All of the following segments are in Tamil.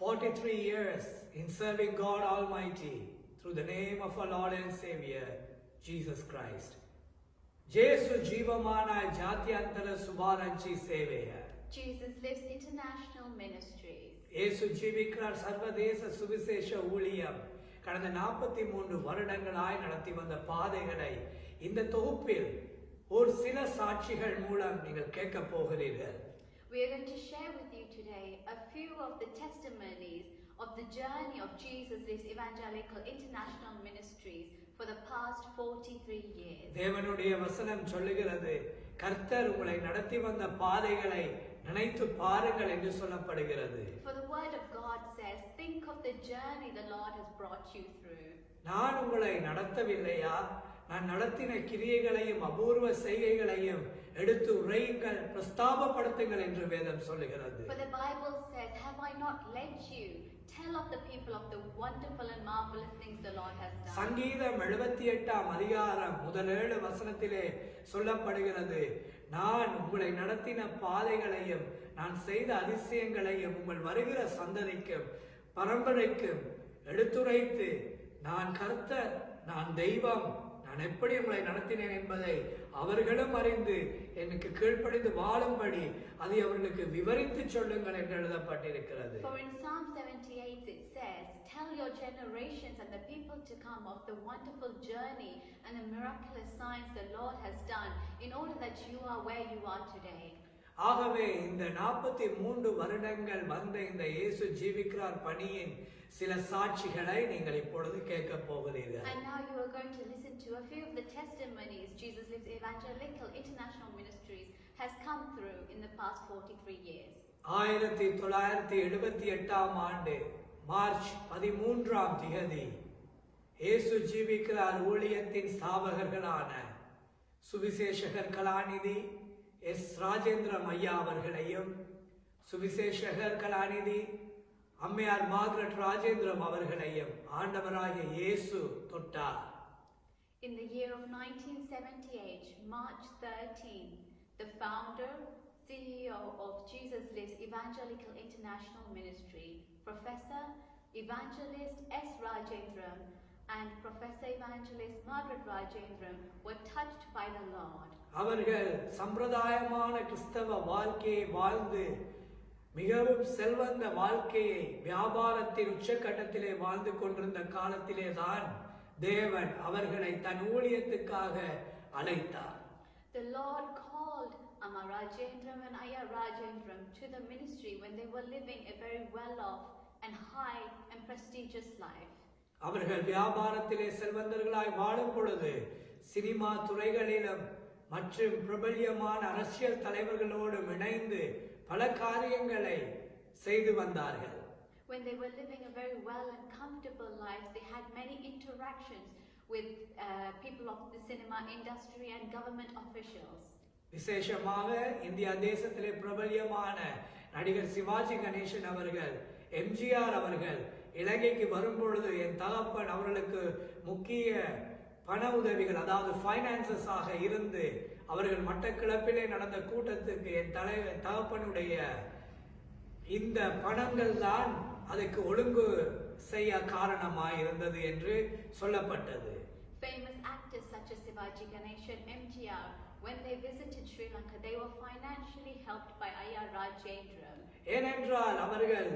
43 years in serving God Almighty through the name of our Lord and Savior, Jesus Christ. Jesu Jivamana Jatyantara Subaranchi Seveya. Jesus Lives International Ministries. Jesu Jivikrar Sarvadesa Suvisesha Uliyam. கடந்த 43 வருடங்களாய் நடத்தி வந்த பாதைகளை இந்த தொகுப்பில் ஒரு சில சாட்சிகள் மூலம் நீங்கள் கேட்க போகிறீர்கள். We are going to share with you today a few of the testimonies of the journey of Jesus Lives Evangelical International Ministries for the past 43 years. தேவனுடைய வசனம் சொல்லுகிறது, கர்த்தர் உங்களை நடத்தி வந்த பாதைகளை நினைத்து பாருங்கள் என்று சொல்லப்படுகிறது. For the word of God says, think of the journey the Lord has brought you through. நான் உங்களை நடத்தவில்லையா? நான் நடத்தின கிரியைகளையும் அபூர்வ செய்கைகளையும் எடுத்து உரையுங்கள், பிரஸ்தாபப்படுத்துங்கள் என்று வேதம் சொல்லுகிறது. For the Bible says, have I not led you? Tell of the people of the wonderful and marvelous things the Lord has done. சங்கீதம் 78 அதிகாரம் முதல் 7 வசனத்திலே சொல்லப்படுகிறது, நான் உங்களை நடத்தின பாதைகளையும் நான் செய்த அதிசயங்களையும் உங்கள் வருகிற சந்ததிக்கும் பரம்பரைக்கும் எடுத்துரைத்து, நான் கர்த்தர், நான் தெய்வம், நான் எப்படி உங்களை நடத்தினேன் என்பதை அவர்களும் அறிந்து எனக்கு கீழ்ப்படிந்து வாழும்படி அதை அவர்களுக்கு விவரித்து சொல்லுங்கள் என்று எழுதப்பட்டிருக்கிறது. For in Psalm 78 it says, tell your generations and the people to come of the wonderful journey and the miraculous signs the Lord has done in order that you are where you are today. ஆகவே இந்த 43 வருடங்கள் வந்த இந்த இயேசு ஜீவிக்கிறார் பணியின் சில சாட்சிகளை நீங்கள் இப்பொழுது கேட்க போகிறீர்கள். And now you are going to listen to a few of the testimonies Jesus Lives Evangelical International Ministries has come through in the past 43 years. 1978 ஆண்டு மார்ச் 13ஆம் தேதி இயேசு ஜீவிக்கிறார் ஊழியத்தின் ஸ்தாபகர்களான சுவிசேஷகர் கலாநிதி எஸ் ராஜேந்திரம் ஐயா அவர்களையும் சுவிசேஷகர் கலாநிதி அம்மையார் மார்கரெட் ராஜேந்திரம் அவர்களையும் ஆண்டவராகிய இயேசு தொட்டார். In the year of 1978, March 13, the founder, CEO of Jesus Lives Evangelical International Ministry, Professor Evangelist S. Rajendram and Professor Evangelist Margaret Rajendram were touched by the Lord. அவர்கள் சம்பிரதாயமான கிறிஸ்தவ வாழ்க்கையை வாழ்ந்து மிகவும் செல்வந்த வாழ்க்கையை வியாபாரத்தின் உச்சக்கட்டத்திலே வாழ்ந்து கொண்டிருந்த காலத்திலே தான் தேவன் அவர்களை தன் ஊழியத்துக்காக அழைத்தார். The Lord called Amma Rajendram and Ayya Rajendram to the ministry when they were living a very well-off and high and prestigious life. அவர்கள் வியாபாரத்திலே செல்வந்தர்களாய் வாழும் பொழுது சினிமா துறைகளிலும் மற்றும் பிரபல்யமான அரசியல் தலைவர்களோடு இணைந்து பல காரியங்களை செய்து வந்தார்கள். When they were living a very well and comfortable life, they had many interactions with people of the cinema industry and government officials. விசேஷமாக இந்தியா தேசத்திலே பிரபல்யமான நடிகர் சிவாஜி கணேசன் அவர்கள், எம்ஜிஆர் அவர்கள் இலங்கைக்கு வரும்பொழுது என் தகப்பன் அவர்களுக்கு முக்கிய பண உதவிகள், அதாவது ஃபைனான்சஸ் ஆக இருந்து அவர்கள் மட்டக்களப்பிலே நடந்த கூட்டத்துக்கு என் தகப்பனுடைய இந்த பணங்கள் தான் அதுக்கு ஒழுங்கு செய்ய காரணமாய் இருந்தது என்று சொல்லப்பட்டது. Famous actors such as Sivaji Ganesan, MGR, when they visited Sri Lanka, they were financially helped by Ayya Rajendram. ஏனென்றால் அவர்கள்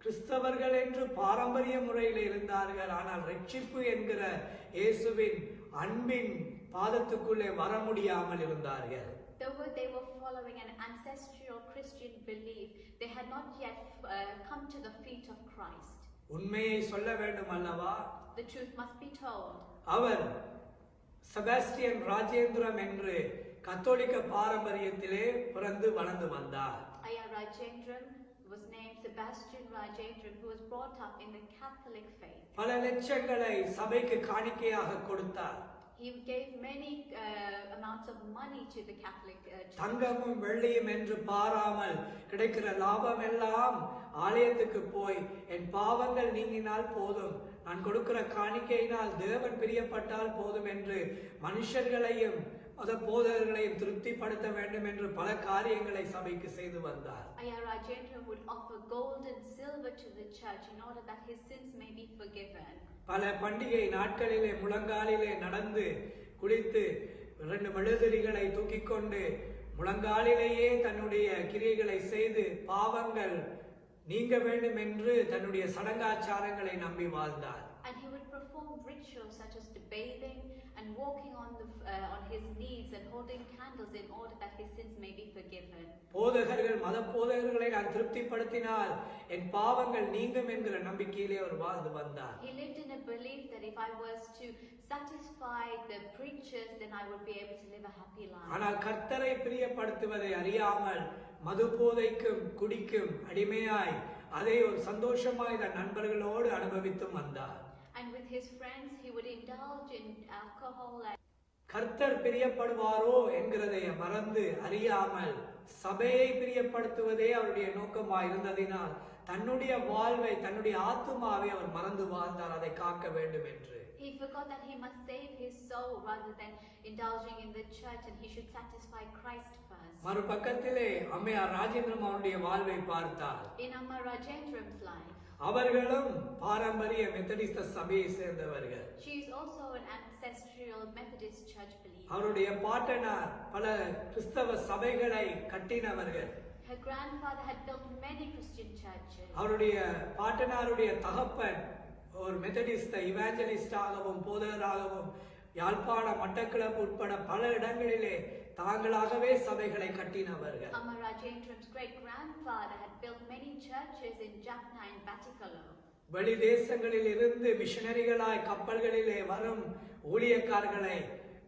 கிறிஸ்தவர்கள் என்று பாரம்பரிய முறையில் இருந்தார்கள். ஆனால் ரட்சிப்பு என்கிற இயேசுவின் அன்பின் பாதத்துக்குள்ளே வர முடியாமல் இருந்தார்கள். Though they were following an ancestral Christian belief, they had not yet come to the feet of Christ. உண்மையை சொல்ல வேண்டும் அல்லவா? The truth must be told. அவர் செபாஸ்டியன் ராஜேந்திரம் என்று கத்தோலிக்க பாரம்பரியத்திலே பிறந்து வளர்ந்து வந்தார். Ayya Rajendram was named Sebastian Rajendram, who was brought up in the Catholic faith. பல லட்சங்களை சபைக்கு காணிக்கையாக கொடுத்தார். He gave many amounts of money to the Catholic Church. தங்கமும் வெள்ளியும் என்று பாராமல் கிடைக்கிற லாபம் எல்லாம் ஆலயத்துக்கு போய் என் பாவங்கள் நீங்கினால் போதும், நான் கொடுக்கிற காணிக்கையினால் தேவன் பிரியப்பட்டால் போதும் என்று மனுஷர்களையும் மத போதகர்களையும் திருப்திப்படுத்த வேண்டும் என்று பல காரியங்களை சபைக்கு செய்து வந்தார். Ayya Rajendra would offer gold and silver to the church in order that his sins may be forgiven. பல பண்டிகை நாட்களிலே முழங்காலிலே நடந்து குளித்து 2 மெழுதிரிகளை தூக்கிக் கொண்டு முழங்காலிலேயே தன்னுடைய கிரியைகளை செய்து பாவங்கள் நீங்க வேண்டும் என்று தன்னுடைய சடங்காச்சாரங்களை நம்பி வாழ்ந்தார். And he would perform rituals such as bathing and walking on his knees and holding candles in order that his sins may be forgiven. போதகர்கள் மத போதகர்களை நான் திருப்திப்படுத்தினால் என் பாவங்கள் நீங்கும் என்கிற நம்பிக்கையிலே அவர் வாழ்ந்து வந்தார். He lived in a belief that if I was to satisfy the preachers, then I would be able to live a happy life. ஆனால் கர்த்தரை பிரியப்படுத்துவதை அறியாமல் மது போதைக்கும் குடிக்கும் அடிமையாய் அதை ஒரு சந்தோஷமாய் தன் நண்பர்களோடு அனுபவித்து வந்தார். And with his friends he would indulge in alcohol. கர்த்தர் பிரியப்படுவாரோ என்கிறதை மறந்து அறியாமல் சபையை பிரியப்படுத்துவதே அவருடைய நோக்கமாய் இருந்ததினால் தன்னுடைய வாழ்வை தன்னுடைய ஆத்துமாவை அவர் மறந்து வாழ்ந்தார், அதை காக்க வேண்டும் என்று. He forgot that he must save his soul rather than indulging in the church, and he should satisfy Christ first. மறுபக்கத்திலே அம்மையார் ராஜேந்திரம் அவருடைய வாழ்வை பார்த்தார். In Amma Rajendram's life, அவர்களும் பாரம்பரிய மெத்தடிஸ்ட் சபையை சேர்ந்தவர்கள். she is also an ancestral Methodist church believer. அவருடைய பாட்டனார் பல கிறிஸ்தவ சபைகளை கட்டினவர்கள். Her grandfather had built many Christian churches. அவருடைய பாட்டனாருடைய தகப்பன் ஒரு மெத்தடிஸ்ட் இவாஞ்சலிஸ்டாகவும் போதகராகவும் யாழ்ப்பாணம் மட்டக்களப்பு உட்பட பல இடங்களிலே தாங்களாகவே சபைகளை கட்டினவர்கள். Amma Rajendram's great grandfather had built many churches in Jaffna and Batticaloa. வெளி தேசங்களில் இருந்து மிஷனரிகளாய் கப்பல்களிலே வரும் ஊழியக்காரர்களை,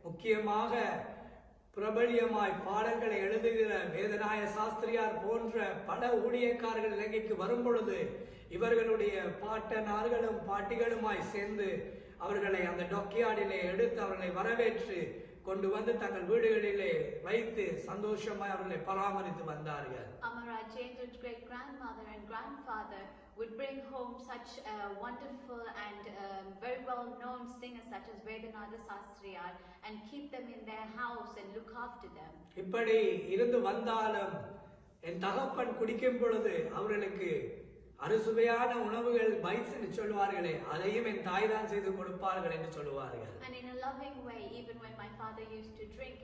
முக்கியமாக பிரபல்யமாய் பாடல்களை எழுதுகிற வேதநாய சாஸ்திரியார் போன்ற பல ஊழியக்காரர்கள் இலங்கைக்கு வரும் பொழுது இவர்களுடைய பாட்டனார்களும் பாட்டிகளுமாய் சேர்ந்து அவர்களை அந்த டொக்கியார்டிலே எடுத்து அவர்களை வரவேற்று கொண்டு வந்து தங்கள் வீடுகளிலே வைத்து சந்தோஷமாய் அவர்களை பராமரித்து வந்தார்கள். Amma Rajendra's great grandmother and grandfather would bring home such wonderful and very well known singers such as Vedanatha Sastriyar and keep them in their house and look after them. இப்படி இருந்து வந்தாலும் என் தகப்பன் குடிக்கும் பொழுது அவர்களுக்கு அறுசுவையான உணவுகள் பைட்ஸ் என்று சொல்வார்களே, அதையும் என் தாய் தான் செய்து கொடுப்பார்கள் என்று சொல்வார்கள். And in a loving way, even when my father used to drink,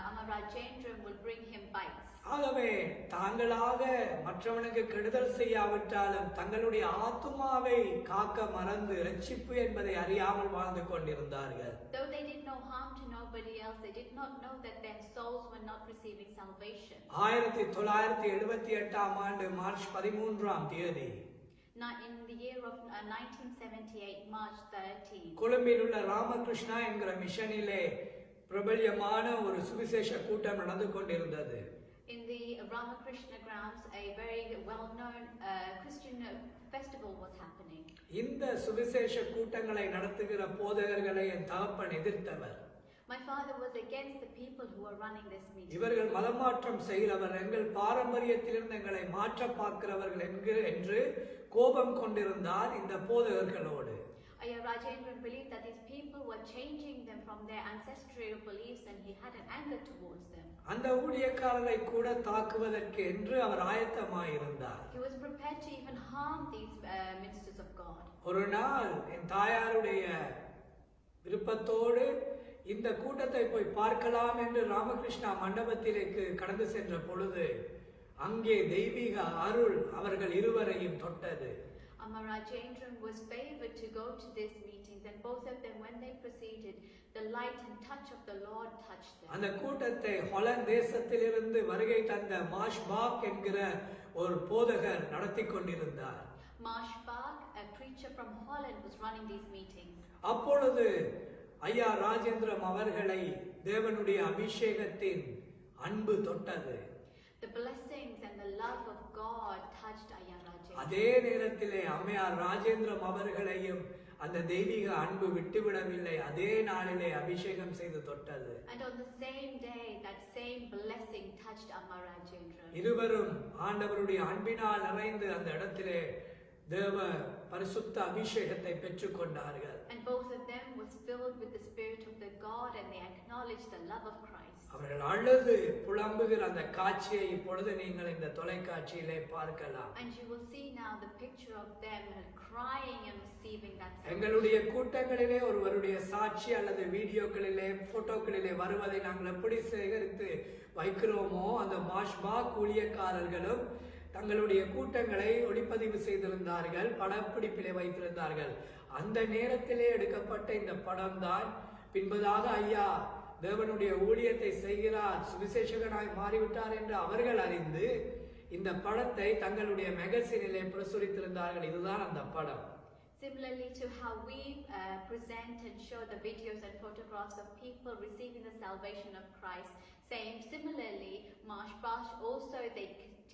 Amma Rajendram would bring him bites. ஆகவே தாங்களாக மற்றவனுக்கு கெடுதல் செய்யாவிட்டாலும் தங்களுடைய ஆத்துமாவை காக்க மறந்து ரட்சிப்பு என்பதை அறியாமல் வாழ்ந்து கொண்டிருந்தார்கள். Though they did no harm to nobody else, they did not know that their souls were not receiving salvation. 1978 ஆண்டு மார்ச் 13ஆம் தேதி In the year of 1978, March 13, கொழும்பில் உள்ள ராமகிருஷ்ணா என்கிற மிஷனிலே பிரபல்யமான ஒரு சுவிசேஷ கூட்டம் நடந்து கொண்டிருந்தது. in the Ramakrishna grounds, a very well-known Christian festival was happening. இந்த சுவிசேஷ கூட்டங்களை நடத்துகிற போதகர்களை என் தகப்பன் எதிர்த்தவர். My father was against the people who were running this meeting. இவர்கள் மதமாற்றம் செய்கிறவர், எங்கள் பாரம்பரியத்திலிருந்து எங்களை மாற்ற பார்க்கிறவர்கள் என்று கோபம் கொண்டிருந்தார் இந்த போதகர்களோடு. Ayya Rajendran believed that these people were changing them from their ancestral beliefs, and he had an anger towards them. அந்த ஊழியக்காரரை கூட தாக்குவதற்கு என்று அவர் ஆயத்தமாயிருந்தார். He was prepared to even harm these ministers of God. ஒரு நாள் என் தாயாருடைய விருப்பத்தோடு இந்த கூட்டத்தை போய் பார்க்கலாம் என்று ராமகிருஷ்ணா மண்டபத்திற்கு கடந்து சென்ற பொழுது அங்கே தெய்வீக அருள் அவர்கள் இருவரையும் தொட்டது. Amma Rajendran was favored to go to these meetings, and both of them, when they proceeded, the light and touch of the Lord touched them. அந்த கூட்டத்தை ஹாலந்து தேசத்திலிருந்து வருகை தந்த மாஷ்பாக் என்கிற ஒரு போதகர் நடத்தி கொண்டிருந்தார். Marshbach, a preacher from Holland, was running these meetings. அப்பொழுது ஐயா ராஜேந்திரம் அவர்களை தேவனுடைய அபிஷேகத்தின் அன்பு தொட்டது. The blessings and the love of God touched Ayya Rajendran. அதே நேரத்திலே அம்மையார் ராஜேந்திரம் அவர்களையும் அந்த தெய்வீக அன்பு விட்டுவிடவில்லை. அதே நாளிலே அபிஷேகம் செய்து தொட்டது. And on the same day, that same blessing touched Amma Rajendran. இருவரும் ஆண்டவருடைய அன்பினால் நிறைந்து அந்த இடத்திலே தேவ பரிசுத்த அபிஷேகத்தை பெற்றுக்கொண்டார்கள். And both of them was filled with the Spirit of the God, and they acknowledged the love of Christ. அவர்கள் அழுது புலம்புகிற அந்த காட்சியை இப்பொழுது நீங்கள் இந்த தொலைக்காட்சியிலே பார்க்கலாம். And you will see now the picture of them crying and receiving that salvation. எங்களுடைய கூட்டங்களிலே ஒருவருடைய சாட்சி அல்லது வீடியோக்களிலே போட்டோக்களிலே வருவதை நாங்கள் எப்படி சேகரித்து வைக்கிறோமோ, அந்த மாஷ்பா ஊழியக்காரர்களும் தங்களுடைய கூட்டங்களை ஒளிப்பதிவு செய்திருந்தார்கள், படப்பிடிப்பிலே வைத்திருந்தார்கள். அந்த நேரத்திலே எடுக்கப்பட்ட இந்த படம் தான் பின்பதாக ஐயா தேவனுடைய ஊழியத்தை செய்கிறார், சுவிசேஷகனாய் மாறிவிட்டார் என்று அவர்கள் அறிந்து இந்த படத்தை தங்களுடைய மேகசினிலே பிரசுரித்திருந்தார்கள். இதுதான் அந்த படம். Similarly to how we present and show the videos and photographs of people receiving the salvation of Christ, similarly, Mashbash also they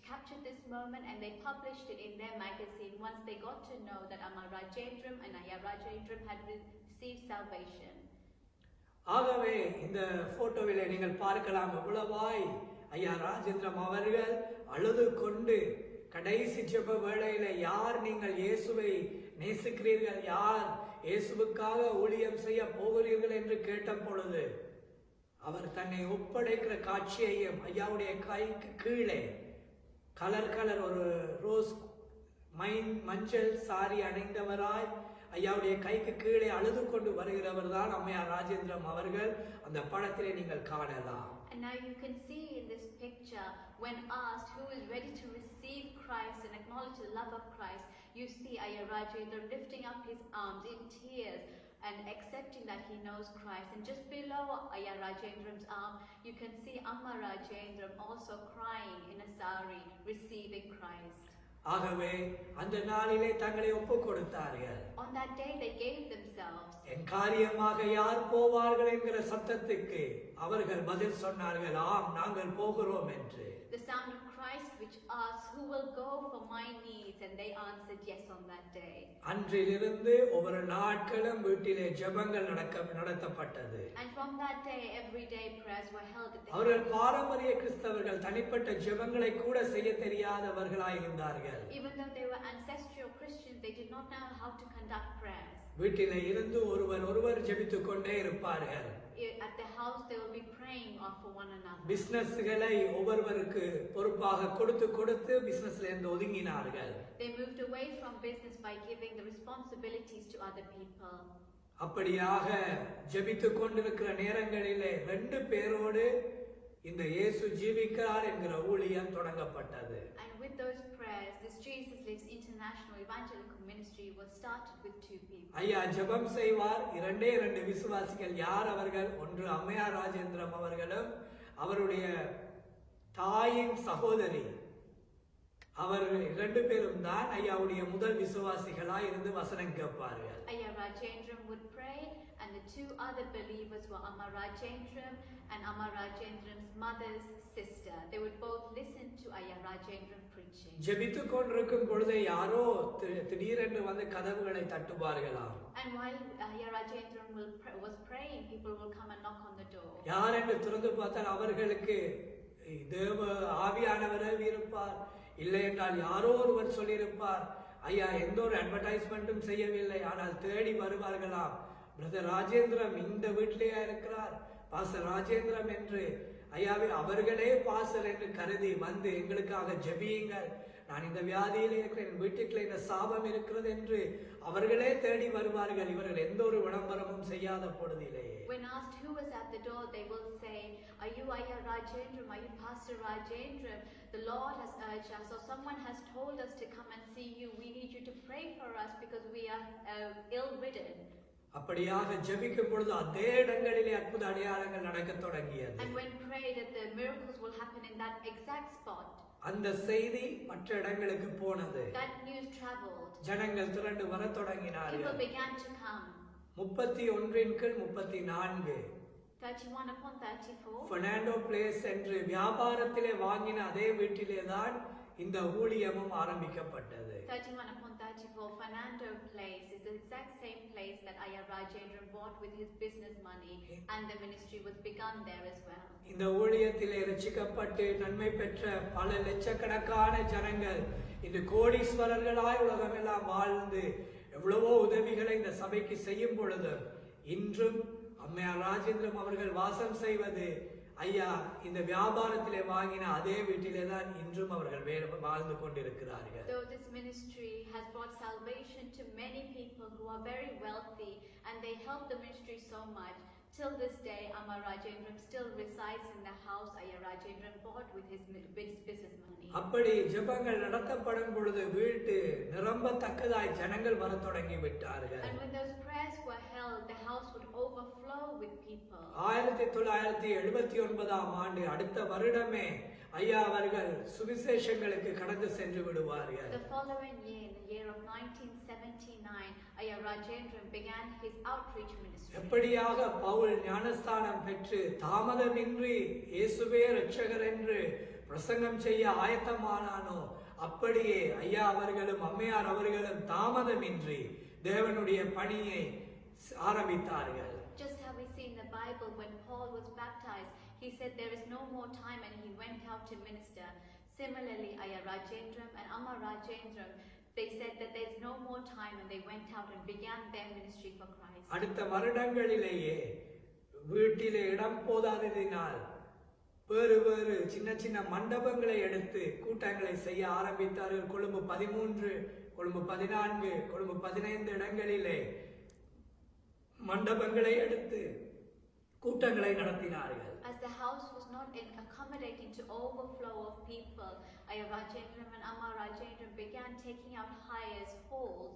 captured this moment and they published it in their magazine once they got to know that Amar Rajendram and Ayya Rajendram had received salvation. ஆகவே இந்த போட்டோவிலே நீங்கள் பார்க்கலாம், எவ்வளவாய் ஐயா ராஜேந்திரம் அவர்கள் அழுது கொண்டு கடைசி ஜெப வேளையில யார் நீங்கள் இயேசுவை நேசிக்கிறீர்கள், யார் இயேசுவுக்காக ஊழியம் செய்ய போகிறீர்கள் என்று கேட்ட பொழுது அவர் தன்னை ஒப்படைக்கிற காட்சியையும் ஐயாவுடைய கைக்கு கீழே கலர் ஒரு ரோஸ் மஞ்சள் சாரி அணிந்தவராய் ஐயாவுடைய கைக்கு கீழே அழுது கொண்டு வருகிறவர் தான் அம்மையார் ராஜேந்திரம் அவர்கள். அந்த படத்திலே நீங்கள் காணலாம். And now you can see in this picture, when asked who is ready to receive Christ and acknowledge the love of Christ, you see Ayya Rajendram lifting up his arms in tears and accepting that he knows Christ. And just below Ayya Rajendram's arm, you can see Amma Rajendram also crying in a sari, receiving Christ. ஆகவே அந்த நாளிலே தங்களை ஒப்புக் கொடுத்தார்கள். On that day they gave themselves. என் காரியமாக யார் போவார்கள் என்கிற சத்தத்துக்கு அவர்கள் பதில் சொன்னார்கள், ஆம் நாங்கள் போகிறோம் என்று. The sound of Christ which asks, who will go for my needs, and they answered yes on that day. அன்றிலிருந்து ஒவ்வொரு நாட்களும் வீட்டிலே ஜெபங்கள் நடத்தப்பட்டது. And from that day every day prayers were held at the அவர்கள் பாரம்பரிய கிறிஸ்தவர்கள் தனிப்பட்ட ஜெபங்களை கூட செய்ய தெரியாதவர்களாய் இருந்தார்கள். Even though they were ancestral Christians, they did not know how to conduct prayers. வீட்டிலே இருந்து ஒருவர் ஜெபித்துக் கொண்டே இருப்பார்கள். At the house they will be praying for one another. பிசினஸ்களை ஒவ்வொருவருக்கு பொறுப்பாக கொடுத்து பிசினஸ்ல இருந்து ஒதுங்கினார்கள். They moved away from business by giving the responsibilities to other people. அப்படியாக ஜெபித்துக் கொண்டிருக்கிற நேரங்களிலே 2 பேரோடு இந்த இயேசு ஜீவிக்கிறார் என்கிற ஊழியம் தொடங்கப்பட்டது. And with those prayers, this Jesus Lives International Evangelical Ministry was started with 2 people. ஐயா ஜெபம் செய்வார். 2 விசுவாசிகள். யார் அவர்கள்? ஒன்று அம்மையார் ராஜேந்திரம் அவர்களும் அவருடைய தாயின் சகோதரி. அவர்கள் 2 பேரும் தான் ஐயாவுடைய முதல் விசுவாசிகளாய் இருந்து வசனம் கேட்பார்கள். Ayya Rajendram would pray, and the 2 other believers were Amma Rajendram and Amma Rajendram's mother's sister. They would both listen to Ayya Rajendram preaching. ஜெபித்துக் கொண்டிருக்கும் பொழுதே யாரோ திடீரென்று வந்து கதவுகளை தட்டுவார்களாம். And while Ayya Rajendram was praying, people will come and knock on the door. யார் என்று திறந்து பார்த்தால் அவர்களுக்கு தேவ ஆவியானவரே இருப்பார், இல்லை என்றால் யாரோ ஒருவர் சொல்லியிருப்பார். ஐயா எந்த ஒரு அட்வர்டைஸ்மெண்ட்டும் செய்யவில்லை, ஆனால் தேடி வருவார்களாம். பிரதர் ராஜேந்திரம் இந்த வீட்டிலேயே இருக்கிறார், பாஸ்டர் ராஜேந்திரம் என்று. ஐயாவே அவர்களே பாஸ்டர் என்று கருதி வந்து எங்களுக்காக ஜெபியுங்கள், நான் இந்த வியாதியில் இருக்கிறேன், என் வீட்டுக்குள்ள இந்த சாபம் இருக்கிறது என்று அவர்களே தேடி வருவார்கள். இவர்கள் எந்த ஒரு விளம்பரமும் செய்யாத பொழுதிலேயே. When asked who was at the door, they will say, are you Ayya Rajendram, are you Pastor Rajendram? The Lord has urged us, or someone has told us to come and see you. We need you to pray for us because we are ill-ridden. அப்படியாக ஜெபிக்கும் பொழுது அதே இடங்களிலே அற்புத அடையாளங்கள் நடக்க தொடங்கியது. And when prayed, that the miracles will happen in that exact spot. அந்த செய்தி மற்ற இடங்களுக்கு போனது. That news traveled. ஜனங்கள் திரண்டு வர தொடங்கினார்கள். People began to come. 31 31 upon 34. Fernando place என்று வியாபாரத்திலே வாங்கின அதே வீட்டிலே தான் இந்த ஊழியமும் ஆரம்பிக்கப்பட்டது. 31/34 Fernando Place is the exact same place that Ayya Rajendran bought with his business money, and the ministry was begun there as well. இந்த ஊழியத்திலே ரட்சிக்கப்பட்டு நன்மை பெற்ற பல லட்சக்கணக்கான ஜனங்கள் இந்த கோடீஸ்வரர்களாய் உலகமெல்லாம் வாழ்ந்து எவ்வளவோ உதவிகளை இந்த சபைக்கு செய்யும் பொழுது இன்றும் அம்மையார் ராஜேந்திரம் அவர்கள் வாசம் செய்வது ஐயா இந்த வியாபாரத்திலே வாங்கின அதே வீட்டிலே தான் இன்றும் அவர்கள் வாழ்ந்து கொண்டிருக்கிறார்கள். Though this ministry has brought salvation to many people who are very wealthy and they help the ministry so much, till this day Amma Rajendran still resides in the house Ayya Rajendran bought with his business money. அப்படி ஜெபங்கள் நடத்தப்படும் பொழுது வீட்டு நிரம்பத்தக்கதாய் ஜனங்கள் வர தொடங்கி விட்டார்கள். And when those prayers were held, the house would overflow with people. 1979ஆம் ஆண்டு அடுத்த வருடமே ஐயா அவர்கள் சுவிசேஷங்களுக்கு கடந்து சென்று விடுவார்கள். The following year, in the year of 1979, Ayya Rajendran began his outreach ministry. எப்படியாக பவுல் ஞானஸ்தானம் பெற்று தாமதமின்றி இயேசுவே இரட்சகர் என்று பிரசங்கம் செய்ய ஆயத்தமானானோ அப்படியே ஐயா அவர்களும் அம்மையார் அவர்களும் தாமதமின்றி தேவனுடைய பணியை ஆரம்பித்தார்கள். Just how we see in the Bible when Paul was baptized, he said there is no more time and he went out to minister. Similarly, Ayya Rajendran and Amma Rajendran, they said that there's no more time and they went out and began their ministry for Christ. அடுத்த வருடங்களிலேயே வீட்டிலே இடம் போதாததினால் வேறு வேறு சின்ன சின்ன மண்டபங்களை எடுத்து கூட்டங்களை செய்ய ஆரம்பித்தார்கள். கொழும்பு 13, கொழும்பு 14, கொழும்பு 15 இடங்களிலே மண்டபங்களை எடுத்து கூட்டங்களை நடத்தினார்கள். As the house was not accommodating to overflow of people, Ayya Rajendran and Amma Rajendran began taking out hires, halls,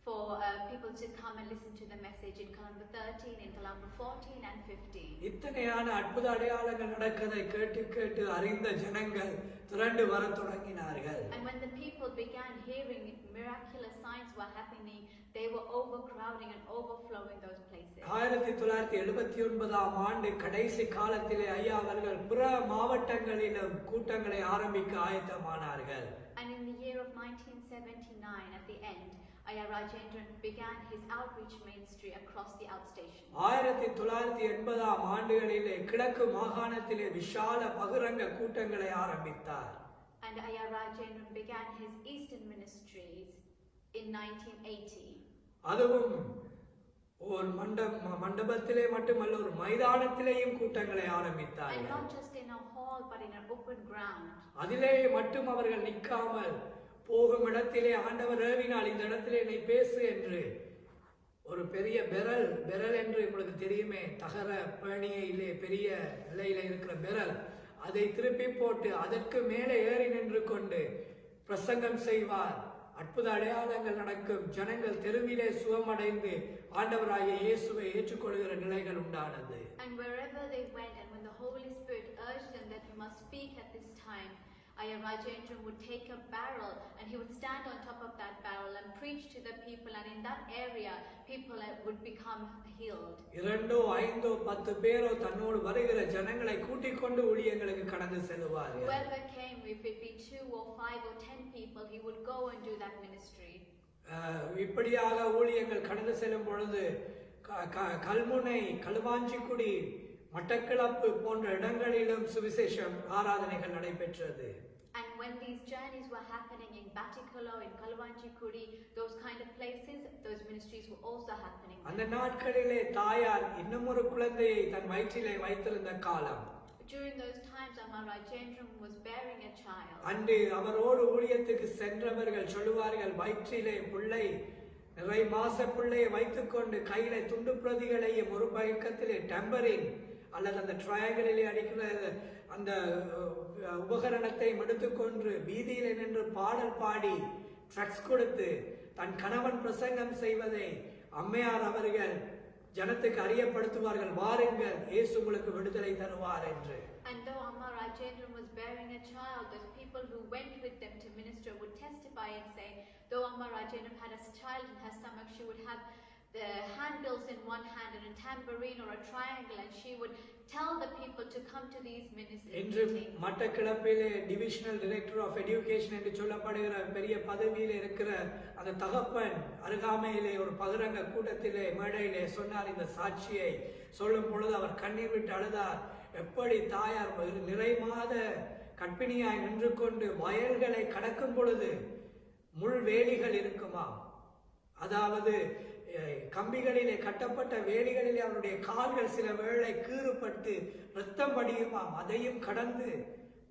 for people to come and listen to the message in Colombo 13, in Colombo 14 and 15. இத்தனையான அற்புத அடையாளங்கள் நடக்கதை கேட்டு கேட்டு அறிந்த ஜனங்கள் திரண்டு வர தொடங்கினார்கள். And when the people began hearing miraculous signs were happening, they were overcrowding and overflowing those places. 1979ஆம் ஆண்டு கடைசி காலத்திலே ஐயா அவர்கள் பிற மாவட்டங்களிலும் கூட்டங்களை ஆரம்பிக்க ஆயத்தமானார்கள். And in the year of 1979, at the end, Ayya Rajendran began his outreach ministry across the outstation. 1980ஆம் ஆண்டுகளிலே கிழக்கு மாகாணத்திலே விஷால பகிரங்க கூட்டங்களை ஆரம்பித்தார். And Ayya Rajendran began his eastern ministries in 1980. அதுவும் ஒரு மண்டபத்திலே மட்டுமல்ல ஒரு மைதானத்திலேயும் கூட்டங்களை ஆரம்பித்தார். And not just in a hall but in an open ground. அதிலே மட்டும் அவர்கள் நிற்காமல் போகும் இடத்திலே ஆண்டவர் ஏவினால் இந்த இடத்திலே நீ பேசு என்று ஒரு பெரிய பெரல் என்று உங்களுக்கு தெரியுமே, தகர பேணியிலே பெரிய நிலையில இருக்கிற பெரல், அதை திருப்பி போட்டு அதற்கு மேலே ஏறி நின்று கொண்டு பிரசங்கம் செய்வார். அற்புத அடையாளங்கள் நடக்கும். ஜனங்கள் தெருவிலே சுகமடைந்து ஆண்டவராகிய இயேசுவை ஏற்றுக்கொள்கிற நிலைகள் உண்டானது. And wherever they went, and when the Holy Spirit urged them that you must speak at this time, Ayya Rajendran would take a barrel and he would stand on top of that barrel and preach to the people, and in that area people would become healed. 2, 5, 10 பேரோ தன்னோடு வருகிற ஜனங்களை கூட்டிக் கொண்டு ஊழியங்களுக்கு கடந்து செல்வார். Whoever came, if it be 2 or 5 or 10 people, he would go and do that ministry. இப்படியாக ஊழியங்கள் கடந்து செல்லும் பொழுது கல்முனை, களுவாஞ்சிக்குடி, மட்டக்களப்பு போன்ற இடங்களிலும் சுவிசேஷம் ஆராதனைகள் நடைபெற்றது. And when these journeys were happening in Battikolo, in Kaluvanchikudi, those kind of places, those ministries were also happening. அந்த நாட்களிலே தாயார் இன்னும் ஒரு குழந்தையை தன் வயிற்றிலே வைத்திருந்த காலம். During those times, Amma Rajendran was bearing a child. அன்று அவரோடு ஊழியத்துக்கு சென்றவர்கள் சொல்லுவார்கள், வயிற்றிலே பிள்ளை, நிறை மாச பிள்ளையை வைத்துக்கொண்டு கையில துண்டு பிரதிகளையும் ஒரு பக்கத்திலே டம்பரின் அல்லது அந்த ட்ரையாங்கிளிலே அடிக்கிற அந்த உபகரணத்தை எடுத்துக்கொண்டு வீதியிலே நின்று பாடல் பாடி ட்ரக்ஸ் கொடுத்து தன் கணவன் பிரசங்கம் செய்வதை அம்மையார் அவர்கள் ஜனத்துக்கு அறியப்படுத்துவார்கள், வாருங்கள் இயேசு உங்களுக்கு விடுதலை தருவார் என்று. And though Amma Rajendran was bearing a child, those people who went with them to minister would testify and say, though Amma Rajendran had a child in her stomach, she would have the handbills in one hand and a tambourine or a triangle, and she would tell the people to come to these ministry இன்று meetings. மட்டக்களப்பிலே டிவிஷனல் டைரக்டர் ஆஃப் எஜுகேஷன் என்று சொல்லப்படுகிற பெரிய பதவியில் இருக்கிற அந்த தகப்பன் அருகாமையிலே ஒரு பகிரங்க கூட்டத்திலே மேடையிலே சொன்னார். இந்த சாட்சியை சொல்லும் பொழுது அவர் கண்ணீர் விட்டு அழுதார். எப்படி தாயார் நிறைமாத கற்பிணியாய் நின்று கொண்டு வயல்களை கடக்கும் பொழுது முள்வேலிகள் இருக்குமா, அதாவது கம்பிகளிலே கட்டப்பட்ட வேலிகளிலே அவருடைய கால்கள் சில வேளை கீறுபட்டு இரத்தம் வடியுமாம். அதையும் கடந்து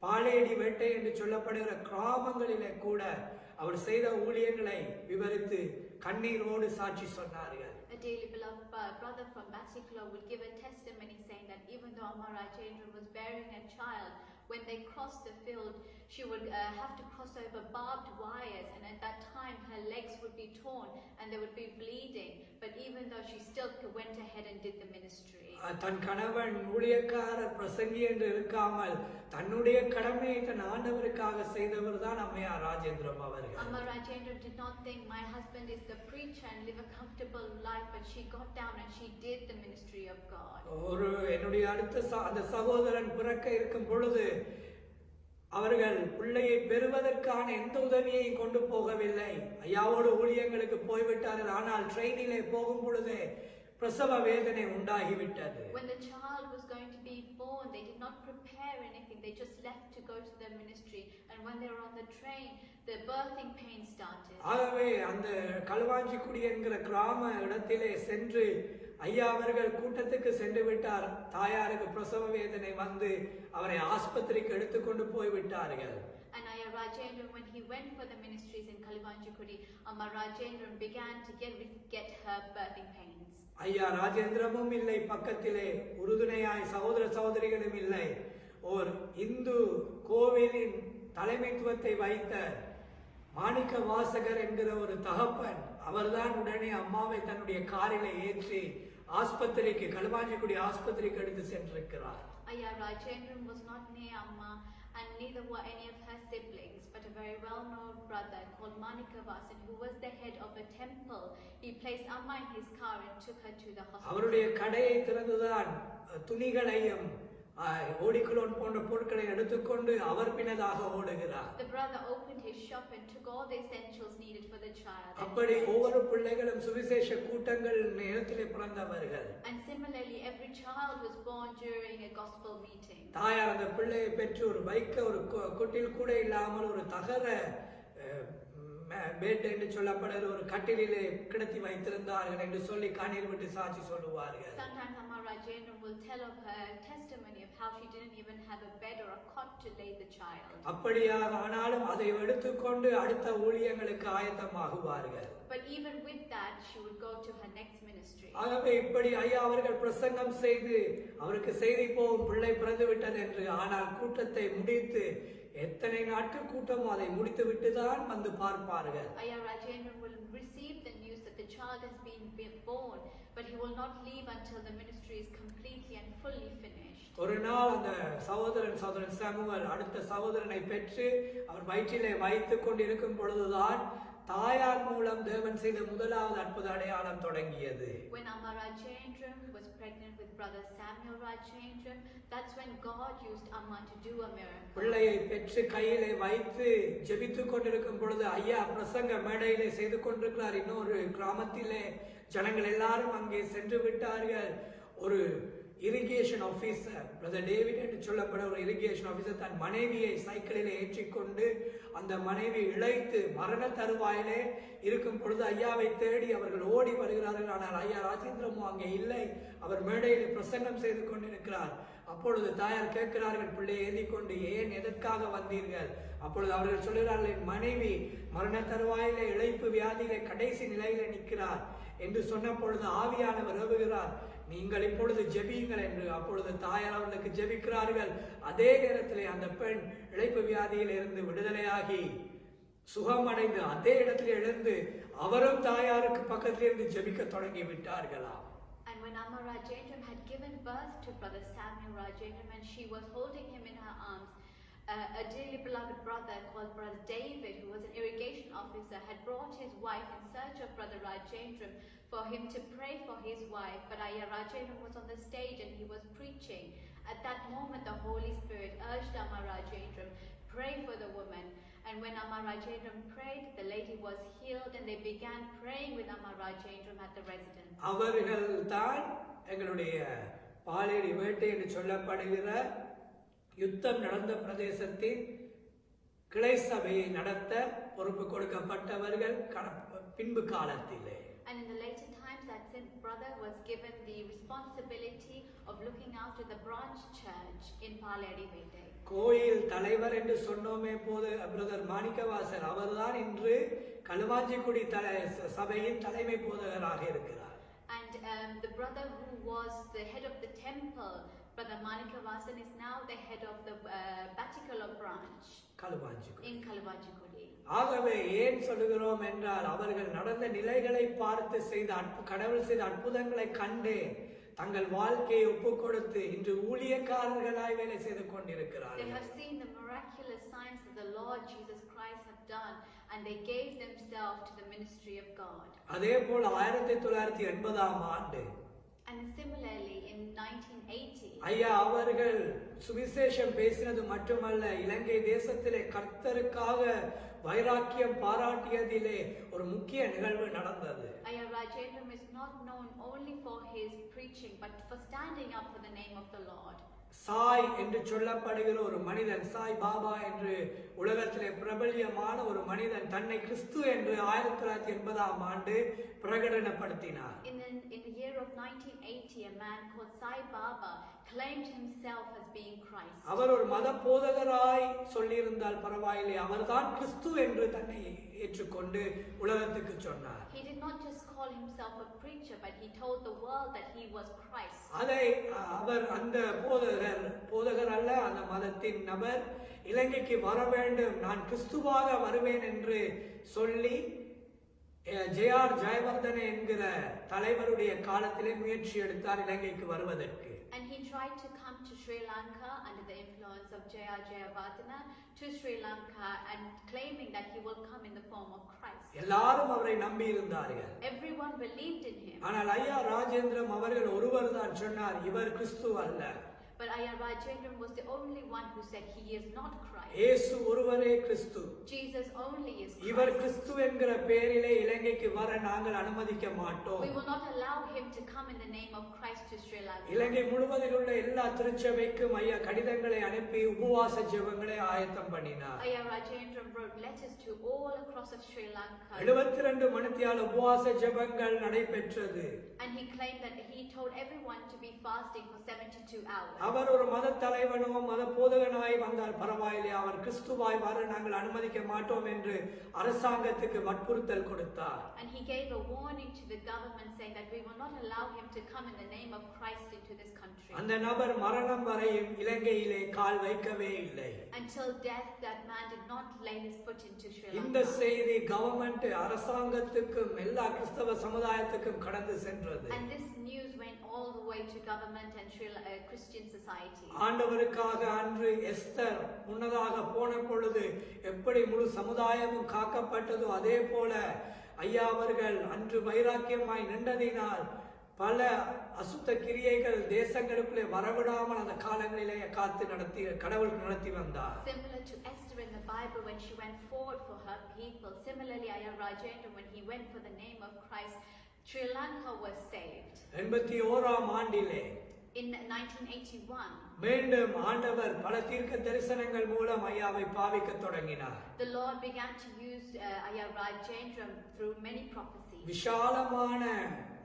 பாலேடி வேட்டை என்று சொல்லப்படுகிற கிராமங்களிலே கூட அவர் செய்த ஊழியங்களை விவரித்து கண்ணீரோடு சாட்சி சொன்னார்கள். A dearly beloved brother from Batsiklo would give a testimony saying that even though Amma Rajendra was bearing a child, when they crossed the field, she would have to cross over barbed wires, and at that time her legs would be torn and they would be bleeding. But even though she still went ahead and did the ministry. தன் கணவன் ஊழியக்காரர் பிரசங்கி என்று இருக்காமல் தன்னுடைய கடமையை தன் ஆண்டவருக்காக செய்தவர் தான் அம்மையார் ராஜேந்திரம் அவர்கள். Amma Rajendra did not think my husband is the preacher and live a comfortable life, but she got down and she did the ministry of God. ஒரு என்னுடைய அடுத்த அந்த சகோதரன் பிறக்க இருக்கும் பொழுது அவர்கள் பிள்ளையை பெறுவதற்கான எந்த உதவியையும் கொண்டு போகவில்லை. ஐயாவோடு ஊழியங்களுக்கு போய்விட்டார்கள். ஆனால் ட்ரெயினிலே போகும் பொழுது பிரசவ வேதனை உண்டாகிவிட்டது. When the child was going to be born, they did not prepare anything. They just left to go to the ministry, and when they were on the train, the birthing pain started. ஆகவே அந்த களுவாஞ்சிக்குடி என்கிற கிராம இடத்திலே சென்று ஐயா அவர்கள் கூட்டத்துக்கு சென்று விட்டார். தாயாருக்கு பிரசவ வேதனை வந்து அவரை ஆஸ்பத்திரிக்கு எடுத்துக்கொண்டு போய் விட்டார்கள். And Ayya Rajendra, when he went for the ministries in Kalivanjikudi, Amma Rajendra began to get her birthing pains. ஐயா ராஜேந்திரமும் இல்லை பக்கத்திலே, உறுதுணையாய் சகோதர சகோதரிகளும் இல்லை. ஓர் இந்து கோவிலின் தலைமைத்துவத்தை வைத்த மாணிக்க வாசகர் என்கிற ஒரு தகப்பன், அவர்தான் உடனே அம்மாவை தன்னுடைய காரிலே ஏற்றி ஆஸ்பத்திரிக்கு களுவாஞ்சிக்குடி ஆஸ்பத்திரிக்கு எடுத்து சென்றிருக்கிறார். Ayya Rajendra was not near Amma, and neither were any of her siblings, but a very well-known brother called Manika Vasan, who was the head of a temple. He placed Amma in his car and took her to the hospital. அவருடைய கடையை திறந்துதான் துணிகளையும் ஓடிக்குலோன் போன்ற பொருட்களை எடுத்துக்கொண்டு அவர் பின்னதாக ஓடுகிறார். The brother opened his shop and took all the essentials needed for the child. அப்படி ஒவ்வொரு பிள்ளைகளும் சுவிசேஷ கூட்டங்கள் நேரத்திலே பிறந்தவர்கள். And similarly, every child was born during a gospel meeting. தாயார் அந்த பிள்ளையை பெற்று ஒரு வைக்க ஒரு கொட்டில் கூட இல்லாமல் ஒரு தகர பெட் என்று சொல்லப்படுகிற ஒரு கட்டிலே கிடத்தி வைத்திருந்தார்கள் என்று சொல்லி கண்ணீர் விட்டு சாட்சி சொல்லுவார்கள். Sometimes Amma Rajendra will tell of her testimony of how she didn't even have a bed or a cot to lay the child. அப்படியாக ஆனாலும் அதை எடுத்துக்கொண்டு அடுத்த ஊழியங்களுக்கு ஆயத்தமாகுவார்கள். But even with that, she would go to her next ministry. ஆகவே இப்படி ஐயா அவர்கள் பிரசங்கம் செய்து அவருக்கு செய்தி போகும் பிள்ளை பிறந்து விட்டது என்று, ஆனால் கூட்டத்தை முடித்து எத்தனை நாட்கள் கூட்டமோ அதை முடித்து விட்டுதான் வந்து பார்ப்பார்கள். Ayya Rajendra will receive the news that the child has been born, but he will not leave until the ministry is completely and fully finished. ஒரு நாள் அந்த சகோதரன் சாமுவேல் அடுத்த சகோதரனை பெற்று அவர் வயிற்றிலே வைத்துக் கொண்டிருக்கும் பொழுதுதான் தாயார் மூலம் தேவன் செய்த முதலாவது அற்புத அடையாளம் தொடங்கியது. When Amma Rajendra was pregnant with brother Samuel Rajendra, that's when God used Amma to do a miracle. பிள்ளையை பெற்று கையிலே வைத்து ஜெபித்துக் கொண்டிருக்கும் பொழுது ஐயா பிரசங்க மேடையிலே செய்து கொண்டிருக்கிறார். இன்னொரு கிராமத்திலே ஜனங்கள் எல்லாரும் அங்கே சென்று விட்டார்கள். ஒரு இரிகேஷன் ஆபீசர், பிரதர் டேவிட் என்று சொல்லப்பட ஒரு இரிகேஷன் ஆபீசர் தன் மனைவியை சைக்கிளில் ஏற்றிக்கொண்டு அந்த மனைவி இழைத்து மரண தருவாயிலே இருக்கும் பொழுது ஐயாவை தேடி அவர்கள் ஓடி வருகிறார்கள். ஆனால் ஐயா ராஜேந்திரமும் அங்கே இல்லை, அவர் மேடையில் பிரசங்கம் செய்து கொண்டிருக்கிறார். அப்பொழுது தாயார் கேட்கிறார்கள், பிள்ளையை ஏந்தி கொண்டு ஏன் எதற்காக வந்தீர்கள்? அப்பொழுது அவர்கள் சொல்கிறார்கள், என் மனைவி மரண தருவாயிலே இழைப்பு வியாதியிலே கடைசி நிலையில நிற்கிறார் என்று சொன்ன பொழுது ஆவியானவர் ஏவுகிறார், நீங்கள் இப்பொழுது ஜெபியுங்கள் என்று. அப்பொழுது தாயார் அவர்களுக்கு ஜெபிக்கிறார்கள். அதே நேரத்திலே அந்த பெண் இழைப்பு வியாதியில் இருந்து விடுதலையாகி சுகமடைந்து அதே இடத்தில் எழுந்து அவரும் தாயாருக்கு பக்கத்திலிருந்து ஜெபிக்க தொடங்கி விட்டார்களாம். And when Amma Rajendra had given birth to brother Samuel Rajendra, and she was holding him in her arms, a dearly beloved brother called brother David, who was an irrigation officer officer had brought his wife in search of Brother Rajendram for him to pray for his wife, but Ayya Rajendram was on the stage and he was preaching. At that moment, the Holy Spirit urged Amma Rajendram, pray for the woman. And when Amma Rajendram prayed, the lady was healed and they began praying with Amma Rajendram at the residence. அவர்கள் தான் எங்களுடைய பாலேடி வேட்டை என்று சொல்லப்படுகிற யுத்தம் நடந்த பிரதேசத்தின் கிளை சபையை நடத்த பொறுப்பு கொடுக்கப்பட்டவர்கள் பின்பு காலத்திலே. And in the later times, that same brother was given the responsibility of looking after the branch church in Paledi Vete. கோயில் தலைவர் என்று சொன்னோமே போது பிரதர் மாணிக்கவாசர் அவர்தான் இன்று களுவாஞ்சிக்குடி சபையின் தலைமை போதகராக இருக்கிறார். And the brother who was the head of the temple, Brother Manikavasan, is now the head of the Batikala branch in Kaluvanjikudi. ஆகவே ஏன் சொல்லுகிறோம் என்றால் அவர்கள் நடந்த நிலைகளை பார்த்து கடவுள் செய்த அற்புதங்களை கண்டு தங்கள் வாழ்க்கையை ஒப்புக் கொடுத்து இன்று ஊழியக்காரர்களாய் வேலை செய்து கொண்டிருக்கிறார்கள். They have seen the miraculous signs that the Lord Jesus Christ have done and they gave themselves to the ministry of God. அதேபோல் 1980 ஆண்டு and similarly in 1980 ஐயா அவர்கள் சுவிசேஷம் பேசினது மட்டுமல்ல, இலங்கை தேசத்திலே கர்த்தருக்காக வைராக்கியம் பாராட்டியதிலே ஒரு முக்கிய நிகழ்வு நடந்தது. Ayya Rajendram is not known only for his preaching but for standing up for the name of the Lord. Sai என்று சொல்லப்படுகிற ஒரு மனிதன், சாய் பாபா என்று உலகத்திலே பிரபல்யமான ஒரு மனிதன் தன்னை கிறிஸ்து என்று 1980 ஆண்டு பிரகடனப்படுத்தினார். In the year of 1980, a man called Sai Baba claimed himself as being Christ. அவர் ஒரு மத போதகராய் சொல்லியிருந்தால் பரவாயில்லை, அவர்தான் கிறிஸ்து என்று தன்னை ஏற்றுக்கொண்டு உலகத்துக்கு சொன்னார். He did not just call himself a preacher, but he told the world that he was Christ. அதை அவர் அந்த போதகர் அல்ல, அந்த மதத்தின் நபர் இலங்கைக்கு வர வேண்டும், நான் கிறிஸ்துவாக வருவேன் என்று சொல்லி ஜே.ஆர். ஜெயவர்தன என்கிற தலைவருடைய காலத்திலே முயற்சி எடுத்தார் இலங்கைக்கு வருவதற்கு. And he tried to come to Sri Lanka under the influence of J.R. Jayavardhana to Sri Lanka and claiming that he will come in the form of Christ. எல்லாரும் அவரை நம்பி இருந்தார்கள். Everyone believed in him. ஆனால் ஐயா ராஜேந்திரம் அவர்கள் ஒருவர் தான் சொன்னார், இவர் கிறிஸ்து அல்ல. But Ayya Rajendram was the only one who said he is not Christ. இயேசு ஒருவரே கிறிஸ்து. Jesus only is Christ. இவர் கிறிஸ்து என்கிற பெயரிலே இலங்கைக்கு வர நாங்கள் அனுமதிக்க மாட்டோம். We will not allow him to come in the name of Christ to Sri Lanka. இலங்கை முழுவதில் உள்ள எல்லா திருச்சபைக்கும் ஐயா கடிதங்களை அனுப்பி உபவாச ஜெபங்களை ஆயத்தம் பண்ணினார். Ayya Rajendram wrote letters to all across of Sri Lanka. 72 மணித்தியால உபவாச ஜெபங்கள் நடைபெற்றது. And he claimed that he told everyone to be fasting for 72 hours. அவர் ஒரு மத தலைவனோ மத போதகனாய் வந்தால் பரவாயில்லை, அவர் கிறிஸ்துவாய் வர நாங்கள் அனுமதிக்க மாட்டோம் என்று அரசாங்கத்துக்கு வற்புறுத்தல் கொடுத்தார். And he gave a warning to the government saying that we will not allow him to come in the name of Christ into this country. அந்த நபர் மரணம் வரையும் இலங்கையிலே கால் வைக்கவே இல்லை. Until death, that man did not lay his foot into Sri Lanka. இந்த செய்தி கவர்மெண்ட் அரசாங்கத்துக்கும் எல்லா கிறிஸ்தவ சமுதாயத்துக்கும் கடந்து சென்றது. And this news went all the way to government and Christian society. ஆண்டவருக்காக அன்று எஸ்தர் முன்னதாக போன பொழுது எப்படி முழு சமுதாயமும் காக்கப்பட்டதோ அதே போல ஐயா அவர்கள் அன்று வைராக்கியமாய் நின்றதினால் பல அசுத்த கிரியைகள் தேசங்களுக்குள்ளே வரவிடாமல் அந்த காலங்களிலே காத்து கடவுள் நடத்தி வந்தார். Similar to Esther in the Bible when she went forward for her people, similarly Ayya Rajendram when he went for the name of Christ, Sri Lanka was saved. 81 ஆண்டிலே in 1981 மீண்டும் ஆண்டவர் பல தீர்க்க தரிசனங்கள் மூலம் ஐயாவை பாவிக்க தொடங்கினார். The Lord began to use Ayya Rajendram through many prophecies. விஷாலமான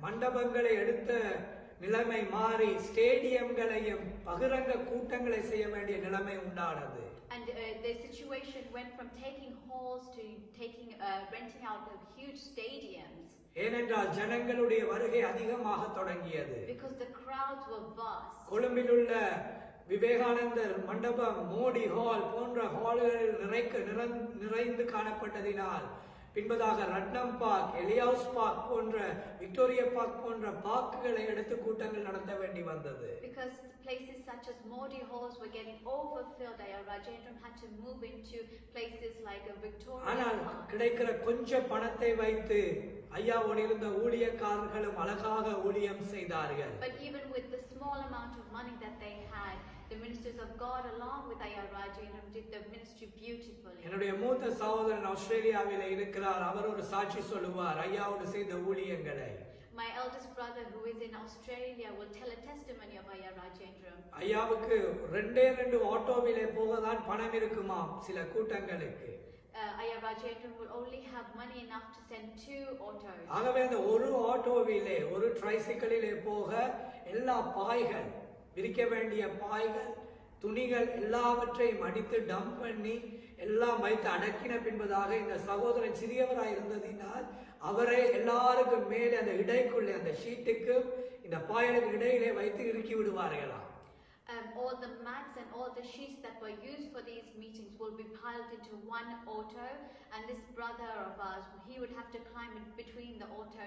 மண்டபங்களை எடுத்த நிலைமை மாறி ஸ்டேடியம்களையும் பகிரங்க கூட்டங்களை செய்ய வேண்டிய நிலைமை உண்டானது. And the situation went from taking halls to renting out huge stadiums. ஏனென்றால் ஜனங்களுடைய வருகை அதிகமாக தொடங்கியது. Because the crowds were vast. கொழும்பில் உள்ள விவேகானந்தர் மண்டபம், மோடி ஹால் போன்ற ஹால்களில் நிறைந்து காணப்பட்டதினால் பின்பதாக ரட்னம் பார்க், எலியாஸ் பார்க் போன்ற, விக்டோரியா பார்க் போன்ற பார்க்குகளை எடுத்து கூட்டங்கள் நடத்த வேண்டி வந்தது. Because places such as Modi halls were getting overfilled, Rajendram had to move into places like a Victoria ஆனால் Park. கிடைக்கிற கொஞ்சம் பணத்தை வைத்து ஐயாவோடு இருந்த ஊழியக்காரர்களும் அழகாக ஊழியம் செய்தார்கள். But even with the small amount of money that they had, the ministers of God along with Ayya Rajendram did the ministry beautifully. என்னுடைய மூத்த சகோதரன் ஆஸ்திரேலியாவில் இருக்கிறார். அவர் ஒரு சாட்சி சொல்லுவார் ஐயாவோடு செய்த ஊழியங்களை. My eldest brother who is in Australia will tell a testimony of Ayya Rajendram. ஐயாவுக்கு ரெண்டு ஆட்டோவிலே போகதான் பணம் இருக்குமா சில கூட்டங்களுக்கு. Ayya Rajendram will only have money enough to send 2 autos. ஆகவே அந்த ஒரு ஆட்டோவிலே ஒரு ட்ரைசைக்கிளிலே போக எல்லா பாய்கள், விரிக்க வேண்டிய பாய்கள், துணிகள் எல்லாவற்றையும் அடித்து டம்ப் பண்ணி எல்லாம் வைத்து அடக்கின பின்பதாக இந்த சகோதரன் சிறியவராய் இருந்ததினால் அவரை எல்லாருக்கும் மேலே அந்த இடைக்குள்ளே அந்த ஷீட்டுக்கு இந்த பாயலுக்கு இடையிலே வைத்து இறுக்கி விடுவார்களாம். All the mats and all the sheets that were used for these meetings will be piled into one auto, and this brother of ours, he would have to climb in between the auto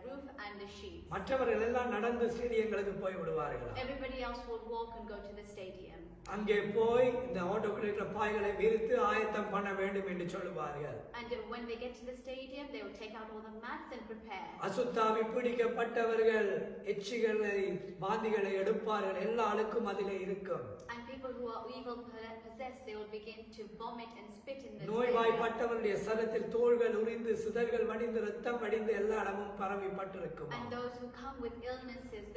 roof and the sheets. மற்றவர்கள் எல்லாம் நடந்து ஸ்டேடியங்களுக்கு போய் விடுவார்களாம். Everybody else will walk and go to the stadium. அங்கே போய் இந்த ஆட்டோக்குள்ள இருக்கிற பாய்களை விரித்து ஆயத்தம் பண்ண வேண்டும் என்று சொல்லுவார்கள். And when they get to the stadium, they will take out all the mats and prepare. அசுத்தாவி பிடிக்கப்பட்டவர்கள் எச்சிகளை வாந்திகளை எடுப்பார்கள். எல்லா அழுக்கும் அதிலே இருக்கும். And people who are evil possessed, they will begin to vomit and spit in the நோய்வாய்ப்பட்டவருடைய சரத்தில் தோள்கள் உரிந்து சிதறுகள் வடிந்து ரத்தம் வடிந்து எல்லா இடமும் பரவிப்பட்டிருக்கும். And those who come with illnesses,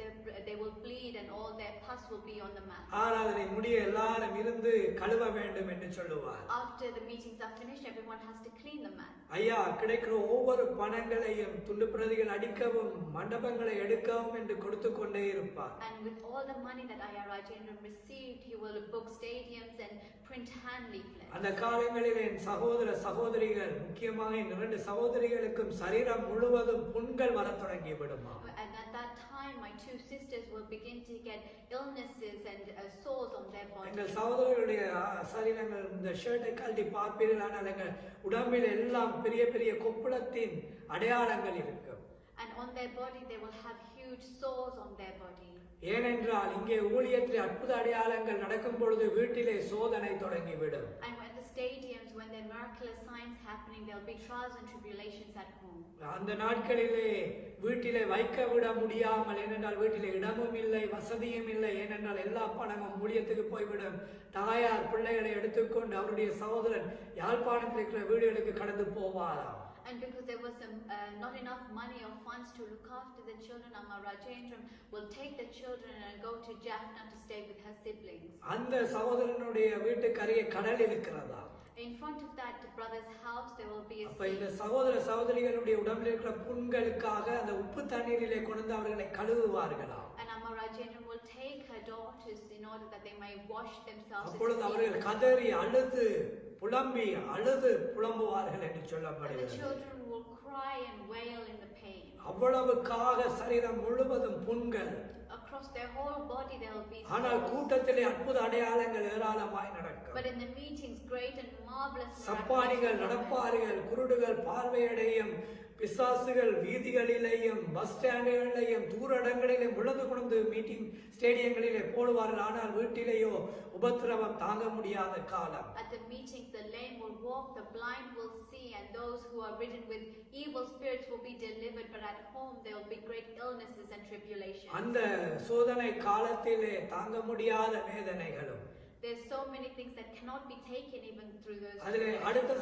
they will bleed and all their pus will be on the mat. ஆராதனை முடிய எல்லாரும் இருந்து கழுவ வேண்டும் என்று சொல்லுவார். After the meetings are finished, everyone has to clean the mat. ஐயா கிடைக்கிற ஒவ்வொரு பணங்களையும் துண்டு பிரதிகள் அடிக்கவும் மண்டபங்களை எடுக்கவும் என்று கொடுத்து கொண்டே இருப்பார். And with all the money that Ayya Rajendram received, he will book stadiums and print hand leaflets. அந்த காலங்களில் என் சகோதர சகோதரிகள், முக்கியமாக என் 2 சகோதரிகளுக்கும் சரீரம் முழுவதும் புண்கள் வரத் தொடங்கி விடுமா. And at that time, my 2 sisters will begin to get illnesses and sores on their body. எங்கள் சகோதரர்களுடைய சரீரங்கள் இந்த ஷர்ட்டை கழட்டி பார்ப்பீர்கள், ஆனால் எங்கள் உடம்பில் எல்லாம் பெரிய பெரிய கொப்புளத்தின் அடையாளங்கள் இருக்கும். And on their body, they will have huge sores on their body. ஏனென்றால் இங்கே ஊழியத்தில் அற்புத அடையாளங்கள் நடக்கும் பொழுது வீட்டிலே சோதனை தொடங்கிவிடும். And when the stadiums, when there are miraculous signs happening, there will be trials and tribulations at home. அந்த நாட்களிலே வீட்டிலே வைக்க விட முடியாமல், ஏனென்றால் வீட்டிலே இடமும் இல்லை, வசதியும் இல்லை. ஏனென்றால் எல்லா பணமும் ஊழியத்துக்கு போய்விடும். தாயார் பிள்ளைகளை எடுத்துக்கொண்டு அவருடைய சகோதரன் யாழ்ப்பாணத்தில் இருக்கிற வீடுகளுக்கு கடந்து போவாராம். And because there was not enough money or funds to look after the children, Amma Rajendram will take the children and go to Jaffna to stay with her siblings. அந்த சகோதரனுடைய வீட்டுக்கு அருகே கடல் இருக்கிறதா? In front of that brother's house there will be a அப்ப sea. இந்த சகோதர சகோதரிகளுடைய உடம்பில் இருக்கிற புண்களுக்காக அந்த உப்பு தண்ணீரிலே கொண்டு அவர்களை கழுவுவார்களா? And Amma Rajendram will take her daughters in order that they may wash themselves. அப்பொழுது அவர்கள் கதறி அழுது புலம்பி அழுது புலம்புவார்கள் என்று And the சொல்லப்படுகிறது. children will cry and wail in the pain. அவ்வளவுக்காக சரீரம் முழுவதும் புண்கள். Across their whole body there will be ஆனால் sores. கூட்டத்திலே அற்புத அடையாளங்கள் ஏராளமாய் நடக்கும். But in the meetings great and marvelous சப்பானிகள் miracles will happen. நடப்பார்கள், குருடுகள் பார்வையடையும், பிசாசுகள் வீதிகளிலேயும் பஸ் ஸ்டாண்டுகளிலேயும் தூரடங்களிலேயும் விழுந்து கொண்டு மீட்டிங் ஸ்டேடியங்களிலே போடுவார்கள். ஆனால் வீட்டிலேயோ உபத்திரவம் தாங்க முடியாத காலம். At the meetings, the lame will walk, the blind will see, and those who are ridden with evil spirits will be delivered. But at home, there will be great illnesses and tribulations. அந்த சோதனை காலத்திலே தாங்க முடியாத வேதனைகளும். There's so many things that cannot be taken even through those. அதிலே அடுத்த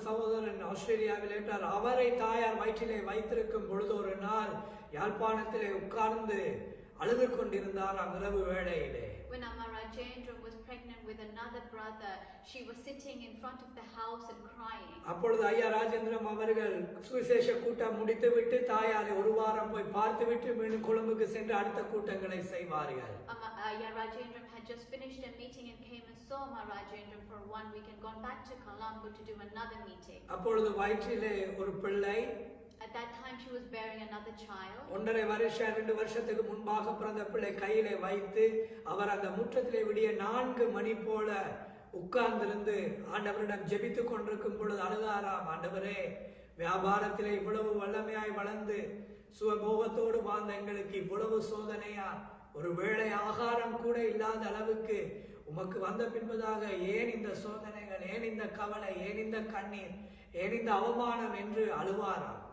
சகோதரன் ஆஸ்திரேலியாவில் என்றார். அவரை தாயார் வயிற்றிலே வைத்திருக்கும் பொழுது ஒரு நாள் யாழ்ப்பாணத்திலே உட்கார்ந்து அழுது கொண்டிருந்தார் இரவு வேளையிலே. When Amma Rajendram was pregnant with another brother, she was sitting in front of the house and crying. அப்பொழுது ஐயா ராஜேந்திரம் அவர்கள் சுவிசேஷ கூட்டம் முடித்துவிட்டு தாயாரை ஒரு வாரம் போய் பார்த்துவிட்டு மீண்டும் கொழும்புக்கு சென்று அடுத்த கூட்டங்களை செய்வார்கள். Ayya Rajendram had just finished a meeting and came and saw Amma Rajendram for 1 week and gone back to Colombo to do another meeting. அப்பொழுது வயிற்றிலே ஒரு பிள்ளை. At that time she was bearing another child. 1.5 வருஷம் 2 வருஷத்துக்கு முன்பாக பிறந்த பிள்ளை கையிலே வைத்து அவர் அந்த முற்றத்திலே விடிய 4 மணி போல உட்கார்ந்திருந்து ஆண்டவரிடம் ஜெபித்துக் கொண்டிருக்கும் பொழுது அழுதாராம். ஆண்டவரே, வியாபாரத்திலே இவ்வளவு வல்லமையாய் வளர்ந்து சுகபோகத்தோடு வாழ்ந்த எங்களுக்கு இவ்வளவு சோதனையா, ஒரு வேளை ஆகாரம் கூட இல்லாத அளவுக்கு உமக்கு வந்த பின்பதாக ஏன் இந்த சோதனைகள், ஏன் இந்த கவலை, ஏன் இந்த கண்ணீர், ஏன் இந்த அவமானம் என்று அழுவாராம்.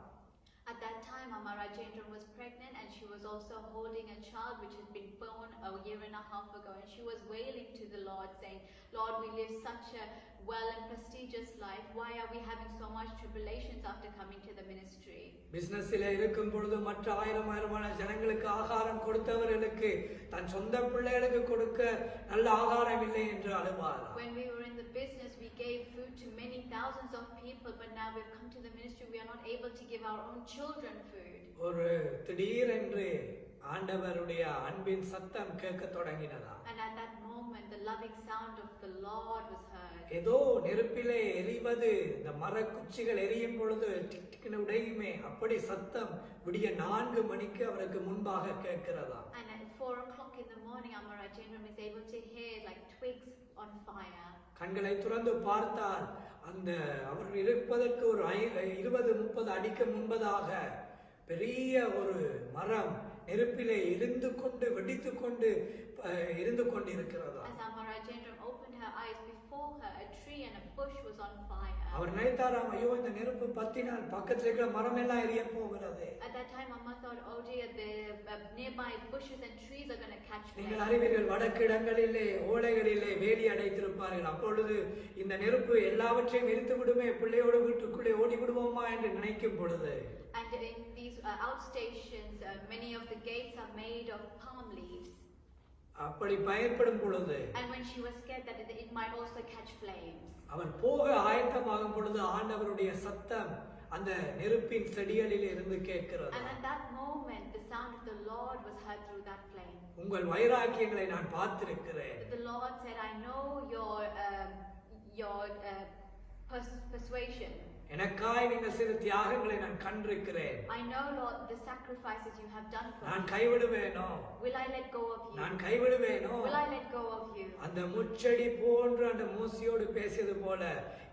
At that time, Amma Rajendran was pregnant and she was also holding a child which had been born a year and a half ago. And she was wailing to the Lord saying, Lord, we live such a well and prestigious life. Why are we having so much tribulations after coming to the ministry? பிசினஸிலே இருக்கும் பொழுது மற்ற ஆயிரமான ஜனங்களுக்கு ஆகாரம் கொடுத்தவர்களுக்கு தன் சொந்த பிள்ளைகளுக்கு கொடுக்க நல்ல ஆகாரம் இல்லை என்று அழுவாராம். When we were in the business, we gave food to many thousands of people, but now we've come to the ministry, we are not able to give our own children food. ஒரு திடீரென்று ஆண்டவருடைய அன்பின் சத்தம் கேட்க தொடங்கினதா. And at that moment, the loving sound of the Lord was heard. ஏதோ நெருப்பிலே எரிவது, இந்த மரக்குச்சிகள் எரியும் பொழுது டிக்டிக்னு உடையுமே, அப்படி சத்தம் விடிய 4 மணிக்கு அவருக்கு முன்பாக கேட்கிறதா. And at 4 o'clock in the morning, Amma Rajendran is able to hear like twigs on fire. கண்களை துறந்து பார்த்தால் அந்த அவர் இருப்பதற்கு ஒரு 20-30 அடிக்கு முன்பதாக பெரிய ஒரு மரம் நெருப்பிலே இருந்து கொண்டு வெடித்து கொண்டு இருந்து கொண்டிருக்கிறதா. As Amma Rajendran opened her eyes, before her a tree and a bush was on fire. அவர் நினைத்தாராம், ஐயோ இந்த நெருப்பு பத்தினால் பக்கத்துல இருக்கிற மரம் எல்லாம் எரிய போகிறது. At that time, Amma thought, oh dear, the nearby bushes and trees are going to catch fire. நீங்கள் அறிவீர்கள், வடக்கு இடங்களிலே ஓலைகளிலே வேலி அடைத்திருப்பார்கள். அப்பொழுது இந்த நெருப்பு எல்லாவற்றையும் எரித்து விடுமே, பிள்ளையோடு வீட்டுக்குள்ளே ஓடி விடுவோமா என்று நினைக்கும் பொழுது. And in these outstations, many of the gates are made of palm leaves. அப்படி பயப்படும் பொழுது, and when she was scared that it might also catch flames, அவன் போக ஆயத்தமாகும் பொழுது ஆண்டவருடைய சத்தம் அந்த நெருப்பின் செடிகளில் இருந்து கேட்கிறது. and at that moment the sound of the Lord was heard through that flame. உங்கள் வைராக்கியங்களை நான் பார்த்திருக்கிறேன். The Lord said, I know your persuasion. எனக்காய் நீங்கள் செய்த தியாகங்களை நான் கண்டிருக்கிறேன். I know, Lord, the sacrifices you have done for me. நான் கைவிடுவேனோ? Will I let go of you? நான் கைவிடுவேனோ? Will I let go of you? அந்த முச்செடி போன்ற அந்த மோசையோடு பேசியது போல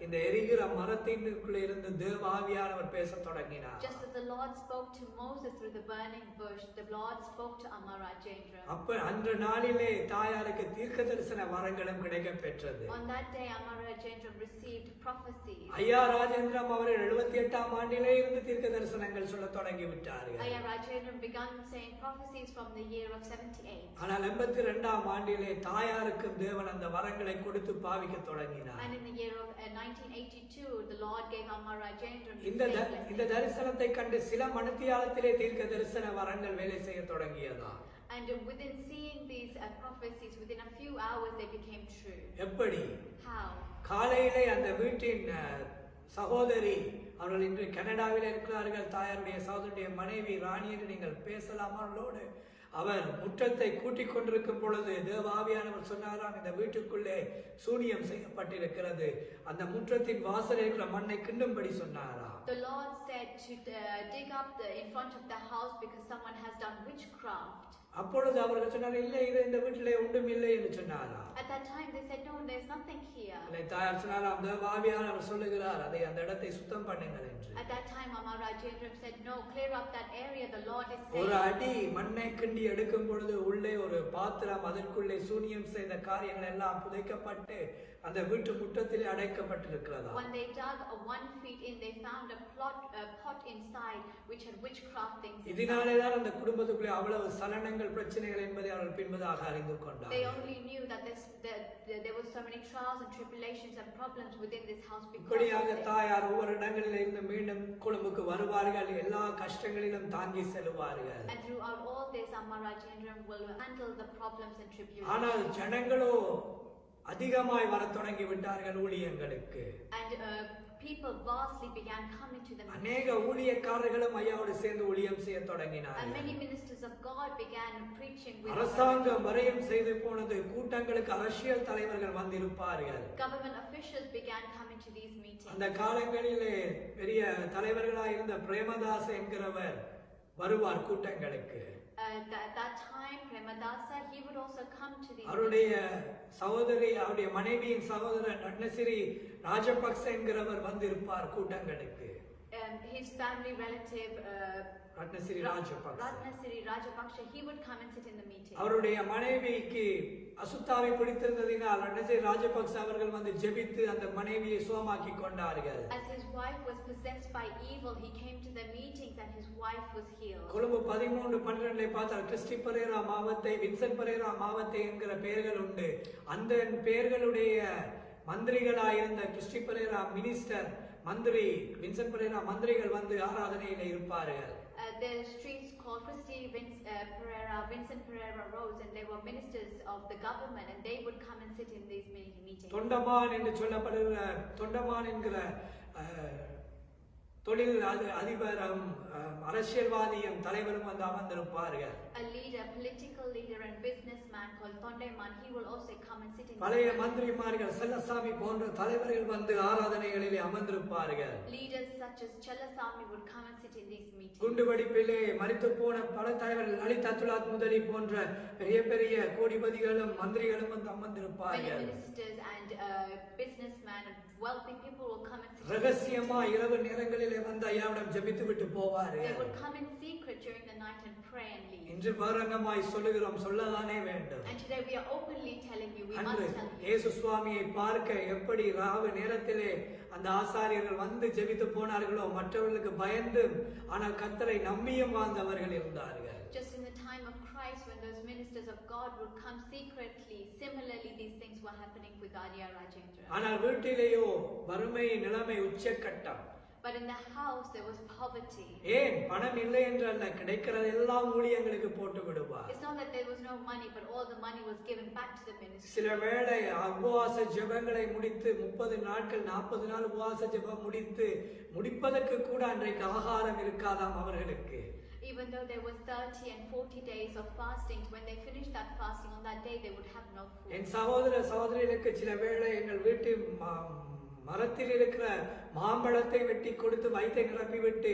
இந்த எரிகிற மரத்தினுக்குள்ள இருந்து தேவாவியானவர் பேசத் தொடங்கினார். Just as the Lord spoke to Moses through the burning bush, the Lord spoke to Amma Rajendran. அப்ப அந்த நாளிலே தாயாருக்கு தீர்க்கதரிசன வரங்களும் கிடைக்கப் பெற்றது. On that day, Amma Rajendran received prophecies. ஐயா ராஜேந்திரம் அவர்கள் 78ஆம் ஆண்டிலே இருந்து தீர்க்க தரிசனங்கள் சொல்லத் தொடங்கி விட்டார்கள். Ayya Rajendran began saying prophecies from the year of 78. ஆனால் 82ஆம் ஆண்டிலே தாயாருக்கு தேவன் அந்த வரங்களை கொடுத்து பாவிக்க தொடங்கினார். And in the year of 1982, the Lord gave Amma Rajendran இந்த தரிசனத்தை கண்டு சில மணித்தியாலத்திலே தீர்க்க தரிசன வரங்கள் வேலை செய்ய தொடங்கியதா. And within seeing these prophecies, within a few hours they became true. எப்படி? How? காலையிலே அந்த வீட்டின் சகோதரி, அவர்கள் இன்று கனடாவில் இருக்கிறார்கள், தாயாருடைய சகோதரியுடைய மனைவி ராணி என்று நீங்கள் பேசலாம் அவர்களோடு. அவர் முற்றத்தை கூட்டிக் கொண்டிருக்கும் பொழுது தேவாவியானவர் சொன்னாராம், இந்த வீட்டுக்குள்ளே சூனியம் செய்யப்பட்டிருக்கிறது, அந்த முற்றத்தின் வாசலில் இருக்கிற மண்ணை கிண்டும்படி சொன்னாராம். The Lord said to dig up in front of the house because someone has done witchcraft. அப்பொழுது அவர்கள் சொன்னார், இல்லை, இது இந்த வீட்டிலே ஒன்றும் இல்லை என்று சொன்னாராம். At that time they said, no, there's nothing here. தாயார் சொன்னாராம், தேவாவியானவர் சொல்லுகிறார், அதை அந்த இடத்தை சுத்தம் பண்ணுங்கள் என்று. At that time Amma Rajendran said, no, clear up that area, the Lord is saying. ஒரு அடி மண்ணை கிண்டி எடுக்கும் பொழுது உள்ளே ஒரு பாத்திரம், அதற்குள்ளே சூனியம் செய்த காரியங்கள் எல்லாம் புதைக்கப்பட்டு அந்த வீட்டு முற்றத்திலே அடைக்கப்பட்டிருக்கிறதா. When they dug 1 feet in, they found a pot inside which had witchcraft things. இதனாலேதான் அந்த குடும்பத்துக்குள்ளே அவ்வளவு சலனங்கள், பிரச்சனைகள் என்பதை அவர்கள் பின்பதாக அறிந்து கொண்டார். They only knew that there were so many trials and tribulations and problems within this house because இப்படியாக தாயார் ஒவ்வொரு இடங்களில் இருந்து மீண்டும் கொழும்புக்கு வருவார்கள், எல்லா கஷ்டங்களிலும் தாங்கி செல்வார்கள். And throughout all this, Amma Rajendran will handle the problems and tribulations. ஆனால் ஜனங்களோ அதிகமாய் வரத் தொடங்கி விட்டார்கள் ஊழியங்களுக்கு. And people vastly began coming to them. அநேக ஊழியக்காரர்களும் ஐயாவோடு சேர்ந்து ஊழியம் செய்ய And தொடங்கினார்கள். many ministers of God began preaching with அரசாங்கம் வரையும் செய்து போனது. கூட்டங்களுக்கு அரசியல் தலைவர்கள் வந்திருப்பார்கள். government officials began coming to these meetings. அந்த காலங்களிலே பெரிய தலைவர்களாக இருந்த பிரேமதாஸ் என்கிறவர் வருவார் கூட்டங்களுக்கு. At that time, Premadasa, he would also come to these அவருடைய meetings. சகோதரி அவருடைய மனைவியின் சகோதரர் ரட்னசிறி ராஜபக்ச என்கிறவர் வந்திருப்பார் கூட்டங்களுக்கு. His family relative, Ratnasiri Rajapaksa Ratnasiri Rajapaksha, he would come and sit in the meeting. அவருடைய மனைவிக்கு அசுத்தாவை பிடித்திருந்ததினால் ரட்னசிறி ராஜபக்ச அவர்கள் வந்து ஜெபித்து அந்த மனைவியை சுகமாக்கி கொண்டார்கள். As his wife was possessed by evil, he came to the meetings and his wife was healed. Colombo 13:12 பார்த்தால் கிறிஸ்டி பரேரா மாவத்தை, வின்சென்ட் பரேரா மாவத்தை என்கிற பெயர்கள் உண்டு. அந்த பெயர்களுடைய மந்திரிகளாயிருந்த கிறிஸ்டி பரேரா மினிஸ்டர், மந்திரி வின்சென்ட் பரேரா மந்திரிகள் வந்து ஆராதனையில இருப்பார்கள். The streets called Christy Pereira, Vincent Pereira Roads, and they were ministers of the government, and they would come and sit in these meetings. Thondaman என்று சொல்லப்படுகிற தொண்டமான் என்கிற தொழில் அதிபரும் அரசியல்வாதியும் தலைவரும் வந்து அமர்ந்திருப்பார்கள். A leader, political leader and businessman called Tondeman, he will also come and sit in பழைய மந்திரிமார்கள் செல்லசாமி போன்ற தலைவர்கள் வந்து ஆராதனைகளிலே அமர்ந்திருப்பார்கள். Leaders such as Chelasami would come and sit in these meetings. குண்டுவெடிப்பிலே மரித்து போன பல தலைவர்கள் லலித் அத்துலாத் முதலி போன்ற பெரிய பெரிய கோடிபதிகளும் மந்திரிகளும் வந்து Many அமர்ந்திருப்பார்கள். ministers and businessmen and wealthy people will come and sit. ரகசியமா இரவு நேரங்களிலே வந்து ஐயாவிடம் ஜெபித்து விட்டு They போவார்கள். would come in secret during the night and pray and leave. இன்று பகிரங்கமாய் சொல்லுகிறோம், சொல்லதானே வேண்டும். And today we are openly telling you, we அன்று must tell you. இயேசு சுவாமியை பார்க்க எப்படி ராவு நேரத்திலே அந்த ஆசாரியர்கள் வந்து ஜெபித்து போனார்களோ, மற்றவர்களுக்கு பயந்து ஆனால் கர்த்தரை நம்பியும் வாழ்ந்தவர்கள் இருந்தார்கள். Just in the time of Christ, when those ministers of God would come secretly, similarly these things were happening with Arya Rajendra. ஆனால் வீட்டிலேயோ வறுமை நிலைமை உச்சக்கட்டம். But in the house there was poverty. ஏன் பணம் இல்லை என்றல்ல, கிடைக்கிறது எல்லாம் ஊழியங்களுக்கு போட்டு விடுவார். It's not that there was no money, but all the money was given back to the ministry. சில வேளை உபவாச ஜெபங்களை முடித்து 30 நாட்கள் 40 நாள் உபவாச ஜெபம் முடிப்பதற்கு கூட அன்றைக்கு ஆகாரம் இருக்காதாம் அவர்களுக்கு. Even though there was 30 and 40 days of fasting, when they finished that fasting on that day, they would have no food. என் சகோதர சகோதரிகளுக்கு சில வேளை எங்கள் வீட்டு மரத்தில் இருக்கிற மாம்பழத்தை வெட்டி கொடுத்து வயிற்றை நிரப்பிவிட்டு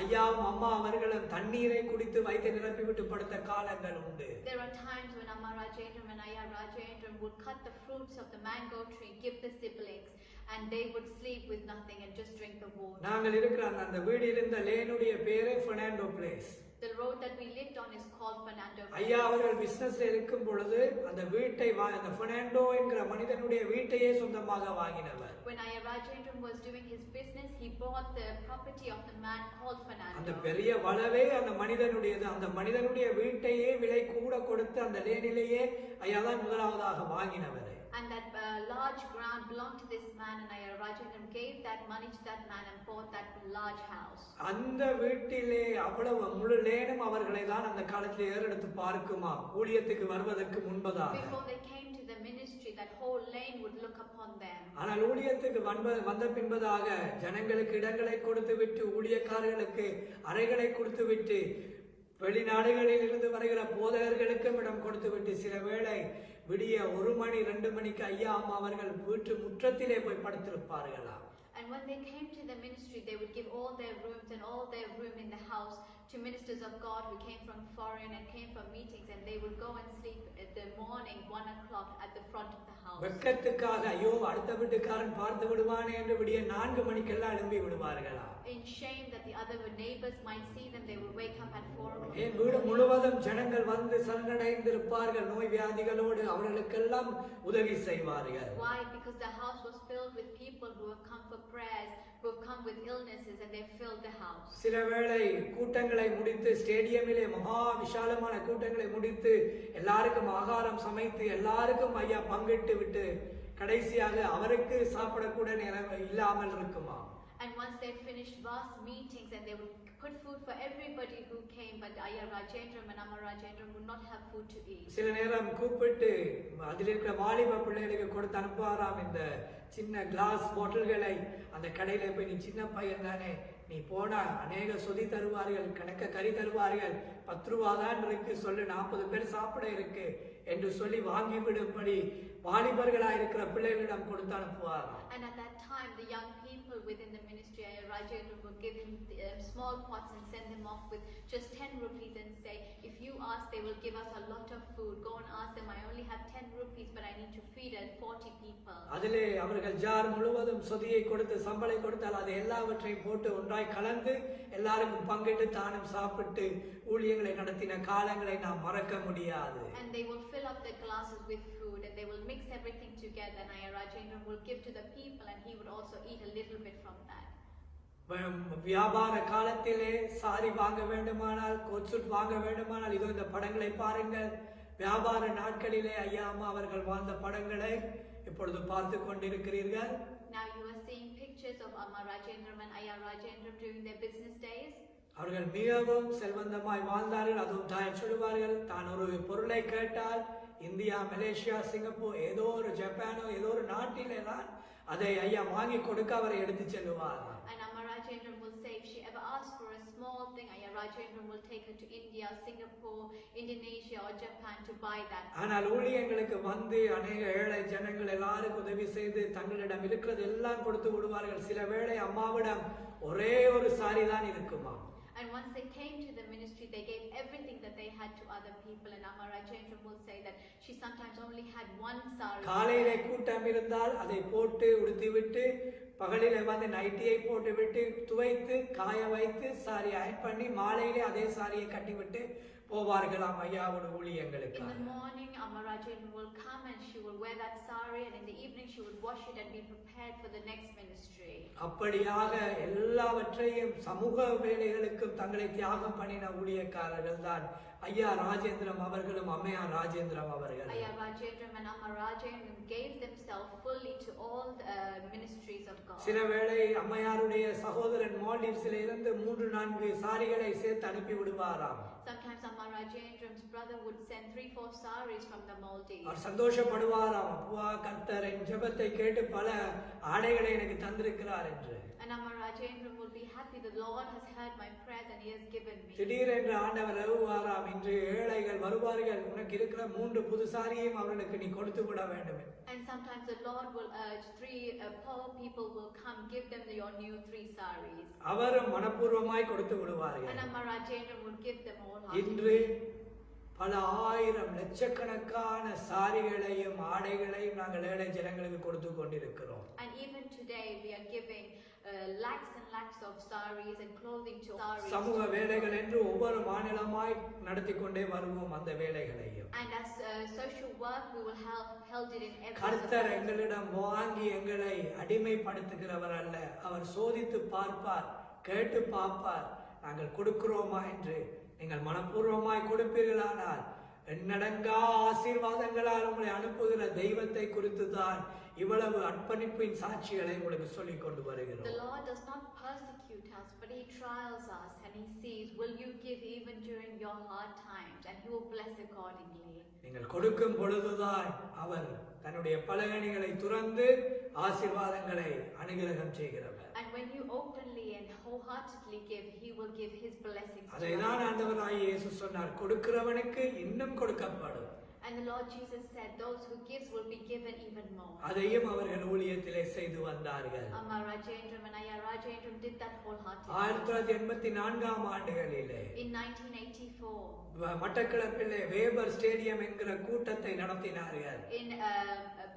ஐயாவும் அம்மா அவர்களும் தண்ணீரை குடித்து வயிற்றை நிரப்பிவிட்டு படுத்த காலங்கள் உண்டு. There are times when Amma Rajendram and Ayya Rajendram would cut the fruits of the mango tree, give the siblings, and they would sleep with nothing and just drink the water. நாங்கள் இருக்கிற அந்த வீடு இருந்த லேனுடைய பேரே Fernando place. The road that we lived on is called Fernando Place. ஐயா அவர்கள் பிசினஸ்ல இருக்கும் பொழுது அந்த வீட்டை அந்த பெர்னாண்டோ என்கிற மனிதனுடைய வீட்டையே சொந்தமாக வாங்கினவர். When Ayya Rajendram was doing his business, he bought the property of the man called Fernando. அந்த பெரிய வளவே அந்த மனிதனுடையது. அந்த மனிதனுடைய வீட்டையே விலை கூட கொடுத்து அந்த லேனிலேயே ஐயா தான் முதலாவதாக வாங்கினவர். And that large ground belonged to this man, and Ayya Rajendram gave that money to that man and bought that large house. அந்த வீட்டிலே அவ்வளவு முழு லேனும் அவர்களை தான் அந்த காலத்தில் ஏறெடுத்து பார்க்குமா ஊழியத்துக்கு வருவதற்கு முன்பதாக. Before they came to the ministry, that whole lane would look upon them. ஆனால் ஊழியத்துக்கு வந்த பின்பதாக ஜனங்களுக்கு இடங்களை கொடுத்து விட்டு, ஊழியக்காரர்களுக்கு அறைகளை கொடுத்து விட்டு, வெளிநாடுகளில் இருந்து வருகிற போதகர்களுக்கும் இடம் கொடுத்து விட்டு, சில வேளை விடிய 1 மணி 2 மணிக்கு ஐயா அம்மா அவர்கள் வீட்டு முற்றத்திலே போய் படுத்திருப்பார்களா. And when they came to the ministry, they would give all their rooms and all their room in the house to ministers of God who came from foreign and came for meetings, and they would go and sleep at the morning 1 o'clock at the front of the house. வெட்கத்துக்காக ஐயோ அடுத்த வீட்டுக்காரன் பார்த்து விடுவானே என்று விடிய 4 மணிக்கெல்லாம் எழும்பி விடுவார்களா. In shame that the other neighbors might see them, they would wake up at 4 o'clock. என் வீடு முழுவதும் ஜனங்கள் வந்து சரணடைந்திருப்பார்கள் நோய் வியாதிகளோடு, அவர்களுக்கெல்லாம் உதவி செய்வார்கள். Why? Because the house was filled with people who have come for prayers, who have come with illnesses, and they filled the house. சில வேளை கூட்டங்களை முடித்து ஸ்டேடியமிலே மகா விசாலமான கூட்டங்களை முடித்து எல்லாருக்கும் ஆகாரம் சமைத்து எல்லாருக்கும் ஐயா பங்கிட்டு விட்டு கடைசியாக அவருக்கு சாப்பிடக்கூட நேரம் இல்லாமல் இருக்குமா. And once they finished vast meetings, and they would put food for everybody who came, but Ayya Rajendram and Amma Rajendram would not have food to eat. சில நேரம் கூப்பிட்டு அதில் இருக்கிற வாலிப பிள்ளைகளுக்கு கொடுத்து அனுப்புவாராம் இந்த சின்ன கிளாஸ் பாட்டில்களை. அந்த கடையில போய் நீ சின்ன பையன் தானே, நீ போனா அநேக சொதி தருவார்கள், கணக்க கறி தருவார்கள், 10 ரூபா தான் இருக்கு, சொல்லு 40 பேர் சாப்பிட இருக்கு என்று சொல்லி வாங்கி விடும்படி வாலிபர்களா இருக்கிற பிள்ளைகளிடம் கொடுத்து அனுப்புவார். And at that time, the young people within the ministry, Rajendra will give him small pots and send them off with just 10 rupees and say, if you ask, they will give us a lot of food. Go and ask them, I only have 10 rupees, but I need to feed 40 people. அதிலே அவர்கள் ஜார் முழுவதும் சொதியை கொடுத்து சம்பளை கொடுத்தால் அது எல்லாவற்றையும் போட்டு ஒன்றாய் கலந்து எல்லாருக்கும் பங்கிட்டு தானும் சாப்பிட்டு ஊழியங்களை நடத்தின காலங்களை நாம் மறக்க முடியாது. And they will fill up their glasses with food and they will mix everything together, and Ayya Rajendra will give to the people and he would also eat a little bit from that. வியாபார காலத்திலே சாரி வாங்க வேண்டுமானால், கோட்சூட் வாங்க வேண்டுமானால் இதோ இந்த படங்களை பாருங்கள். வியாபார நாட்களிலே ஐயா அம்மா அவர்கள் வாழ்ந்த படங்களை இப்பொழுது பார்த்து கொண்டிருக்கிறீர்கள். Now you are seeing pictures of Amma Rajendram and Ayya Rajendram during their business days. அவர்கள் மிகவும் செல்வந்தமாய் வாழ்ந்தார்கள். அதுவும் தாய் சொல்லுவார்கள், தான் ஒரு பொருளை கேட்டால் இந்தியா, மலேசியா, சிங்கப்பூர், ஏதோ ஒரு ஜப்பானோ ஏதோ ஒரு நாட்டிலே தான் அதை ஐயா வாங்கி கொடுக்க அவரை எடுத்து செல்லுவார். And Amma Rajendram will say, if she ever asks for a small thing, Ayya Rajendram will take her to India, Singapore, Indonesia or Japan to buy that. ஆனால் ஊழியங்களுக்கு வந்து அநேக ஏழை ஜனங்கள் எல்லாருக்கும் உதவி செய்து தங்களிடம் இருக்கிறது எல்லாம் கொடுத்து விடுவார்கள். சில வேளை அம்மாவிடம் ஒரே ஒரு சாரி தான் இருக்குமா. And once they came to the ministry, they gave everything that they had to other people. And Amma Rajendram will say that she sometimes only had one sari. காலையிலே கூட்டம் இருந்தால் அதை போட்டு உடுத்திவிட்டு பகலிலே வந்து நைட்டியை போட்டு விட்டு துவைத்து காய வைத்து சாரி அயன் பண்ணி மாலையிலே அதே சாரியை கட்டிவிட்டு போவார்களாம் ஐயாவோட ஊழியங்களுக்கு. In the morning, Amma Rajendram will come and she will wear that sari, and in the evening she would wash it and be prepared for the next ministry. அப்படியாக எல்லாவற்றையும் சமூக வேலைகளுக்கு தங்களை தியாகம் பண்ணின ஊழியக்காரர்கள் தான் ஐயா ராஜேந்திரம் அவர்களும் அம்மையார் ராஜேந்திரம் அவர்கள். Ayya Rajendram and Amma Rajendram gave themselves fully to all the ministries of God. சில வேளை அம்மையாருடைய சகோதரன் மால்டீவ்ஸில் இருந்து 3-4 சாரிகளை சேர்த்து அனுப்பி விடுவாராம். Sometimes Amma Rajendram's brother would send 3-4 saris from the Maldives. அவர் சந்தோஷப்படுவாராம், அப்பா கர்த்தர் என் ஜெபத்தை கேட்டு பல ஆடைகளை எனக்கு தந்திருக்கிறார் என்று. And Amma Rajendram will be happy, the Lord has heard my prayers and he has given me. திடீரென்று ஆண்டவர் ஏவுவாராம், இன்று ஏழைகள் வருவார்கள், உனக்கு இருக்கிற 3 புது சாரியையும் அவர்களுக்கு நீ கொடுத்து விட வேண்டும். And sometimes the Lord will urge 3 poor people will come, give them your new 3 saris. அவரும் மனப்பூர்வமாய் கொடுத்து விடுவார்கள். And Amma Rajendram would give them all. இன்று பல ஆயிரம் லட்சக்கணக்கான சாரிகளையும் ஆடைகளையும் நாங்கள் ஏழை ஜனங்களுக்கு கொடுத்து கொண்டிருக்கிறோம். And even today we are giving lakhs and lakhs of saris and clothing to saris. சமூக வேலைகள் என்று ஒவ்வொரு மாநிலமாய் நடத்தி கொண்டே வருவோம் அந்த வேலைகளையும். And as social work we will held it in every. கர்த்தர் எங்களிடம் வாங்கி எங்களை அடிமைப்படுத்துகிறவர் அல்ல. அவர் சோதித்து பார்ப்பார், கேட்டு பார்ப்பார், நாங்கள் கொடுக்கிறோமா என்று. நீங்கள் மனப்பூர்வமாய் கொடுப்பீர்களானால் எண்ணடங்கா ஆசீர்வாதங்களால் உங்களை அனுப்புகிற தெய்வத்தை குறித்து தான் இவ்வளவு அர்ப்பணிப்பின் சாட்சிகளை உங்களுக்கு சொல்லிக் கொண்டு வருகிறோம். The Lord does not persecute us, but he trials us and he sees, will you give even during your hard times, and he will bless accordingly. நீங்கள் கொடுக்கும் பொழுதுதான் அவர் தன்னுடைய பலகணிகளை துறந்து ஆசீர்வாதங்களை அனுகிரகம் செய்கிறவர். And when you openly and wholeheartedly give, he will give his blessings. அதைதான் ஆண்டவராகிய இயேசு சொன்னார், கொடுக்கிறவனுக்கு இன்னும் கொடுக்கப்படும். And the Lord Jesus said, those who gives will be given even more. அதையும் அவர்கள் ஊழியத்திலே செய்து வந்தார்கள். Amma Rajendram and Ayya Rajendram did that wholeheartedly. 1984 ஆண்டுகளிலே In 1984, மட்டக்களப்பிலே வேபர் ஸ்டேடியம் என்கிற கூட்டத்தை நடத்தினார்கள். in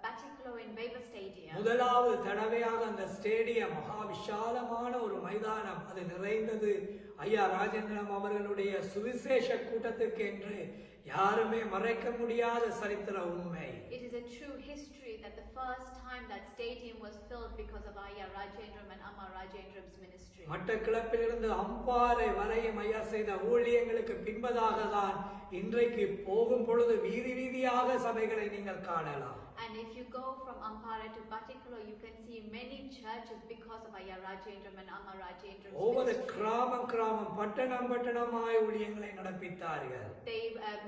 Batticaloa in Weber Stadium. முதலாவது தடவையாக அந்த ஸ்டேடியம் மகா விசாலமான ஒரு மைதானம் அது நிறைந்தது. ஐயா ராஜேந்திரம் அவர்களுடைய சுவிசேஷ கூட்டத்துக்கு என்று யாருமே மறைக்க முடியாத சரித்திர உண்மை. It is a true history that the first time that stadium was filled because of Ayya Rajendram and Amma Rajendram's ministry. மட்டக்களப்பிலிருந்து Ampara வரையும் ஐயா செய்த ஊழியங்களுக்கு பின்பதாக தான் இன்றைக்கு போகும் பொழுது வீதி வீதியாக சபைகளை நீங்கள் காணலாம். And if you go from Ampara to Batticaloa, you can see many churches because of Ayya Rajendram and Amma Rajendram's ஒவ்வொரு இப்போது கிராமம் கிராமம் பட்டணம் பட்டணமாய் ஊழியங்களை நடப்பித்தார்கள். They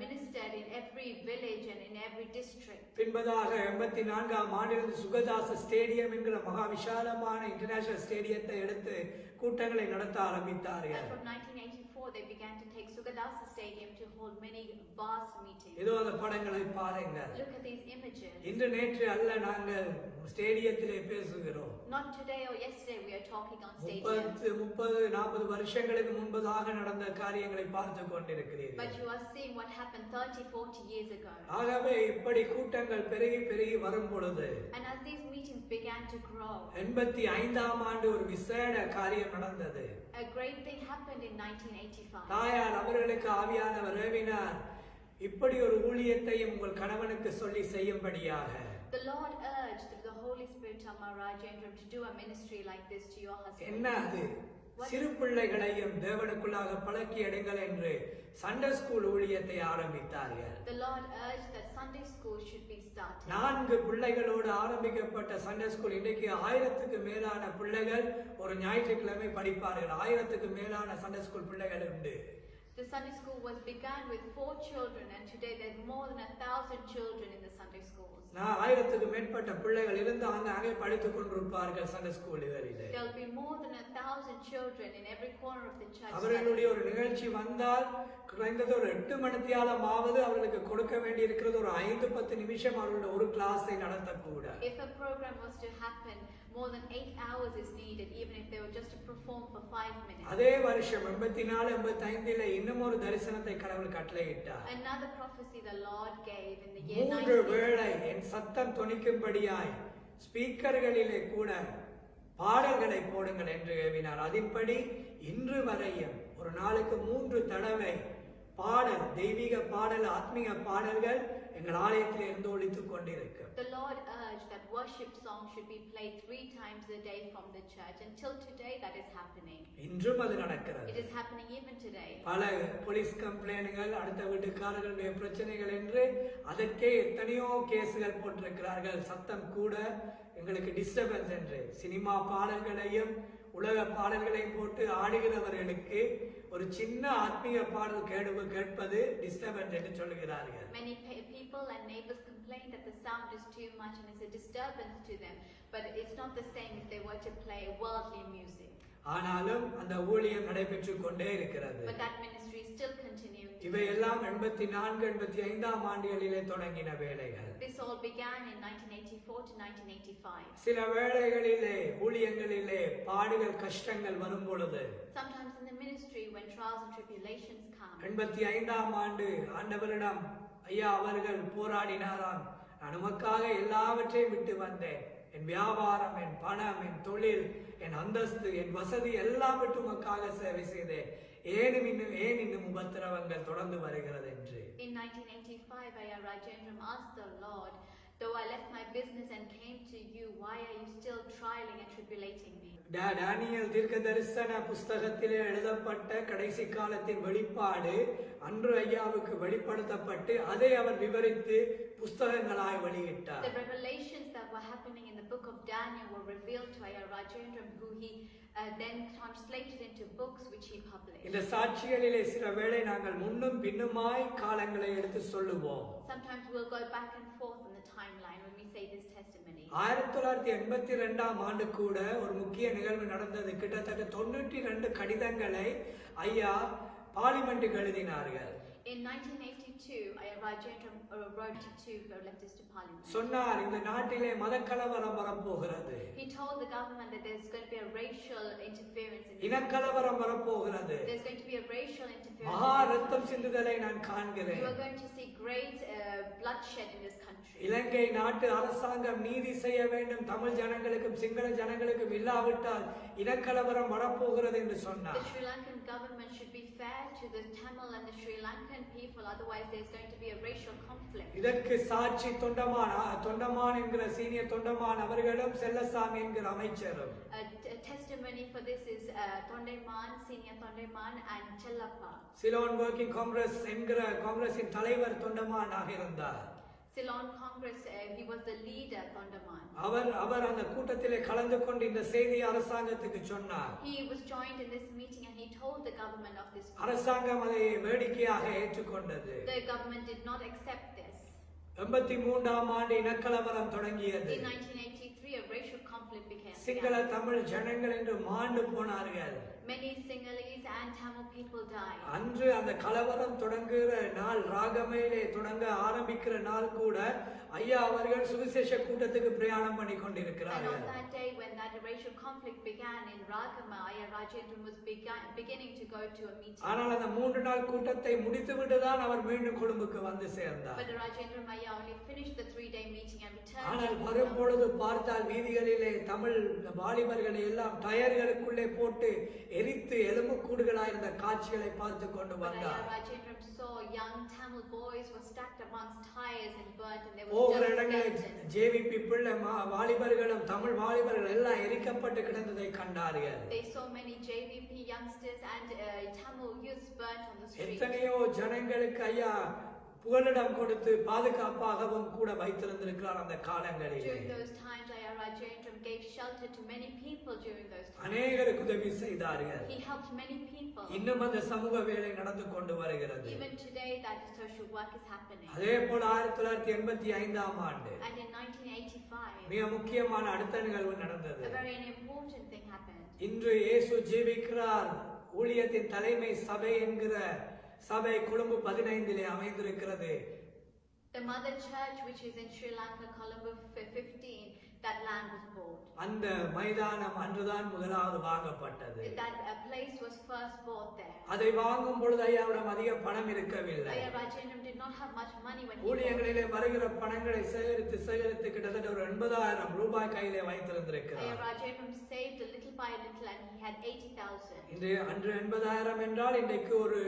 ministered in every village and in every district. பின்பதாக 84ஆம் ஆண்டிலிருந்து சுகதாச ஸ்டேடியம் என்கிற மகா விசாலமான இன்டர்நேஷனல் ஸ்டேடியத்தை எடுத்து கூட்டங்களை நடத்த ஆரம்பித்தார்கள். And from 1984 they began to take Sugadasa Stadium to hold many vast meetings. இதோ அந்த படங்களை பாருங்கள். Look at these images. இன்று நேற்று அல்ல நாங்கள் ஸ்டேடியத்திலே பேசுகிறோம். Not today or yesterday we are talking on 30 stadiums. 40 வருஷங்களுக்கு முன்பதாக நடந்த காரியங்களை பார்த்து கொண்டிருக்கிறீர்கள். But you are seeing what happened 30-40 years ago. ஆகவே இப்படி கூட்டங்கள் பெருகி பெருகி வரும் பொழுது And as these meetings began to grow, 85ஆம் ஆண்டு ஒரு விசேட காரியம் நடந்தது. a great thing happened in 1985. தாயார் அவர்களுக்கு ஆவியானவர் ஏவினார், இப்படி ஒரு ஊழியத்தையும் உங்கள் கணவனுக்கு சொல்லி செய்யும்படியாக. The Lord urged through the Holy Spirit Amara Jendram to do a ministry like this to your husband. என்ன அது? சிறு பிள்ளைகளையும் தேவனுக்குள்ளாக பழக்கி எடுங்கள் என்று சண்டே ஸ்கூல் ஊழியத்தை ஆரம்பித்தார்கள். The Lord urged that Sunday school should be started. 4 பிள்ளைகளோடு ஆரம்பிக்கப்பட்ட சண்டே ஸ்கூல் இன்றைக்கு 1000க்கு மேலான பிள்ளைகள் ஒரு ஞாயிற்றுக்கிழமை படிப்பார்கள். 1000க்கு மேலான சண்டே ஸ்கூல் பிள்ளைகள் உண்டு. The Sunday school was began with 4 children, and today there's more than 1,000 children in the Sunday schools. 1000க்கு மேற்பட்ட பிள்ளைகள் இருந்து அங்கே படித்துக் கொண்டிருப்பார்கள் Sunday ஸ்கூல்களிலே. There'll be more than 1,000 children in every corner of the church. அவர்களுடைய ஒரு நிகழ்ச்சி வந்தால் குறைந்தது ஒரு 8 மணித்தியாலமாவது அவர்களுக்கு கொடுக்க வேண்டி இருக்கிறது. ஒரு 5-10 நிமிஷம் அவர்களுடைய ஒரு கிளாஸை நடத்தக்கூட. If a program was to happen, more than 8 hours is needed, even if they were just to perform for 5 minutes. அதே வருஷம் 84-85 இன்னும் ஒரு தரிசனத்தை கடவுள் கட்டளையிட்டார். Another prophecy the Lord gave in the year 3 வேளை என் சத்தம் தொனிக்கும்படியாய் ஸ்பீக்கர்களிலே கூட பாடல்களை போடுங்கள் என்று ஏவினார். அதன்படி இன்று வரையும் ஒரு நாளுக்கு 3 தடவை பாடல், தெய்வீக பாடல், ஆத்மீக பாடல்கள் எங்கள் ஆலயத்தில் இருந்து ஒலித்துக் கொண்டிருக்கும். The Lord urged that worship songs should be played 3 times a day from the church. Until today, that is happening. இன்றும் அது நடக்கிறது. It is happening even today. பல போலீஸ் கம்ப்ளைண்ட்கள், அடுத்த வீட்டுக்காரர்களுடைய பிரச்சனைகள் என்று அதற்கே எத்தனையோ கேசுகள் போட்டிருக்கிறார்கள். சத்தம் கூட எங்களுக்கு டிஸ்டர்பன்ஸ் என்று சினிமா பாடல்களையும் உலக பாடல்களையும் போட்டு ஆடுகிறவர்களுக்கு ஒரு சின்ன ஆத்மீக பாடல் கேட்பது டிஸ்டர்பன்ஸ் என்று சொல்கிறார்கள். Many people and neighbors complain that the sound is too much and it's a disturbance to them, but it's not the same if they were to play worldly music. ஆனாலும் அந்த ஊழியம் நடைபெற்றுக் கொண்டே இருக்கிறது. But that ministry is still continuing. இவையெல்லாம் 84-85ஆம் ஆண்டுகளிலே தொடங்கின வேலைகள். This all began in 1984 to 1985. சில வேளைகளிலே ஊழியங்களிலே பாடுகள் கஷ்டங்கள் வரும் பொழுது, Sometimes in the ministry when trials and tribulations come, 85ஆம் ஆண்டு ஆண்டவரிடம் ஐயா அவர்கள் போராடினாராம், நான் உமக்காக எல்லாவற்றையும் விட்டு வந்தேன், என் வியாபாரம், என் பணம், என் தொழில், என் அந்தஸ்து, என் வசதி எல்லாம் விட்டு உமக்காக சேவை செய்தேன், ஏன் இன்னும் உபத்திரவங்கள் தொடர்ந்து வருகிறது என்று. In 1985, Ayya Rajendram asked the Lord, though I left my business and came to you, why are you still trialing and tribulating me? தானியேல் தீர்க்கதரிசன புஸ்தகத்திலே எழுதப்பட்ட கடைசி காலத்தின் வெளிப்பாடு அன்று ஐயாவுக்கு வெளிப்படுத்தப்பட்டு அதை அவர் விவரித்து புஸ்தகங்களாய் வெளியிட்டார். The revelations that were happening in the book of Daniel were revealed to Ayya Rajendram, who he then translated into books which he published. இந்த சாட்சிகளிலே சில வேளை நாங்கள் முன்னும் பின்னுமாய் காலங்களை எடுத்து சொல்லுவோம். Sometimes we'll go back and forth in the timeline when we say this testimony. 1982ஆம் ஆண்டு கூட ஒரு முக்கிய நிகழ்வு நடந்தது. கிட்டத்தட்ட 92 கடிதங்களை ஐயா பார்லிமென்ட்டுக்கு எழுதினார்கள். In 1982, Ayya Rajendram wrote 2 letters to Parliament. சொன்னார், இந்த நாட்டிலே மதக்கலவரம் வரப்போகிறது. He told the government that there's going to be a racial interference in இனக்கலவரம் வரப்போகிறது. There's going to be a racial interference. மகா ரத்தம் சிந்துதலை நான் காண்கிறேன். You are going to see great bloodshed in this country. இலங்கை நாட்டு அரசாங்கம் நீதி செய்ய வேண்டும், தமிழ் ஜனங்களுக்கும் சிங்கள ஜனங்களுக்கும், இல்லாவிட்டால் இனக்கலவரம் வரப்போகிறது என்று சொன்னார். The Sri Lankan government should be fair to the Tamil and the Sri Lankan people, otherwise there's going to be a racial conflict. இதற்கு சாட்சி தொண்டமான் என்கிற சீனியர் தொண்டமான் அவர்களும் செல்லசாமி என்கிற அமைச்சரும். A testimony for this is Tondaiman, senior Tondaiman and Chellappa. Ceylon working Congress என்கிற காங்கிரசின் தலைவர் தொண்டமானாக இருந்தார். Ceylon Congress, he was the leader, Kondaman. அவர் அந்த கூட்டத்திலே கலந்து கொண்டு இந்த செய்தியை அரசாங்கத்துக்கு சொன்னார். He was joined in this meeting and he told the government of this. அரசாங்கம் அதை வேடிக்கையாக ஏற்றுக்கொண்டது. The government did not accept this. 83ஆம் ஆண்டு இனக்கலவரம் தொடங்கியது. In 1983, a racial conflict began. Sinhala Tamil ஜனங்கள் என்று மாண்டு போனார்கள். Many Sinhalese and Tamil people died. அன்று அந்த கலவரம் தொடங்குகிற நாள், ராகமையிலே தொடங்க ஆரம்பிக்கிற நாள் கூட ஐயா அவர்கள் சுவிசேஷ கூட்டத்துக்கு பிரயாணம் பண்ணி And கொண்டிருக்கிறார்கள். on that day when that racial conflict began in Ragama, Ayya Rajendran was beginning to go to a meeting. ஆனால் அந்த 3 நாள் கூட்டத்தை முடித்துவிட்டு தான் அவர் மீண்டும் கொழும்புக்கு வந்து சேர்ந்தார். But Rajendran Ayya only finished the 3-day meeting and returned. ஆனால் வரும்பொழுது பார்த்தால் வீதிகளிலே தமிழ் வாலிபர்களை எல்லாம் டயர்களுக்குள்ளே போட்டு எரித்து எலும்புக்கூடுகளாக இருந்த காட்சிகளை பார்த்து கொண்டு But வந்தார். Ayya Rajendran saw young Tamil boys were stacked amongst tires and burnt, and they were ஒவ்வொரு just இடங்களில் skeleton. ஜேவிபி பிள்ளை வாலிபர்களும் தமிழ் வாலிபர்கள் எல்லாம் எரிக்கப்பட்டு கிடந்ததை கண்டார்கள். They saw many JVP youngsters and Tamil youths burnt on the street. எத்தனையோ ஜனங்களுக்கு ஐயா புகலிடம் கொடுத்து பாதுகாப்பாகவும் கூட வைத்திருந்திருக்கிறார் அந்த காலங்களிலே. During those times, Ayya Rajendran gave shelter to many people during those times. அநேகருக்கு உதவி செய்தார்கள். He helped many people. இன்னும் அந்த சமூக வேலை நடந்து கொண்டு வருகிறது. Even today, that social work is happening. அதே போல 1985ஆம் ஆண்டு And in 1985, மிக முக்கியமான அடுத்த நிகழ்வு நடந்தது. a very important thing happened. இன்று இயேசு ஜீவிக்கிறார் ஊழியத்தின் தலைமை சபை என்கிற சபை கொழும்பு 15 அமைந்திருக்கிறது. The mother church, which is in Sri Lanka, Colombo 15, that land was bought. அந்த மைதானம் அன்றுதான் முதலாவது வாங்கப்பட்டது. That place was first bought there. அதை வாங்கும் பொழுது ஐயாவிடம் அதிக பணம் இருக்கவில்லை. Ayya Rajendran did not have much money when he bought. ஊழியங்களிலே வருகிற பணங்களை சேகரித்து கிட்டத்தட்ட ஒரு 80,000 ரூபாய் கையிலே வைத்திருந்திருக்கிறார். Ayya Rajendran saved a little by little and he had 80,000. அன்று 80,000 என்றால் இன்றைக்கு ஒரு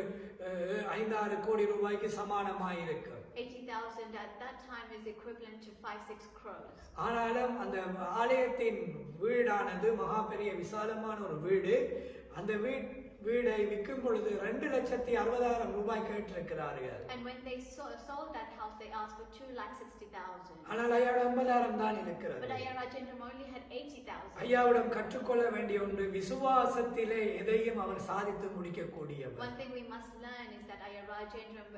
5-6 கோடி ரூபாய்க்கு சமானமாயிருக்கும். 80,000 at that time is equivalent to 5-6 crores. ஆனாலும் அந்த ஆலயத்தின் வீடானது மகா பெரிய விசாலமான ஒரு வீடு. அந்த வீடை விற்கும் பொழுது 2,60,60,000 ரூபாய் கேட்டிருக்கிறார்கள். And when they sold that house, they asked for 2,60,000. ஆனால் ஐயாவிடம் 80,000 தான் இருக்கிறது. But Ayya Rajendran only had 80,000. ஐயாவிடம் கற்றுக்கொள்ள வேண்டிய ஒன்று, விசுவாசத்திலே எதையும் அவர் சாதித்து முடிக்கக்கூடியவர். One thing we must learn is that Ayya Rajendran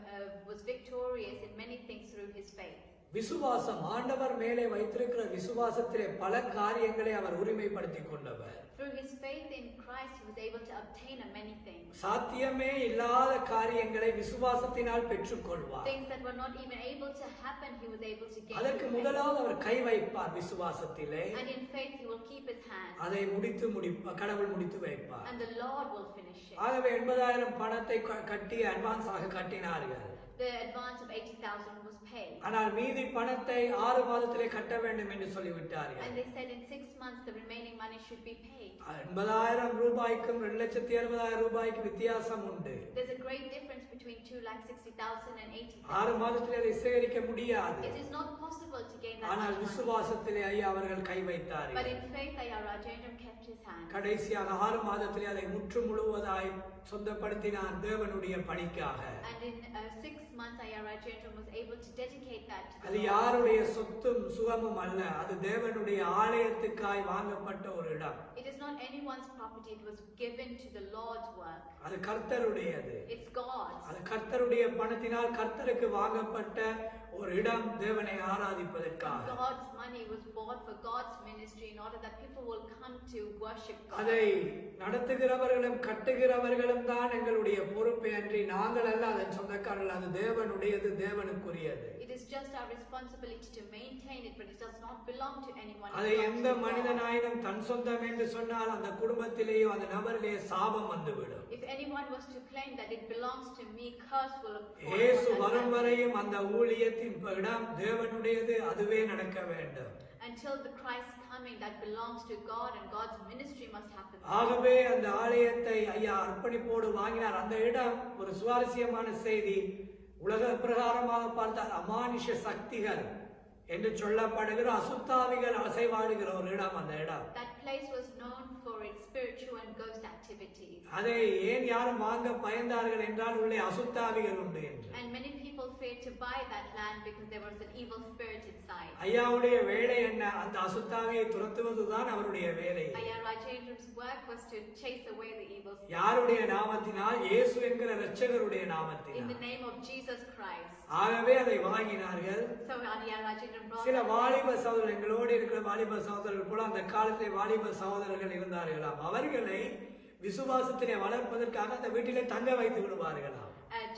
was victorious in many things through his faith. விசுவாசம், ஆண்டவர் மேலே வைத்திருக்கிற விசுவாசத்திலே பல காரியங்களை அவர் உரிமைப்படுத்திக் கொண்டவர். Through his faith in Christ, he was able to obtain many things. சாத்தியமே இல்லாத காரியங்களை விசுவாசத்தினால் பெற்றுக்கொள்வார். Things that were not even able to happen, he was able to gain. அதற்கு முதலாவது அவர் கை வைப்பார் விசுவாசத்திலே. And in faith, he will keep his hand. அதை கடவுள் முடித்து வைப்பார். And the Lord will finish it. ஆகவே 80,000 பணத்தை கட்டி அட்வான்ஸாக கட்டினார்கள். The advance of 80,000 was paid. ஆனால் மீதி பணத்தை 6 மாதத்திலே கட்ட வேண்டும் என்று சொல்லிவிட்டார்கள். And they said in 6 months the remaining money should be paid. 80,000 ரூபாய்க்கும் 2,60,60,000 ரூபாய்க்கு வித்தியாசம் உண்டு. There's a great difference between 2,60,000 and 80,000. 6 மாதத்திலே அதை சேகரிக்க முடியாது. It is not possible to gain that ஆனால் much money. விசுவாசத்திலே ஐயா அவர்கள் கை But வைத்தார்கள். in faith, Ayya Rajendran kept his hand. கடைசியாக 6 மாதத்திலே அதை முற்று முழுவதாய் சொந்தப்படுத்தினார் தேவனுடைய பணிக்காக. And in 6 months, Ayya Rajendran was able to dedicate that to அது the Lord. யாருடைய சொத்தும் சுகமும் அல்ல, அது தேவனுடைய ஆலயத்துக்காய் வாங்கப்பட்ட ஒரு இடம். It is not anyone's property, it was given to the Lord's work. அது கர்த்தருடையது. It's God's. அது கர்த்தருடைய பணத்தினால் கர்த்தருக்கு வாங்கப்பட்ட ஒரு இடம் தேவனை ஆராதிப்பதற்காக. God's money was bought for God's ministry in order that people will come to worship God. அதை நடத்துகிறவர்களும் கட்டுகிறவர்களும் தான் எங்களுடைய பொறுப்பே அன்றி நாங்கள் அல்ல அதன் சொந்தக்காரர்கள். அது தேவனுடையது, தேவனுக்குரியது. It is just our responsibility to maintain it, but it does not belong to anyone. அதை It belongs எந்த to God. மனிதனாயினும் தன் சொந்தம் என்று சொன்னால் அந்த குடும்பத்திலேயோ அந்த நபரிலேயே சாபம் வந்துவிடும். If anyone was to claim that it belongs to me, curse will fall இயேசு upon வரும் that வரையும் அந்த ஊழியத்தின் இடம் தேவனுடையது, அதுவே நடக்க வேண்டும். until the Christ coming that belongs to God and God's ministry must happen. ஆகவே அந்த ஆலயத்தை ஐயா அர்ப்பணிப்போடு வாங்கினார். அந்த இடம் ஒரு சுவாரஸ்யமான செய்தி. உலக பிரகாரமாக பார்த்தால் அமானுஷ சக்திகள் என்று சொல்லப்படுகிற அசுத்தாவிகள் அசைவாடுகிற ஒரு இடம் அந்த இடம். That place was known for its spiritual and ghost activities. அதை ஏன் யாரும் வாங்க பயந்தார்கள் என்றால் உள்ளே அசுத்தாவிகள் உண்டு என்று. And many people feared to buy that land because there was an evil spirit inside. ஐயாவுடைய வேலை என்ன? அந்த அசுத்தாவியை துரத்துவதுதான் அவருடைய வேலை. Ayya Rajendram's work was to chase away the evil spirit. யாருடைய நாமத்தினால்? இயேசு என்கிற இரட்சகருடைய In the நாமத்தினால். name of Jesus Christ. ஆகவே அதை வாங்கினார்கள். So Ayya Rajendram brought சில that வாலிப சகோதரர்கள், எங்களோடு இருக்கிற வாலிப சகோதரர்கள் போல அந்த காலத்திலே வாலிப சகோதரர்கள் இருந்தார்களாம். அவர்களை விசுவாசத்திலே வளர்ப்பதற்காக அந்த வீட்டிலே தங்க வைத்து விடுவார்களாம்.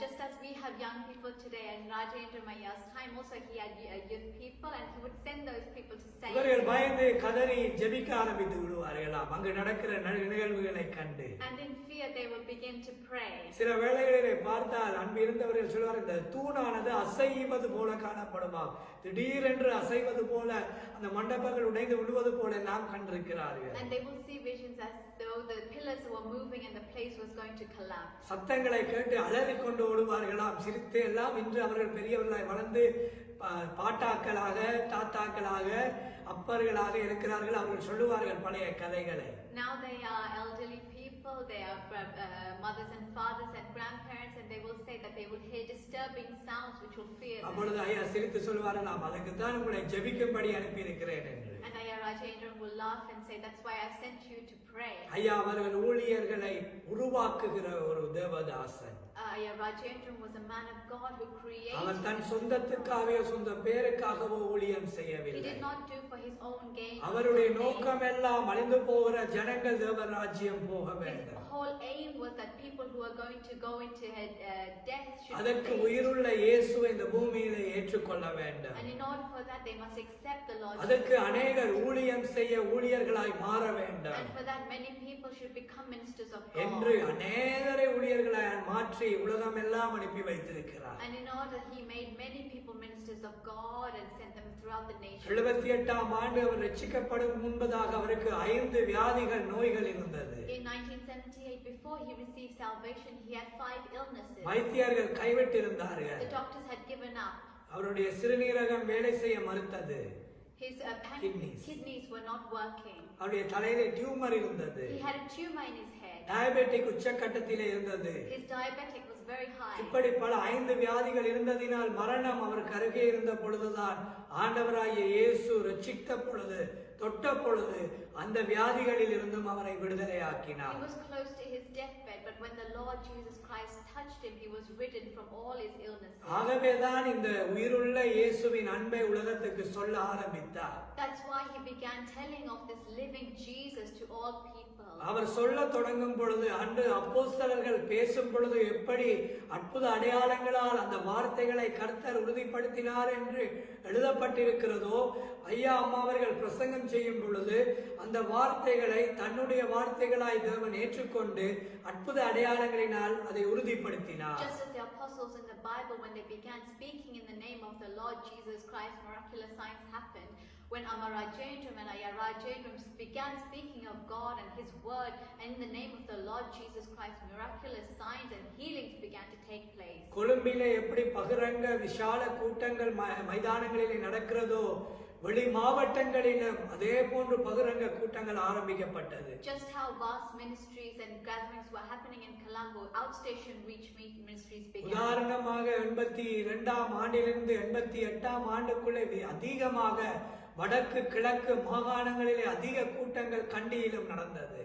Just as we have young people today, and Rajendra Mayya's time also he had youth people, and he would send those people to stay. இவர்கள் பயந்து கதறி ஜெபிக்க ஆரம்பித்து விடுவார்களாம் அங்கு நடக்கிற நிகழ்வுகளை கண்டு. And in fear they will begin to pray. சில வேளைகளிலே பார்த்தால் அன்பு இருந்தவர்கள் சொல்வார், இந்த தூணானது அசைவது போல காணப்படுமாம். திடீரென்று அசைவது போல அந்த மண்டபங்கள் உடைந்து விடுவது போல எல்லாம் கண்டிருக்கிறார்கள். And they will see visions as though the pillars were moving and the place was going to collapse. சத்தங்களை கேட்டு அலறிக் கொண்டு ஓடுவார்களாம். சிரித்து எல்லாம் இன்று அவர்கள் பெரியவர்களாய் வளர்ந்து பாட்டாக்களாக தாத்தாக்களாக அப்பர்களாக இருக்கிறார்கள். அவர்கள் சொல்லுவார்கள் பழைய கதைகளை. Now they are elderly people, they are mothers and fathers and grandparents, and they will say that they will hear disturbing sounds which will fear them. அப்பொழுது ஐயா சிரித்து சொல்வார்கள், நான் அதுக்கு தான் உங்களை ஜெபிக்கும்படி அனுப்பி இருக்கிறேன் என்று. And Ayya Rajendran will laugh and say, that's why I sent you to pray. ஐயா அவர்கள் ஊழியர்களை உருவாக்குகிற ஒரு Devadasan. Ayya Rajendran was a man of God who created. அவர் தன் சொந்தத்துக்காகவோ சொந்த பேருக்காகவோ ஊழியம் He செய்யவில்லை. did not do for his own gain. அவருடைய நோக்கம் எல்லாம் அழிந்து போகிற ஜனங்கள் தேவராஜ்யம் போக வேண்டும். His whole aim was that people who are going to go into death should be அதற்கு saved. உயிருள்ள இயேசுவை இந்த பூமியிலே ஏற்றுக்கொள்ள வேண்டும். And in order for that they must accept the Lord. அதற்கு அநேகர் ஊழியம் செய்ய ஊழியர்களாய் மாற வேண்டும் And for that many people should become ministers of என்று God. அநேகரை ஊழியர்களாய் மாற்றி உலகம் எல்லாம் அனுப்பி வைத்திருக்கிறார். And in order he made many people ministers of God and sent them throughout the nation. 78ஆம் ஆண்டு அவர் ரட்சிக்கப்படும் முன்பதாக அவருக்கு 5 வியாதிகள் நோய்கள் இருந்தது. In 1978, before he received salvation, he had 5 illnesses. வைத்தியர்கள் கைவிட்டிருந்தார்கள். The doctors had given up. அவருடைய சிறுநீரகம் வேலை செய்ய மறுத்தது. His kidneys were not working. அவருடைய தலையிலே டியூமர் இருந்தது. He had a tumor in his head. Diabetic உச்சக்கட்டத்திலே இருந்தது. His diabetic was very high. இப்படி பல 5 வியாதிகள் இருந்ததினால் மரணம் அவருக்கு அருகே இருந்த பொழுதுதான் ஆண்டவராகிய இயேசு ரட்சித்த பொழுது தொட்ட பொழுது அந்த வியாதிகளில் இருந்தும் அவரை விடுதலையாக்கினார். He was close to his deathbed, but when the Lord Jesus Christ touched him, he was ridden from all his illnesses. ஆகவேதான் இந்த உயிருள்ள இயேசுவின் அன்பை உலகத்துக்கு சொல்ல ஆரம்பித்தார். That's why he began telling of this living Jesus to all people. அவர் சொல்ல தொடங்கும் பொழுது அன்று அப்போஸ்தலர்கள் பேசும் பொழுது எப்படி அற்புத அடையாளங்களால் அந்த வார்த்தைகளை கர்த்தர் உறுதிப்படுத்தினார் என்று எழுதப்பட்டிருக்கிறதோ, ஐயா அம்மா அவர்கள் பிரசங்கம் செய்யும் பொழுது அந்த வார்த்தைகளை தன்னுடைய வார்த்தைகளாய் தேவன் ஏற்றுக்கொண்டு அற்புத அடையாளங்களினால் அதை உறுதிப்படுத்தினார். Just as the apostles in the Bible, when they began speaking in the name of the Lord Jesus Christ, miraculous signs happened. When Amma Rajendram and Ayya Rajendram began speaking of God and His Word, and in the name of the Lord Jesus Christ, miraculous signs and healings began to take place. கொழும்பிலே எப்படி பகிரங்க விசால கூட்டங்கள் மைதானங்களிலே நடக்கிறதோ, வெளி மாவட்டங்களிலும் அதே போன்று பகிரங்க கூட்டங்கள் ஆரம்பிக்கப்பட்டது. Just how vast ministries and gatherings were happening in Colombo, outstation reach ministries began. உதாரணமாக 82ஆம் ஆண்டிலிருந்து 88ஆம் ஆண்டுக்குள்ளே அதிகமாக வடக்கு கிழக்கு மாகாணங்களிலே அதிக கூட்டங்கள் கண்டியிலும் நடந்தது.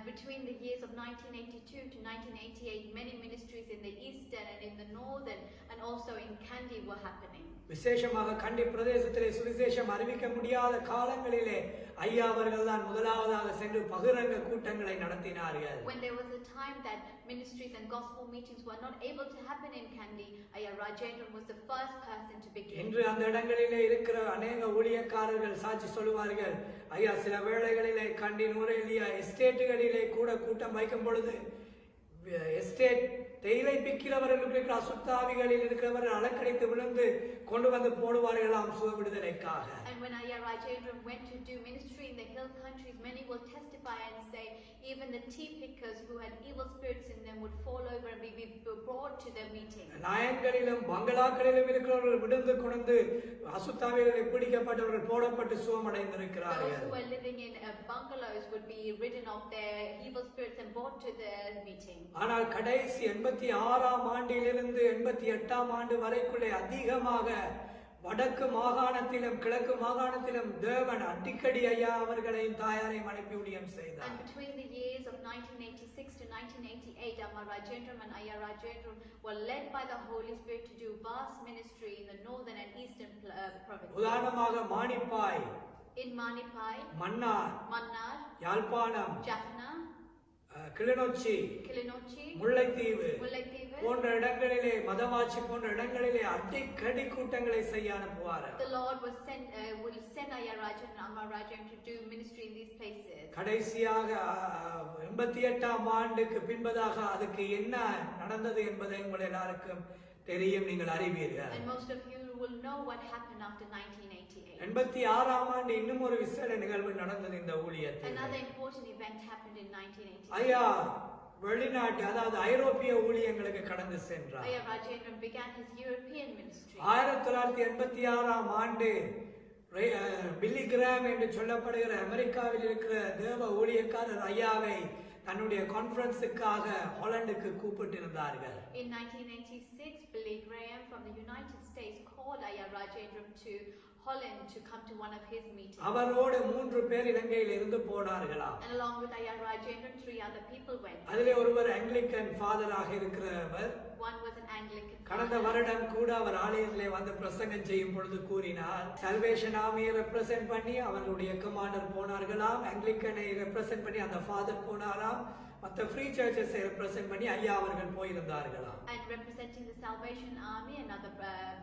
Between the years of 1982 to 1988, many ministries in the eastern and in the northern and also in Kandy were happening. விசேஷமாக கண்டி பிரதேசத்திலே சுவிசேஷம் அறிவிக்க முடியாத காலங்களிலே ஐயா அவர்கள் தான் முதலாவதாக சென்று பகிரங்க கூட்டங்களை நடத்தினார்கள். When there was a time that ministries and gospel meetings were not able to happen in Kandy, Ayya Rajendran was the first person to begin. இன்று அந்த இடங்களிலே இருக்கிற அநேக ஊழியக்காரர்கள் சாட்சி சொல்வார்கள், ஐயா சில வேளைகளிலே கண்டி நூரேலியா எஸ்டேட்டுகளிலே கூட கூட்டம் வைக்கும் பொழுது எஸ்டேட் தேயிலை பிக்கிறவர்களுக்கு அசுத்தாவிகளில் இருக்கிறவர்கள் அலக்கடித்து விழுந்து கொண்டு வந்து போடுவார்களாம் சுக விடுதலைக்காக. And when Ayya Rajendran went to do ministry in the hill countries, many will testify and say even the tea pickers who had evil spirits in them would would fall over and be brought to the meeting. நயன்களிலும் பங்களாக்களிலும் இருக்கிறவர்கள் விழுந்து கொண்டு அசுத்தாவிலே பிடிக்கப்பட்டவர்கள் போடப்பட்டு சுகமடைந்திருக்கிறார்கள். Those who were living in bungalows would be ridden of their evil spirits and brought to the meeting. ஆனால் கடைசி 86ஆம் ஆண்டிலிருந்து 88ஆம் ஆண்டு வரைக்குள்ளே அதிகமாக வடக்கு மாகாணத்திலும் கிழக்கு மாகாணத்திலும் தேவன் அடிக்கடி ஐயா அவர்களையும் தாயாரையும் அனுப்பி ஊழியம் செய்தார். And between the years of 1986 to 1988, Amma Rajendram and Ayya Rajendram were led by the Holy Spirit to do vast ministry in the northern and eastern provinces. உதாரணமாக Manipay, In Manipai, Mannar, Mannar, Yazhpanam, Jaffna, Kilinochchi, Kilinochchi, Mullaitivu Mullaittivu. போன்ற இடங்களிலே மதவாட்சி போன்ற இடங்களிலே அடிக்கடி கூட்டங்களை செய்ய அனுப்புவார். The Lord will send Ayya Rajan and Amma Rajan to do ministry in these places. கடைசியாக 88ஆம் ஆண்டுக்கு பின்பதாக அதுக்கு என்ன நடந்தது என்பதை உங்கள் எல்லாருக்கும் தெரியும், நீங்கள் அறிவீர்கள். And most of you will know what happened after 1988. 86ஆம் ஆண்டு இன்னும் ஒரு விசேட நிகழ்வு நடந்தது இந்த ஊழியத்தில். Another important event happened in 1988. ஐயா வெளிநாட்டு அதாவது ஐரோப்பிய ஊழியங்களுக்கு கடந்து சென்றார். Ayya Rajendram began his European ministry. 1986ஆம் ஆண்டு பில்லி கிராம் என்று சொல்லப்படுகிற அமெரிக்காவில் இருக்கிற தேவ ஊழியக்காரர் ஐயாவை தன்னுடைய கான்ஃபரன்ஸுக்காக ஹாலண்டுக்கு கூப்பிட்டிருந்தார்கள். In 1986, Billy Graham from the United States called Ayya Rajendram to Holland to come to one of his meetings. அவரோடு 3 பேர் இலங்கையில் இருந்து போனார்களாம். And along with Ayya Rajendram, 3 other people went. அதிலே ஒருவர் ஆங்கிலிக்கன் ஃபாதராக இருக்கிறவர். One was an Anglican கடந்த father. வருடம் கூட அவர் ஆலயத்திலே வந்து பிரசங்கம் செய்யும் பொழுது கூறினார், சல்வேஷன் ஆர்மியை ரெப்ரசென்ட் பண்ணி அவர்களுடைய கமாண்டர் போனார்களாம், ஆங்கிலிக்கனை ரெப்ரசென்ட் பண்ணி அந்த ஃபாதர் போனாராம், மற்ற ஃப்ரீ சர்ச்சஸை ரெப்ரசென்ட் பண்ணி ஐயா அவர்கள் போயிருந்தார்களாம். And representing the Salvation Army, another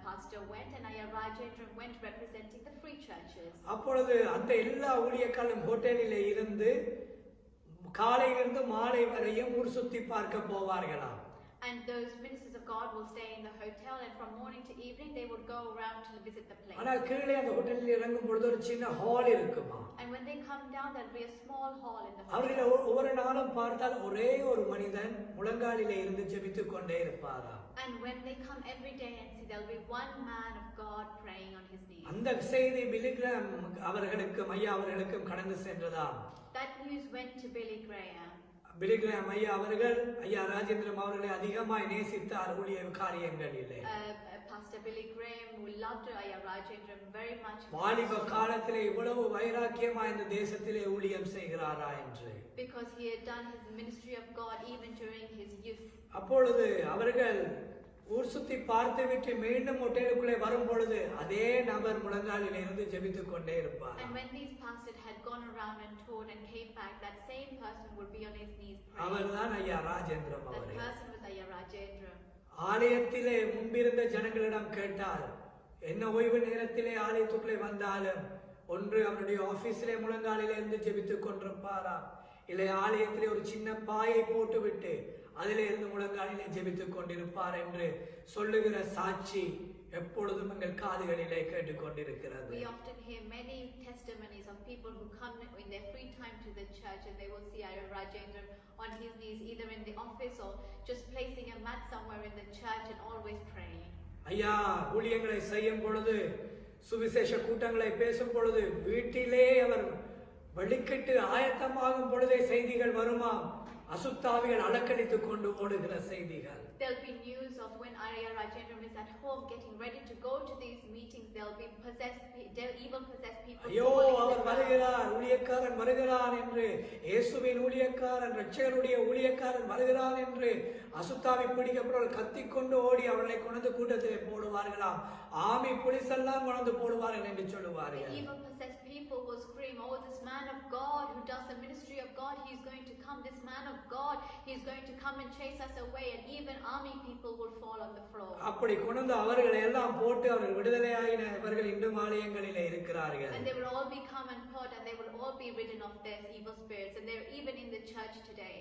pastor went, and Ayya Rajendram went representing the free churches. அப்பொழுது அந்த எல்லா ஊழியக்காரரும் ஹோட்டலிலே இருந்து காலையிலிருந்து மாலை வரையும் ஊர் சுத்தி பார்க்க போவார்களாம். And those ministers of God will stay in the hotel, and from morning to evening they would go around to visit the place. ஆனால் கீழே அந்த ஹோட்டலில் இறங்கும் பொழுது ஒரு சின்ன ஹால் இருக்குமா. And when they come down, there'll be a small hall in the அவர்களை hotel. ஒவ்வொரு நாளும் பார்த்தால் ஒரே ஒரு மனிதன் முழங்காலிலே இருந்து ஜெபித்துக் கொண்டே இருப்பாராம். And when they come every day and see, there'll be one man of God praying on his knees. அந்த செய்தி பில்லி கிராம் அவர்களுக்கும் ஐயா அவர்களுக்கும் கடந்து சென்றதாம். That news went to Billy Graham. Billy gram ஐயா அவர்கள் ஐயா ராஜேந்திரம் அவர்களை அதிகமாய் நேசித்தார் ஊழிய காரியங்களிலே. Pastor Billy Graham, who loved Ayya Rajendram very much. வாலிப காலத்திலே இவ்வளவு வைராக்கியமா இந்த தேசத்திலே ஊழியம் செய்கிறாரா என்று. Because he had done his ministry of God even during his youth. அப்பொழுது அவர்கள் ஊர் சுத்தி பார்த்துவிட்டு மீண்டும் ஹோட்டலுக்குள்ளே வரும் பொழுது அதே நபர் முழங்காலில் இருந்து ஜெபித்துக் கொண்டே இருப்பார். And when these pastors had gone around and toured and came back, that same person would be on his knees praying. அவர்தான் ஐயா ராஜேந்திரம் That அவர்கள். person was Ayya Rajendram. ஆலயத்திலே முன்பிருந்த ஜனங்களிடம் கேட்டார், என்ன ஓய்வு நேரத்திலே ஆலயத்துக்குள்ளே வந்தாலும் ஒன்று அவருடைய ஆபீஸிலே முழங்காலிலே இருந்து ஜெபித்துக் கொண்டிருப்பாரா, இல்லை ஆலயத்திலே ஒரு சின்ன பாயை போட்டுவிட்டு அதிலே இருந்து முழங்காலிலே ஜெபித்துக் கொண்டிருப்பார் என்று சொல்லுகிற சாட்சி எப்பொழுதும் எங்கள் காதுகளிலே கேட்டுக்கொண்டிருக்கிறது. We often hear many testimonies of people who come in their free time to the church, and they will see Ayya Rajendram on his knees either in the office or just placing a mat somewhere in the church and always praying. ஐயா ஊழியங்களை செய்யும் பொழுது, சுவிசேஷ கூட்டங்களை பேசும் பொழுது, வீட்டிலே அவர் வெளிக்கிட்டு ஆயத்தமாகும் பொழுதே செய்திகள் வருமாம், அசுத்தாவிகள் அலக்கடித்துக் கொண்டு ஓடுகிற செய்திகள். There'll be news of when Ayya Rajendram is at home getting ready to go to these meetings. There'll be evil possessed people. ஐயோ அவர் வருகிறார், ஊழியக்காரன் வருகிறான் என்று, இயேசுவின் ஊழியக்காரன், இரட்சகருடைய ஊழியக்காரன் வருகிறான் என்று அசுத்தாவி பிடிக்கப்பட்டவர்கள் கத்திக்கொண்டு ஓடி அவர்களை கொண்டு கூட்டத்திலே போடுவார்களாம். ஆமி புலிசெல்லாம் கொண்டு போடுவார்கள் என்று சொல்லுவார்கள். Evil possessed people will scream, "Oh, this man of God who does the ministry of God, he's going to come. This man of God, he's going to come and chase us away." And even army people would fall on the floor. அப்படி கொண்டு அவர்களை எல்லாம் போட்டு அவர்கள் விடுதலையாயினவர்கள் இன்றும் ஆலயங்களிலே இருக்கிறார்கள். And they will all become and put, and they will all be ridden of their evil spirits, and they're even in the church today.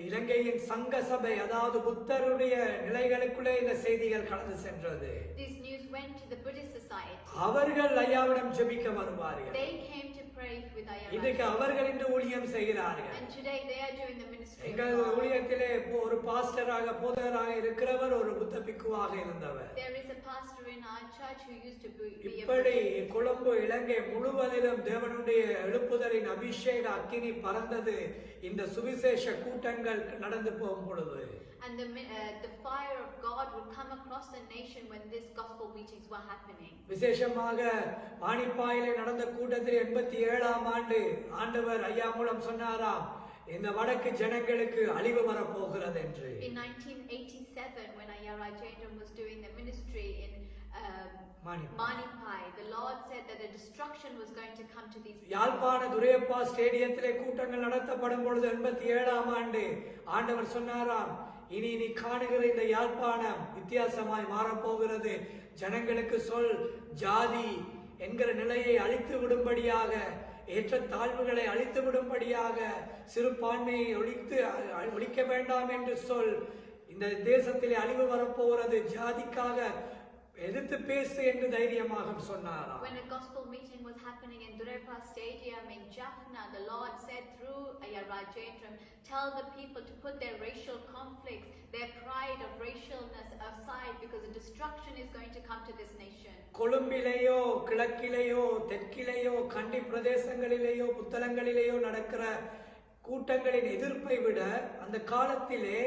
இலங்கையின் சங்க சபை அதாவது புத்தருடைய நிலைகளுக்குள்ளே இந்த செய்திகள் கடந்து சென்றது. This news went to the Buddhist society. அவர்கள் ஐயாவிடம் ஜெபிக்க வருவார்கள். They came to pray with Ayya இன்றைக்கு Rajendra. அவர்கள் இன்று ஊழியம் செய்கிறார்கள். And today they are doing the ministry of எங்கள் God. ஊழியத்திலே ஒரு பாஸ்டராக போதகராக இருக்கிறவர் ஒரு புத்த பிக்குவாக இருந்தவர். There is a pastor in our church who used to be a இப்படி கொழும்பு இலங்கை முழுவதிலும் தேவனுடைய எழுப்புதலின் அபிஷேக அக்கினி பறந்தது இந்த சுவிசேஷ கூட்டங்கள் நடந்து போகும் பொழுது. And the fire of God would come across the nation when these gospel meetings were happening. விசேஷமாக மானிப்பாயிலே நடந்த கூட்டத்தில் 87ஆம் ஆண்டு ஆண்டவர் ஐயா மூலம் சொன்னாராம், இந்த வடக்கு ஜனங்களுக்கு அழிவு வரப்போகிறது என்று. In 1987, when Ayya Rajendra was doing the ministry in Manipai, the Lord said that the destruction was going to come to these people. யாழ்ப்பாண துரையப்பா ஸ்டேடியத்திலே கூட்டங்கள் நடத்தப்படும் பொழுது 87ஆம் ஆண்டு ஆண்டவர் சொன்னாராம், இனி நீ காணுகிற இந்த யாழ்ப்பாணம் வித்தியாசமாய் மாறப்போகிறது. ஜனங்களுக்கு சொல், ஜாதி என்கிற நிலையை அழித்து விடும்படியாக, ஏற்ற தாழ்வுகளை அழித்து விடும்படியாக, சிறுபான்மையை ஒழிக்க வேண்டாம் என்று சொல். இந்த தேசத்திலே அழிவு வரப்போகிறது, ஜாதிக்காக எதிர்த்து பேசு என்று தைரியமாக சொன்னாராம். When a gospel meeting was happening in Duraipa Stadium in Jaffna, the Lord said through Ayya Rajendra, tell the people to put their racial conflicts, their pride of racialness aside, because the destruction is going to come to this nation. கொழும்பிலேயோ கிழக்கிலேயோ தெற்கிலேயோ கண்டி பிரதேசங்களிலேயோ புத்தளங்களிலேயோ நடக்கிற கூட்டங்களின் எதிர்ப்பை விட அந்த காலத்திலே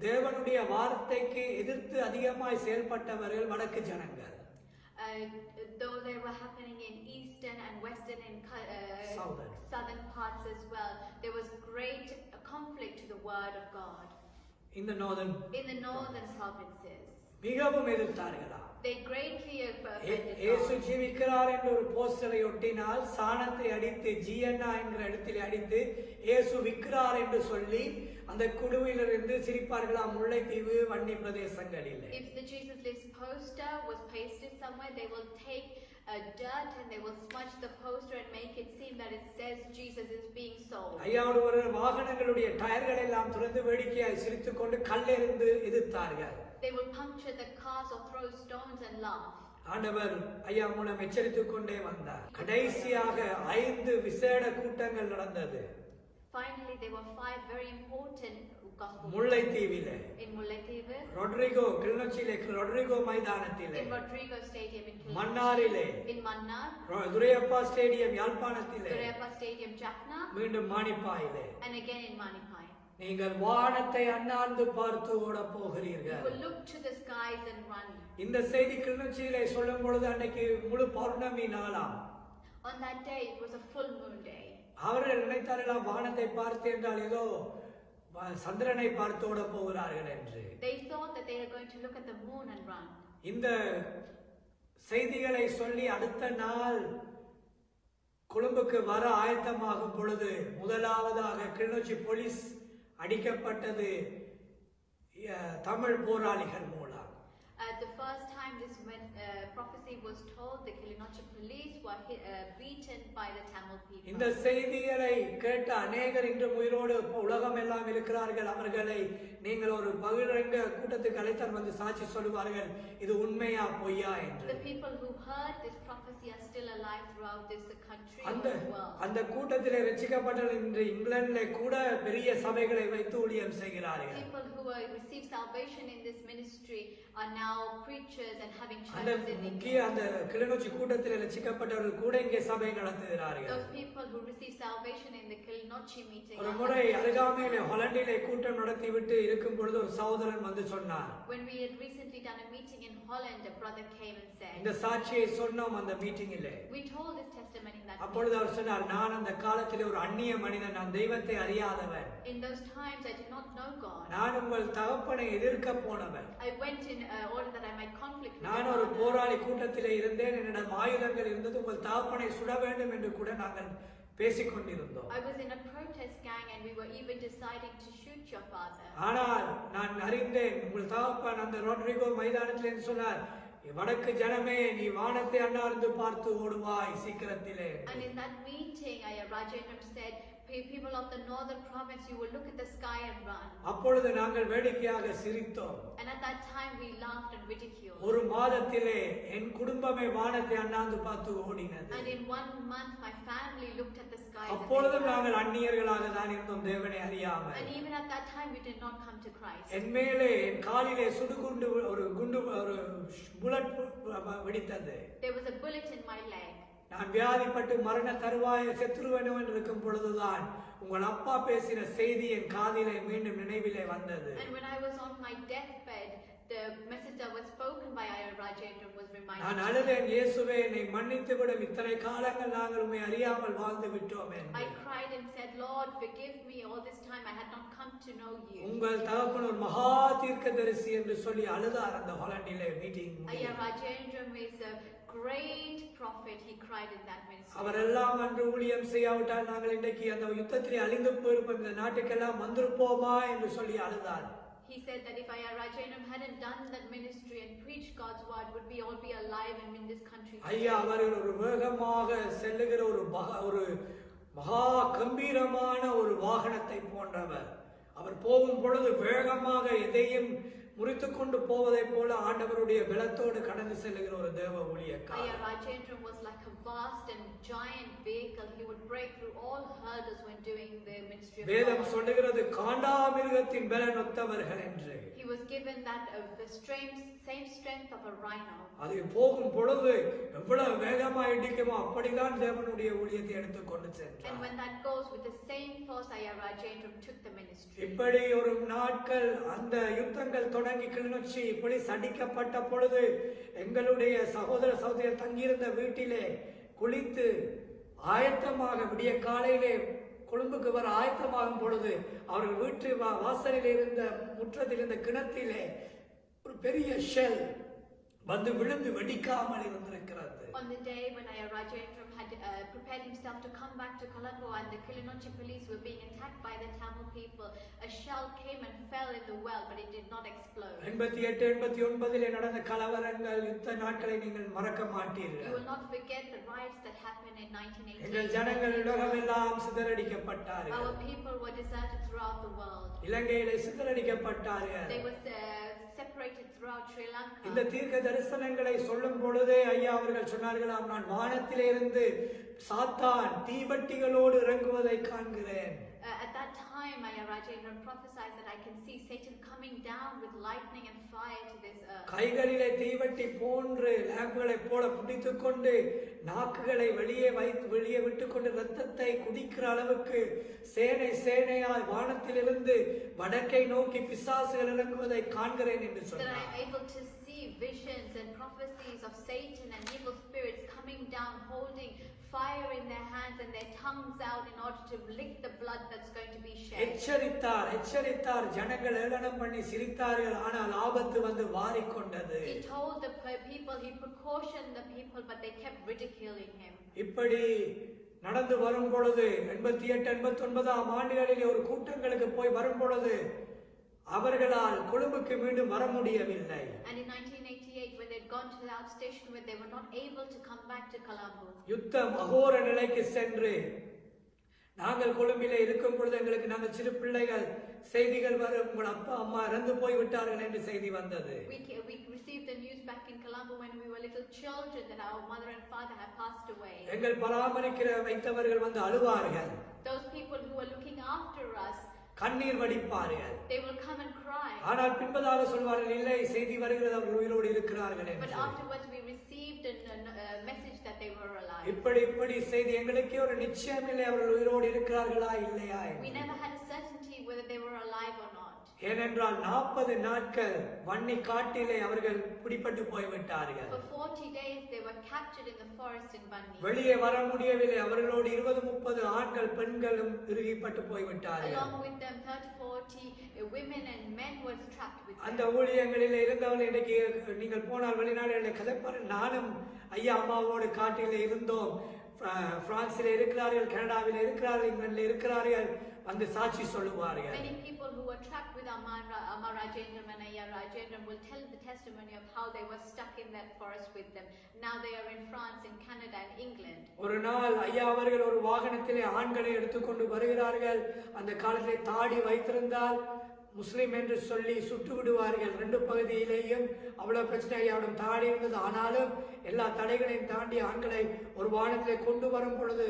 தேவனுடைய வார்த்தைக்கு எதிர்த்து அதிகமாய் செயல்பட்டவர்கள் வடக்கு ஜனங்கள். Though they were happening in eastern and western and southern parts as well, there was great conflict to the word of God. In the northern provinces. மிகவும் எதிர்த்தார்களா? They greatly offended God. இயேசு ஜீவிக்கிறார் என்ற ஒரு போஸ்டரை ஒட்டினால் சாணத்தை அடித்து ஜிஎன்ஆ என்கிற இடத்திலே அடித்து இயேசு விக்கிறார் என்று சொல்லி அந்த குழுவிலிருந்து சிரிப்பார்களாம் முல்லைத்தீவு வன்னி பிரதேசங்களில். If the Jesus Lives poster was pasted somewhere, they will take dirt and they will smudge the poster and make it seem that it says Jesus is being sold. ஐயாவோடு ஒரு வாகனங்களுடைய டயர்கள் எல்லாம் துறந்து வேடிக்கையாய் சிரித்துக்கொண்டு கல்லெறிந்து எதிர்த்தார்கள். They will puncture the cars or throw stones and laugh. ஆண்டவர் ஐயா மூலம் எச்சரித்துக் கொண்டே வந்தார். கடைசியாக 5 விசேட கூட்டங்கள் நடந்தது. Finally, there were 5 very important gospel முல்லைத்தீவிலே, in Mullaithivu, ரொட்ரிகோ கிளிநொச்சியிலே ரொட்ரிகோ மைதானத்திலே, in Rodrigo Stadium in Kilnochchi, மன்னாரிலே, in Mannar, துரையப்பா ஸ்டேடியம் யாழ்ப்பாணத்திலே, Duraipa Stadium Jaffna, மீண்டும் மானிப்பாயிலே. and again in Manipai. நீங்கள் வானத்தை அண்ணாந்து பார்த்து ஓட You போகிறீர்கள். will look to the skies and run. இந்த செய்தி கிளிநொச்சியிலே சொல்லும் பொழுது அன்னைக்கு முழு பௌர்ணமி நாளாம். On that day, it was a full moon day. அவர்கள் நினைத்தார்களாம் வானத்தை பார்த்து என்றால் ஏதோ சந்திரனை பார்த்து ஓட போகிறார்கள் என்று. They thought that they were going to look at the moon and run. இந்த செய்திகளை சொல்லி அடுத்த நாள் கொழும்புக்கு வர ஆயத்தமாகும் பொழுது முதலாவதாக கிளிநொச்சி போலீஸ் அடிக்கப்பட்டது தமிழ் போராளிகள் மூலம். The first time this prophecy was told, the Kilinochchi police were beaten by the Tamil people. இந்த செய்திகளை கேட்ட அநேகர் இன்று உயிரோடு உலகம் எல்லாம் இருக்கிறார்கள். அவர்களை நீங்கள் ஒரு பகிரங்க கூட்டத்துக்கு அழைத்தால் வந்து சாட்சி சொல்லுவார்கள், இது உண்மையா பொய்யா என்று. The people who heard this prophecy are still alive throughout this country and as well. அந்த கூட்டத்திலே ரட்சிக்கப்பட்ட இன்று இங்கிலாந்திலே கூட பெரிய சபைகளை வைத்து ஊழியம் செய்கிறார்கள். People who received salvation in this ministry are now preachers and having churches in முக்கிய அந்த கிளிநொச்சி கூட்டத்திலே ரட்சிக்கப்பட்டவர்கள் கூட இங்கே சபை நடத்துகிறார்கள். Those people who received salvation in the Kilinochchi meeting. ஒரு முறை அருகாமையிலே ஹாலண்டிலே கூட்டம் நடத்திவிட்டு இருக்கும் பொழுது ஒரு சகோதரன் வந்து சொன்னார். When we had recently done a meeting in Holland, a brother came and said, இந்த சாட்சியை சொன்னோம் அந்த மீட்டிங்கிலே. we told this testimony in that அப்பொழுது அவர் சொன்னார், நான் அந்த காலத்திலே ஒரு அந்நிய மனிதன், நான் தெய்வத்தை அறியாதவன். in those times I did not know God. நான் உங்கள் தகப்பனை எதிர்க்க போனவன். I went in order that I might conflict with நான் my ஒரு father. போராளி கூட்டத்திலே இருந்தேன், என்னிடம் ஆயுதங்கள் இருந்தது, உங்கள் தகப்பனை சுட வேண்டும் என்று கூட நாங்கள் பேசிக் கொண்டிருந்தோம். I was in a protest gang and we were even deciding to shoot your father. ஆனால் நான் அறிந்தேன், உங்கள் தகப்பன் அந்த ரொட்ரிகோ மைதானத்திலே சொன்னார், வடக்கு ஜனமே நீ வானத்தை அண்ணாந்து பார்த்து ஓடுவாய் சீக்கிரத்திலே. And in that meeting, Rajendra said, people of the northern province, you will look at the sky and run. அப்பொழுது நாங்கள் வேடிக்கையாக சிரித்தோம். And at that time we laughed and ridiculed. ஒரு மாதத்திலே என் குடும்பமே வானத்தை அண்ணாந்து பார்த்து ஓடினது. And in 1 month my family looked at the sky. அப்பொழுதும் நாங்கள் அந்நியர்களாக தான் இருந்தோம், தேவனை அறியாமல். And even at that time we did not come to Christ. என் மேலே என் காலிலே சுடுகுண்டு ஒரு புல்லட் வெடித்தது. There was a bullet in my leg. நான் வியாதிப்பட்டு மரண தருவாயை செத்துருவேனோ என்று இருக்கும் பொழுதுதான் உங்கள் அப்பா பேசின செய்தி என் காதிலே மீண்டும் நினைவிலே வந்தது. And when I was on my deathbed, the message that was spoken by Ayya Rajendran was reminded. நான் அழுதேன், இயேசுவே என்னை மன்னித்து விடும், இத்தனை காலங்கள் நாங்கள் உம்மை அறியாமல் வாழ்ந்து விட்டோம் என்று. I cried and said, Lord, forgive me, all this time I had not come to know you. உங்கள் தகப்பன் ஒரு மகா தீர்க்கதரிசி என்று சொல்லி அழுதார் அந்த ஹாலண்டிலே meeting. Ayya Rajendran is a great prophet, he cried in that ministry. அவரெல்லாம் அன்று ஊழியம் செய்யாவிட்டால் நாங்கள் இன்றைக்கு அந்த யுத்தத்திலே அழிந்து போயிருப்போம், இந்த நாட்டுக்கெல்லாம் வந்திருப்போமா என்று சொல்லி அழுதார். He said that if Ayya Rajendran hadn't done that ministry and preached God's word, would we all be alive and in this country? ஐயா அவர்கள் ஒரு வேகமாக செல்லுகிற ஒரு மகா கம்பீரமான ஒரு வாகனத்தை போன்றவர். அவர் போகும் பொழுது வேகமாக எதையும் முறித்துக்கொண்டு போவதை போல ஆண்டவருடைய பலத்தோடு கடந்து செல்லுகிற ஒரு தேவ ஊழியக்காரர். Ayya Rajendran was like a vast and giant vehicle. He would break through all hurdles when doing the ministry of God. வேதம் சொல்லுகிறது காண்டாமிருகத்தின் பலன் ஒத்தவர்கள் என்று. He was given that the same strength of a rhino. அது போகும் பொழுது எவ்வளவு வேகமா இடிக்குமோ அப்படிதான் தேவனுடைய ஊழியத்தை எடுத்துக்கொண்டு சென்றார். And when that goes with the same force, Ayya Rajendran took the ministry. இப்படி ஒரு நாட்கள் அந்த யுத்தங்கள் தொடங்கி கிளிநொச்சி போலீஸ் அடிக்கப்பட்ட பொழுது எங்களுடைய சகோதர சகோதரியர் தங்கியிருந்த வீட்டிலே குளித்து ஆயத்தமாக விடிய காலையிலே கொழும்புக்கு வர ஆயத்தமாகும் பொழுது அவர்கள் வீட்டு வாசலில் இருந்த முற்றத்தில் இருந்த கிணத்திலே ஒரு பெரிய ஷெல் வந்து விழுந்து வெடிக்காமல் இருந்திருக்கிறது. On the day when Ayya Rajendran had prepared himself to come back to Colombo and the Kilinochchi police were being attacked by the Tamil people, a shell came and fell in the well, but it did not explode. 88 89 நடந்த கலவரங்கள் யுத்த நாட்களை நீங்கள் மறக்க மாட்டீர்கள். You will not forget the riots that happened in 1988. எங்கள் ஜனங்கள் உலகமெல்லாம் சிதறடிக்கப்பட்டார்கள். Our people were deserted throughout the world. இலங்கையிலே சிதறடிக்கப்பட்டார்கள். They were separated throughout Sri Lanka. இந்த தீர்க்க தரிசனங்களை சொல்லும் பொழுதே ஐயா அவர்கள் சொன்னார்களாம், நான் வானத்திலே இருந்து சாத்தான் தீவட்டிகளோடு இறங்குவதை காண்கிறேன். At that time, Ayya Rajendran prophesied that I can see Satan coming down with lightning and fire to this earth. கைகளிலே தீவட்டி போன்று லேம்புகளை போல பிடித்துக் கொண்டு நாக்குகளை வெளியே விட்டுக்கொண்டு ரத்தத்தை குடிக்கிற அளவுக்கு சேனையாய் வானத்திலிருந்து வடக்கை நோக்கி பிசாசுகள் இறங்குவதை காண்கிறேன் என்று That சொன்னார். I am able to see visions and prophecies of Satan and evil spirits coming down, holding fire in their hands and their tongues out in order to lick the blood that's going to be shed. எச்சரித்தார். ஜனங்கள் ஏளனம் பண்ணி சிரித்தார்கள், ஆனால் ஆபத்து வந்து வாரிக்கொண்டது. He told the people, he precautioned the people, but they kept ridiculing him. இப்படி நடந்து வரும் பொழுது 88 89 ஆண்டுகளிலே ஒரு கூட்டங்களுக்கு போய் வரும் பொழுது அவர்களால் கொழும்புக்கு மீண்டும் வர முடியவில்லை. And in 1988 when they had gone to the outstation where they were not able to come back to Colombo. யுத்தம் அகோர நிலைக்கு சென்று நாங்கள் கொழும்பிலே இருக்கும் பொழுது எங்களுக்கு நாங்கள் சிறு பிள்ளைகள் செய்திகள் வரும், உங்கள் அப்பா அம்மா இறந்து போய் விட்டார்கள் என்று செய்தி வந்தது. We received the news back in Colombo when we were little children that our mother and father had passed away. எங்கள் பராமரிக்கிற வைத்தவர்கள் வந்து அழுவார்கள். Those people who were looking after us, கண்ணீர் வடிப்பார்கள். they will come and cry. ஆனால் பின்பதாக சொல்வார்கள், இல்லை செய்தி வருகிறது அவர்கள் உயிரோடு இருக்கிறார்கள் But என்று. afterwards we received a message that they were alive. இப்படி செய்தி எங்களுக்கே ஒரு நிச்சயம் இல்லை அவர்கள் உயிரோடு இருக்கிறார்களா இல்லையா என்று. We never had a certainty whether they were alive or not. ஏனென்றால் 40 நாட்கள் வன்னி காட்டிலே அவர்கள் பிடிபட்டு போய்விட்டார்கள். For 40 days they were captured in the forest in Banni. வெளியே வர முடியவில்லை. அவர்களோடு 20-30 ஆண்கள் பெண்களும் இறுகிப்பட்டு போய்விட்டார்கள். Along with them 30-40 women and men were trapped with அந்த them. ஊழியங்களிலே இருந்தவர்கள் இன்னைக்கு நீங்கள் போனால் வெளிநாடுகளில் கதைப்பாரு. நானும் ஐயா அம்மாவோடு காட்டிலே இருந்தோம். பிரான்சிலே இருக்கிறார்கள், கனடாவில் இருக்கிறார்கள், இங்கிலாந்தில் இருக்கிறார்கள். வந்து சாட்சி சொல்லுவார்கள். Many people who were trapped with Amma Rajendram and Ayya Rajendram will tell the testimony of how they were stuck in that forest with them. Now they are in France, in Canada and England. ஒரு நாள் ஐயா அவர்கள் ஒரு வாகனத்திலே ஆண்களை எடுத்துக்கொண்டு வருகிறார்கள். அந்த காலத்திலே தாடி வைத்திருந்தால் முஸ்லிம் என்று சொல்லி சுட்டு விடுவார்கள். ரெண்டு பகுதியிலேயும் அவ்வளவு பிரச்சனை. ஐயாவிடம் தாடி இருந்தது. ஆனாலும் எல்லா தடைகளையும் தாண்டி ஆண்களை ஒரு வாகனத்திலே கொண்டு வரும் பொழுது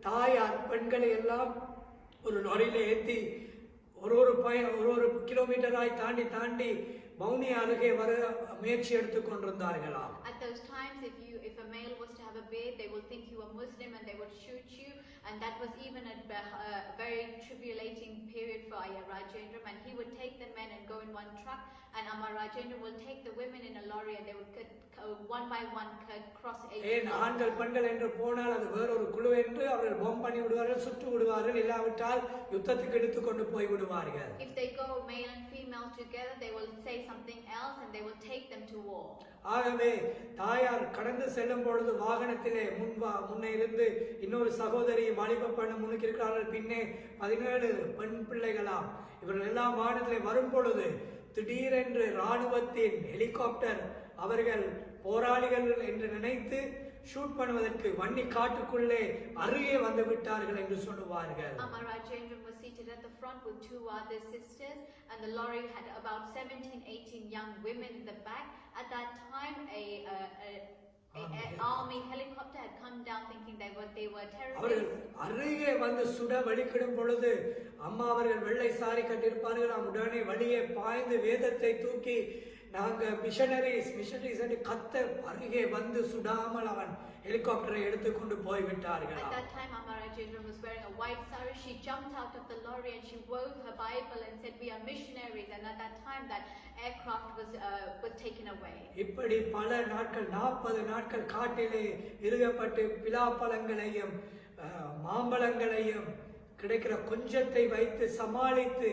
தாயார் பெண்களை எல்லாம் ஒரு லாரியில ஏற்றி ஒரு கிலோமீட்டராய் தாண்டி மௌனி அருகே வர முயற்சி எடுத்துக் கொண்டிருந்தார்களாம். At those times, if a male was to have a babe, they would think you were Muslim and they would shoot you. And that was even a very tribulating period for Ayya Rajendram. And he would take the men and go in one truck, and Amma Rajendram will take the women in a lorry, and they would one by one cross 8 kilometers. ஆண்கள் பெண்கள் என்று போனால் அது வேறொரு குழு என்று அவர்கள் பாம் பண்ணி விடுவார்கள், சுட்டு விடுவார்கள். இல்லாவிட்டால் யுத்தத்துக்கு எடுத்துக்கொண்டு போய் விடுவார்கள். If they go male and female together, they will say something else and they will take them to war. ஆகவே தாயார் கடந்து செல்லும் பொழுது வாகனத்திலே முன்னே இருந்து இன்னொரு சகோதரி வாலிப பெண் முன்னுக்கு இருக்கிறார்கள். பின்னே 17 பெண் பிள்ளைகளாம். இவர்கள் எல்லாம் வாகனத்திலே வரும் பொழுது திடீரென்று ராணுவத்தின் ஹெலிகாப்டர் அவர்கள் போராளிகள் என்று நினைத்து ஷூட் பண்ணுவதற்கு வன்னி காட்டுக்குள்ளே அருகே வந்து விட்டார்கள் என்று சொல்லுவார்கள். Amma Rajendram was seated at the front with 2 other sisters, and the lorry had about 17-18 young women in the back. At that time, an army helicopter had come down thinking they were terrorists. அருகே வந்து சுட வழிக்கிடும் பொழுது அம்மா அவர்கள் வெள்ளை சாரி கட்டியிருப்பார்கள். உடனே வழியே பாய்ந்து வேதத்தை தூக்கி நாங்க மிஷனரிஸ் என்று கத்த அருகே வந்து சுடாமல் அவன் ஹெலிகாப்டரை எடுத்துக்கொண்டு போய் விட்டார்கள். At that time, Amma Rajendram was wearing a white sari. She jumped out of the lorry and she waved her Bible and said, "We are missionaries." And at that time, that aircraft was taken away. இப்படி பல நாட்கள் 40 நாட்கள் காட்டிலே இருகப்பட்டு பிலாப்பழங்களையும் மாம்பழங்களையும் கிடைக்கிற கொஞ்சத்தை வைத்து சமாளித்து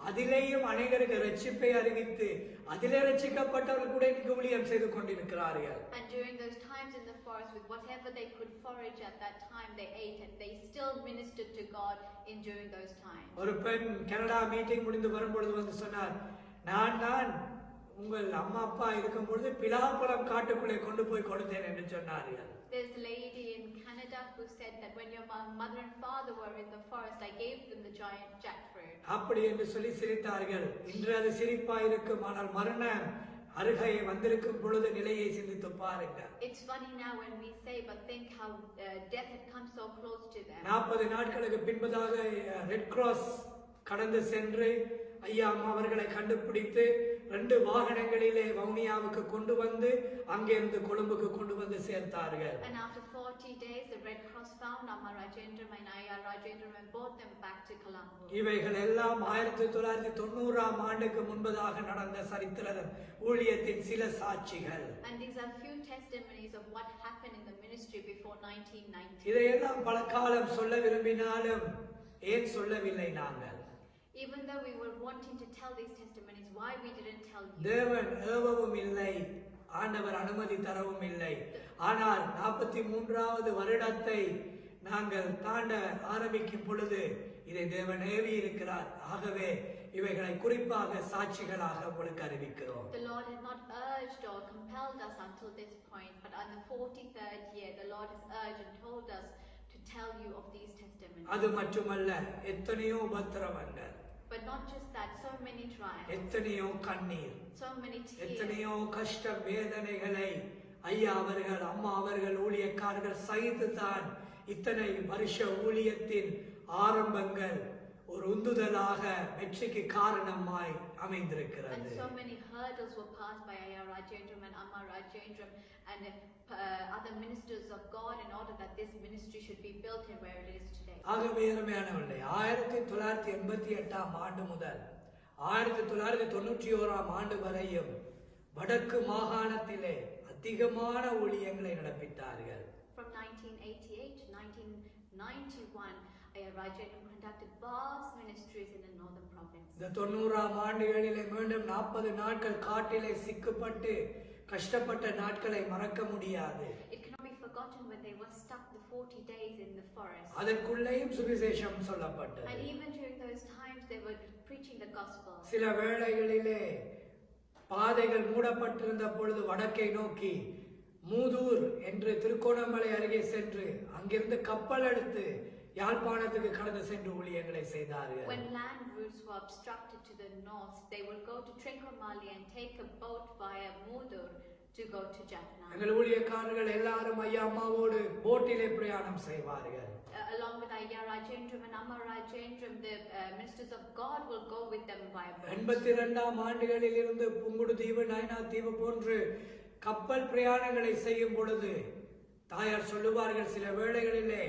அதிலேயும் அநேகருக்கு ரட்சிப்பை அறிவித்து அதிலே ரட்சிக்கப்பட்டவர்கள் கூட இன்னைக்கு ஊழியம் செய்து கொண்டிருக்கிறார்கள். And during those times in the forest, with whatever they could forage at that time, they ate and they still ministered to God during those times. ஒரு பெண் கனடா மீட்டிங் முடிந்து வரும்பொழுது வந்து சொன்னார், நான் உங்கள் அம்மா அப்பா இருக்கும் பொழுது பிலாப்பழம் காட்டுக்குள்ளே கொண்டு போய் கொடுத்தேன் என்று சொன்னார்கள். There's a lady in Canada who said that when your mother and father were in the forest, I gave them the giant jackfruit. அப்படி என்று சொல்லி சிரித்தார்கள். இன்று அது சிரிப்பாய் இருக்கும், ஆனால் மரணம் அருகே வந்திருக்கும் பொழுது நிலையை சிந்தித்து பாருங்கள். It's funny now when we say, but think how death had come so close to them. 40 நாட்களுக்கு பின்பதாக ரெட் கிராஸ் கடந்து சென்று ஐயா அம்மா அவர்களை கண்டுபிடித்து 2 வாகனங்களிலே வவுனியாவுக்கு கொண்டு வந்து அங்கிருந்து கொழும்புக்கு கொண்டு வந்து சேர்த்தார்கள். And after 40 days, the Red Cross found Amma Rajendram and Ayya Rajendram and brought them back to Colombo. இவைகள் எல்லாம் 1990ஆம் ஆண்டுக்கு முன்பதாக நடந்த சரித்திர ஊழியத்தின் சில சாட்சிகள். And these are few testimonies of what happened in the ministry before 1990. இதையெல்லாம் பல காலம் சொல்ல விரும்பினாலும் ஏன் சொல்லவில்லை நாங்கள்? Even though we were wanting to tell these testimonies, why we didn't tell you? தேவன் ஏவவும் இல்லை, ஆண்டவர் அனுமதி தரவும் இல்லை. ஆனால் 43வது வருடத்தை நாங்கள் தாண்ட ஆரம்பிக்கும் பொழுது இதை தேவன் ஏவி இருக்கிறார். ஆகவே இவைகளை குறிப்பாக சாட்சிகளாக உங்களுக்கு அறிவிக்கிறோம். The Lord had not urged or compelled us until this point, but on the 43rd year, the Lord has urged and told us to tell you of these testimonies. அது மட்டுமல்ல, எத்தனையோ உபத்திரவங்கள், but not just that, so many trials, எத்தனையோ கண்ணீர், so many tears, எத்தனையோ கஷ்ட வேதனைகளை ஐயா அவர்கள் அம்மா அவர்கள் ஊழியக்காரர்கள் சகித்துத்தான் இத்தனை வருஷ ஊழியத்தின் ஆரம்பங்கள் ஒரு உந்துதலாக வெற்றிக்கு காரணமாய் அமைந்திருக்கிறது. And so many hurdles were passed by Ayya Rajendram and Amma Rajendram and other ministers of God in order that this ministry should be built in where it is today. ஆகவே அருமையானவர்களே, 1988ஆம் ஆண்டு முதல் 1991ஆம் ஆண்டு வரையும் வடக்கு மாகாணத்திலே அதிகமான ஊழியங்களை நடப்பித்தார்கள். From 1988 to 1991, Ayya Rajendram conducted vast ministries in the northern province. இந்த 90ஆம் ஆண்டுகளிலே மீண்டும் 40 நாட்கள் காட்டிலே சிக்கப்பட்டு கஷ்டப்பட்ட நாட்களை மறக்க முடியாது. It cannot be forgotten when they were stuck the 40 days in the forest. அதற்குள்ளேயும் சுவிசேஷம் சொல்லப்பட்டது. And even during those times they were preaching the gospel. சில வேளைகளிலே பாதைகள் மூடப்பட்டிருந்த பொழுது வடக்கை நோக்கி மூதூர் என்று திருக்கோணமலை அருகே சென்று அங்கிருந்து கப்பல் எடுத்து யாழ்ப்பாணத்துக்கு கடந்து சென்று ஊழியங்களை செய்தார்கள். When land routes were obstructed to the north, they would go to Trincomalee and take a boat via Moodur to go to Jaffna. எங்கள் ஊழியக்காரர்கள் எல்லாரும் ஐயா அம்மாவோடு போட்டிலே பிரயாணம் செய்வார்கள். Along with Ayya Rajendram and Amma Rajendram, the ministers of God will go with them via boat. 82 ஆண்டுகளில் இருந்து புங்குடு தீவு நயனா தீவு போன்று கப்பல் பிரயாணங்களை செய்யும் பொழுது தாயார் சொல்லுவார்கள், சில வேளைகளிலே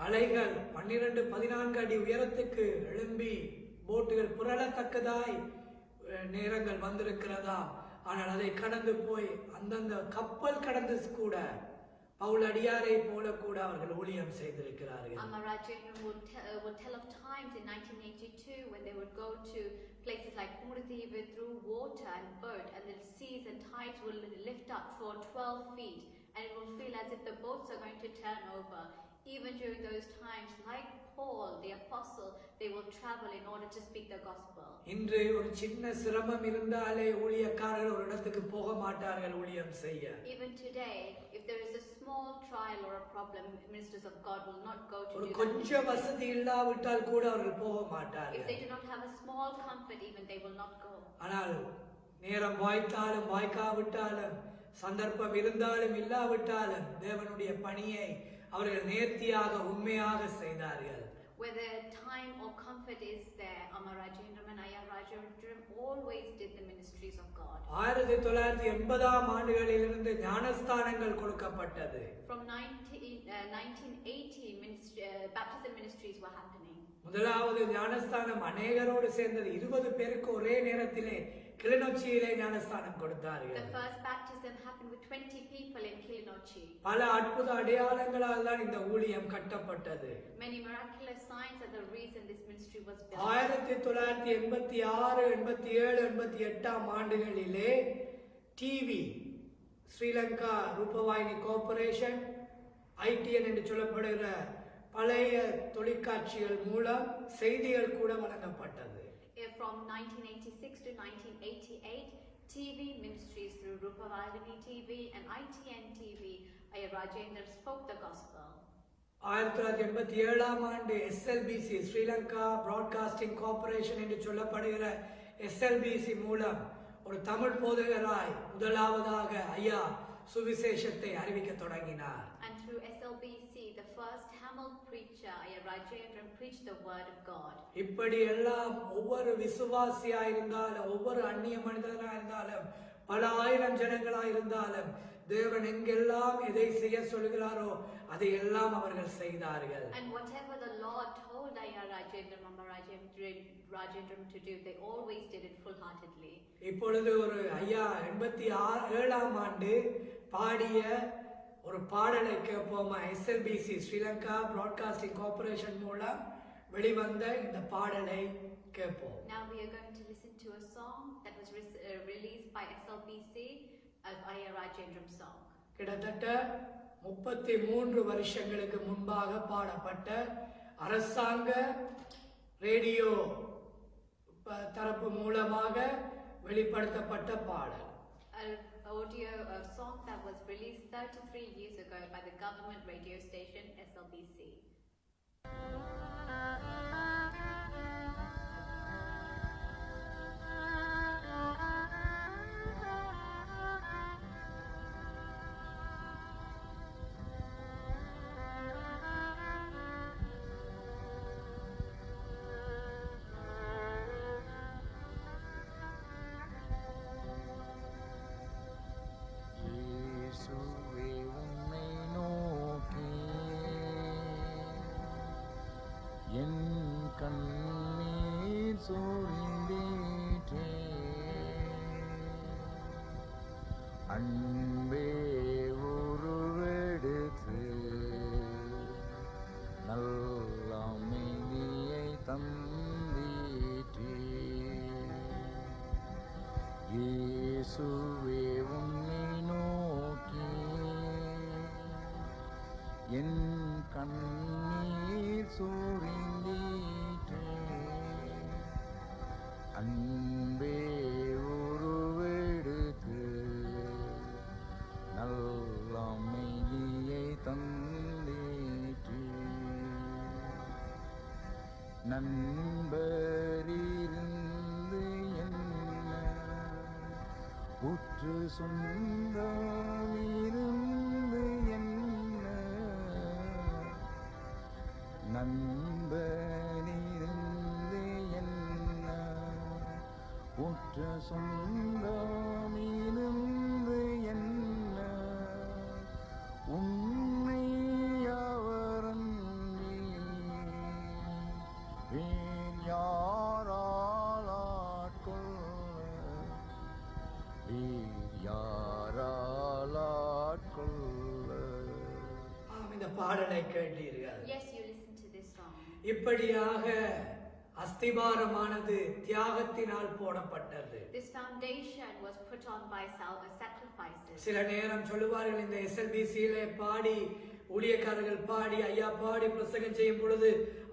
அலைகள் 12-14 அடி உயரத்துக்கு எழும்பி போட்டுகள் புரளத்தக்கதாய் நேரங்கள் வந்திருக்கிறதா. ஆனால் அதை கடந்து போய் அந்தந்த கப்பல் கடந்து கூட பவுல் அடியாரை போல கூட அவர்கள் ஊழியம் செய்திருக்கிறார்கள். Amma Rajendram would tell of times in 1982 when they would go to places like Pumudithivu through water and boat, and the seas and tides will lift up for 12 feet, and it will feel as if the boats are going to turn over. Even during those times, like Paul the apostle, they will travel in order to speak the gospel. இன்று ஒரு சின்ன சிரமம் இருந்தாலே ஊழியக்காரர்கள் ஒரு இடத்துக்கு போக மாட்டார்கள் ஊழியம் செய்ய. Even today, if there is a small trial or a problem, ministers of God will not go to ஒரு do that. கொஞ்சம் வசதி இல்லாவிட்டால் கூட அவர்கள் போக மாட்டார்கள். If they do not have a small comfort, even they will not go. ஆனால் நேரம் வாய்த்தாலும் வாய்க்காவிட்டாலும் சந்தர்ப்பம் இருந்தாலும் இல்லாவிட்டாலும் தேவனுடைய பணியை அவர்கள் நேர்த்தியாக உண்மையாக செய்தார்கள். Whether time or comfort is there, Amma Rajendram and Ayya Rajendram always did the ministries of God. 1980 ஆண்டுகளிலிருந்து ஞானஸ்தானங்கள் கொடுக்கப்பட்டது. From 1980, baptism ministries were happening. முதலாவது ஞானஸ்தானம் அநேகரோடு சேர்ந்தது. 20 பேருக்கு ஒரே நேரத்திலே கிளிநொச்சியிலே ஞானஸ்தானம் கொடுத்தார்கள். The first baptism happened with 20 people in Kilinochchi. பல அற்புத அடையாளங்களால் தான் இந்த ஊழியம் கட்டப்பட்டது. Many miraculous signs are the reason this ministry was built. 1986, 87, 88 ஆண்டுகளிலே டிவி ஸ்ரீலங்கா ரூபவாயினி கார்ப்பரேஷன் ITN என்று சொல்லப்படுகிற பழைய தொலைக்காட்சிகள் மூலம் செய்திகள் கூட வழங்கப்பட்டது. From 1986 to 1988, TV ministries through Rupavahini TV and ITN TV, Ayya Rajendram spoke the gospel. 1987 ஆண்டு SLBC ஸ்ரீலங்கா பிராட்காஸ்டிங் கார்ப்பரேஷன் என்று சொல்லப்படுகிற SLBC மூலம் ஒரு தமிழ் போதகராய் முதலாவதாக ஐயா சுவிசேஷத்தை அறிவிக்க தொடங்கினார். And through SLBC, the first Tamil preacher, Ayya Rajendram, preached the word of God. இப்படி எல்லாம் ஒவ்வொரு விசுவாசியா இருந்தாலும் ஒவ்வொரு அந்நிய மனிதனா இருந்தாலும் பல ஆயிரம் ஜனங்களா இருந்தாலும் தேவன் எங்கெல்லாம் எதை செய்ய சொல்கிறாரோ அதை எல்லாம் அவர்கள் செய்தார்கள். And whatever the Lord told Ayya Rajendram, Amma Rajendram to do, they always did it full-heartedly. இப்பொழுது ஒரு ஐயா 87 ஆண்டு பாடிய ஒரு பாடலை கேட்போமா? SLBC ஸ்ரீலங்கா பிராட்காஸ்டிங் கார்ப்பரேஷன் மூலம் வெளிவந்த இந்த பாடலை கேட்போம். Now we are going to listen to a song that was released by SLBC of Ayya Rajendram song. கிட்டத்தட்ட 33 வருஷங்களுக்கு முன்பாக பாடப்பட்ட அரசாங்க ரேடியோ தரப்பு மூலமாக வெளிப்படுத்தப்பட்ட பாடல். A song that was released 33 years ago by the government radio station SLBC. அன்பே உருவெடுத்து நல்ல அமைதியை தந்தீற்றே. இயேசுவே உம்மை நோக்கி என் கண்ணீர் சூரிந்தீற்றே அன்பே உருவெடுத்து நல்ல அமைதியை தந்தீற்றே நண்பரிருந்து என்ன உற்று சொந்தமிருந்து என்ன நண்பரிருந்து என்ன உற்ற சொந்தமிருந்து என்ன உன்னை அவரன்றி வேறு யாரால் ஆட்கொள்ள வேறு யாரால் ஆட்கொள்ள. இந்த பாடலை கேட்டீர்கள். Yes, you listened to this song. இப்படியாக அஸ்திபாரமானது தியாகத்தினால் போடப்பட்டது. This foundation was put on by sacrifices. சில நேரம் சொல்லுவார்கள் இந்த SLBCயிலே பாடி ஊழியக்காரர்கள் பாடி ஐயா பாடி பிரசங்கம் செய்யும் பொழுது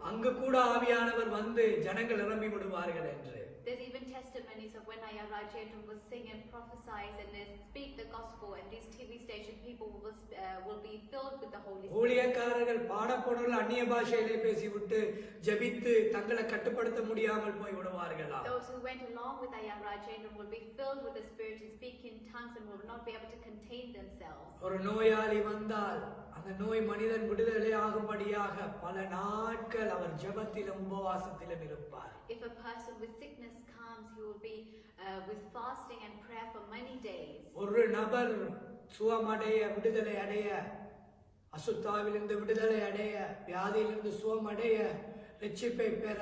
அங்கு கூட ஆவியானவர் வந்து ஜனங்கள் நிரம்பி விடுவார்கள் என்று. There's even testimonies of when Ayya Rajendran will sing and prophesize and then speak the gospel, and these TV station people will be filled with the Holy Spirit. ஊழியக்காரர்கள் பாடப்பொருள் அந்நிய பாஷையிலே பேசிவிட்டு ஜெபித்து தங்களை கட்டுப்படுத்த முடியாமல் போய் விடுவார்களா? Those who went along with Ayya Rajendran will be filled with the Spirit and speak in tongues and will not be able to contain themselves. ஒரு நோயாளி வந்தால் அந்த நோய் மனிதன் விடுதலை ஆகும்படியாக பல நாட்கள் அவர் ஜெபத்திலும் உபவாசத்திலும் இருப்பார். If a person with sickness comes, he will be with fasting and prayer for many days. ஒரு நபர் சுகமடைய விடுதலை அடைய அசுத்தாவிலிருந்து விடுதலை அடைய வியாதியிலிருந்து சுகமடைய ரட்சிப்பை பெற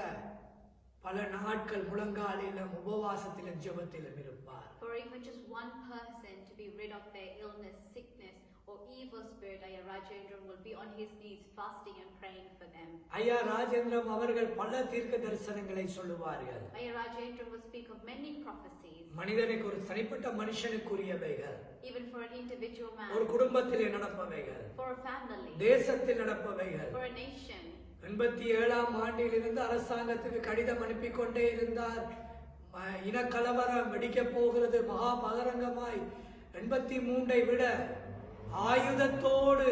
பல நாட்கள் முழங்காலிலும் உபவாசத்திலும் ஜெபத்திலும் இருப்பார். For even just one person to be rid of their illness, sickness or evil spirit, Ayya Rajendran will be on his knees fasting and praying for them. ஐயா ராஜேந்திரம் அவர்கள் பல தீர்க்க தரிசனங்களை சொல்லுவார்கள். Ayya Rajendran will speak of many prophecies. மனிதனுக்கு ஒரு தனிப்பட்ட மனுஷனுக்குரியவைகள், even for an individual man, ஒரு குடும்பத்திலே நடப்பவைகள், for a family, தேசத்தில் நடப்பவைகள். for a nation. 87ஆம் ஆண்டிலிருந்து அரசாங்கத்துக்கு கடிதம் அனுப்பி கொண்டே இருந்தார். இனக்கலவரம் வெடிக்க போகிறது மகாபகரங்கமாய். 83ஐ விட ஆயுதத்தோடு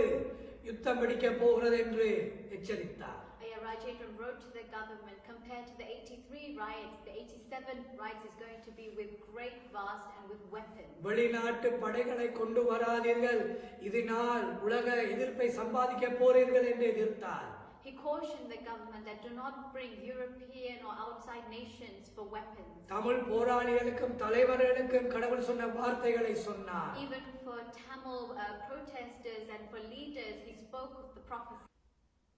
யுத்தம் வெடிக்க போகிறது என்று எச்சரித்தார். Ayya Rajendran wrote to the government, compared to the 83 riots, the 87 riots is going to be with great vast and with weapons. வெளிநாட்டு படைகளை கொண்டு வராதீர்கள், இதனால் உலக எதிர்ப்பை சம்பாதிக்க போறீர்கள் என்று எதிர்த்தார். He cautioned the government that do not bring European or outside nations for weapons. Tamil போராளிகளுக்கும் தலைவர்களுக்கும் கடவுள் சொன்ன வார்த்தைகளை சொன்னார். Even for Tamil protesters and for leaders, he spoke of the prophecy.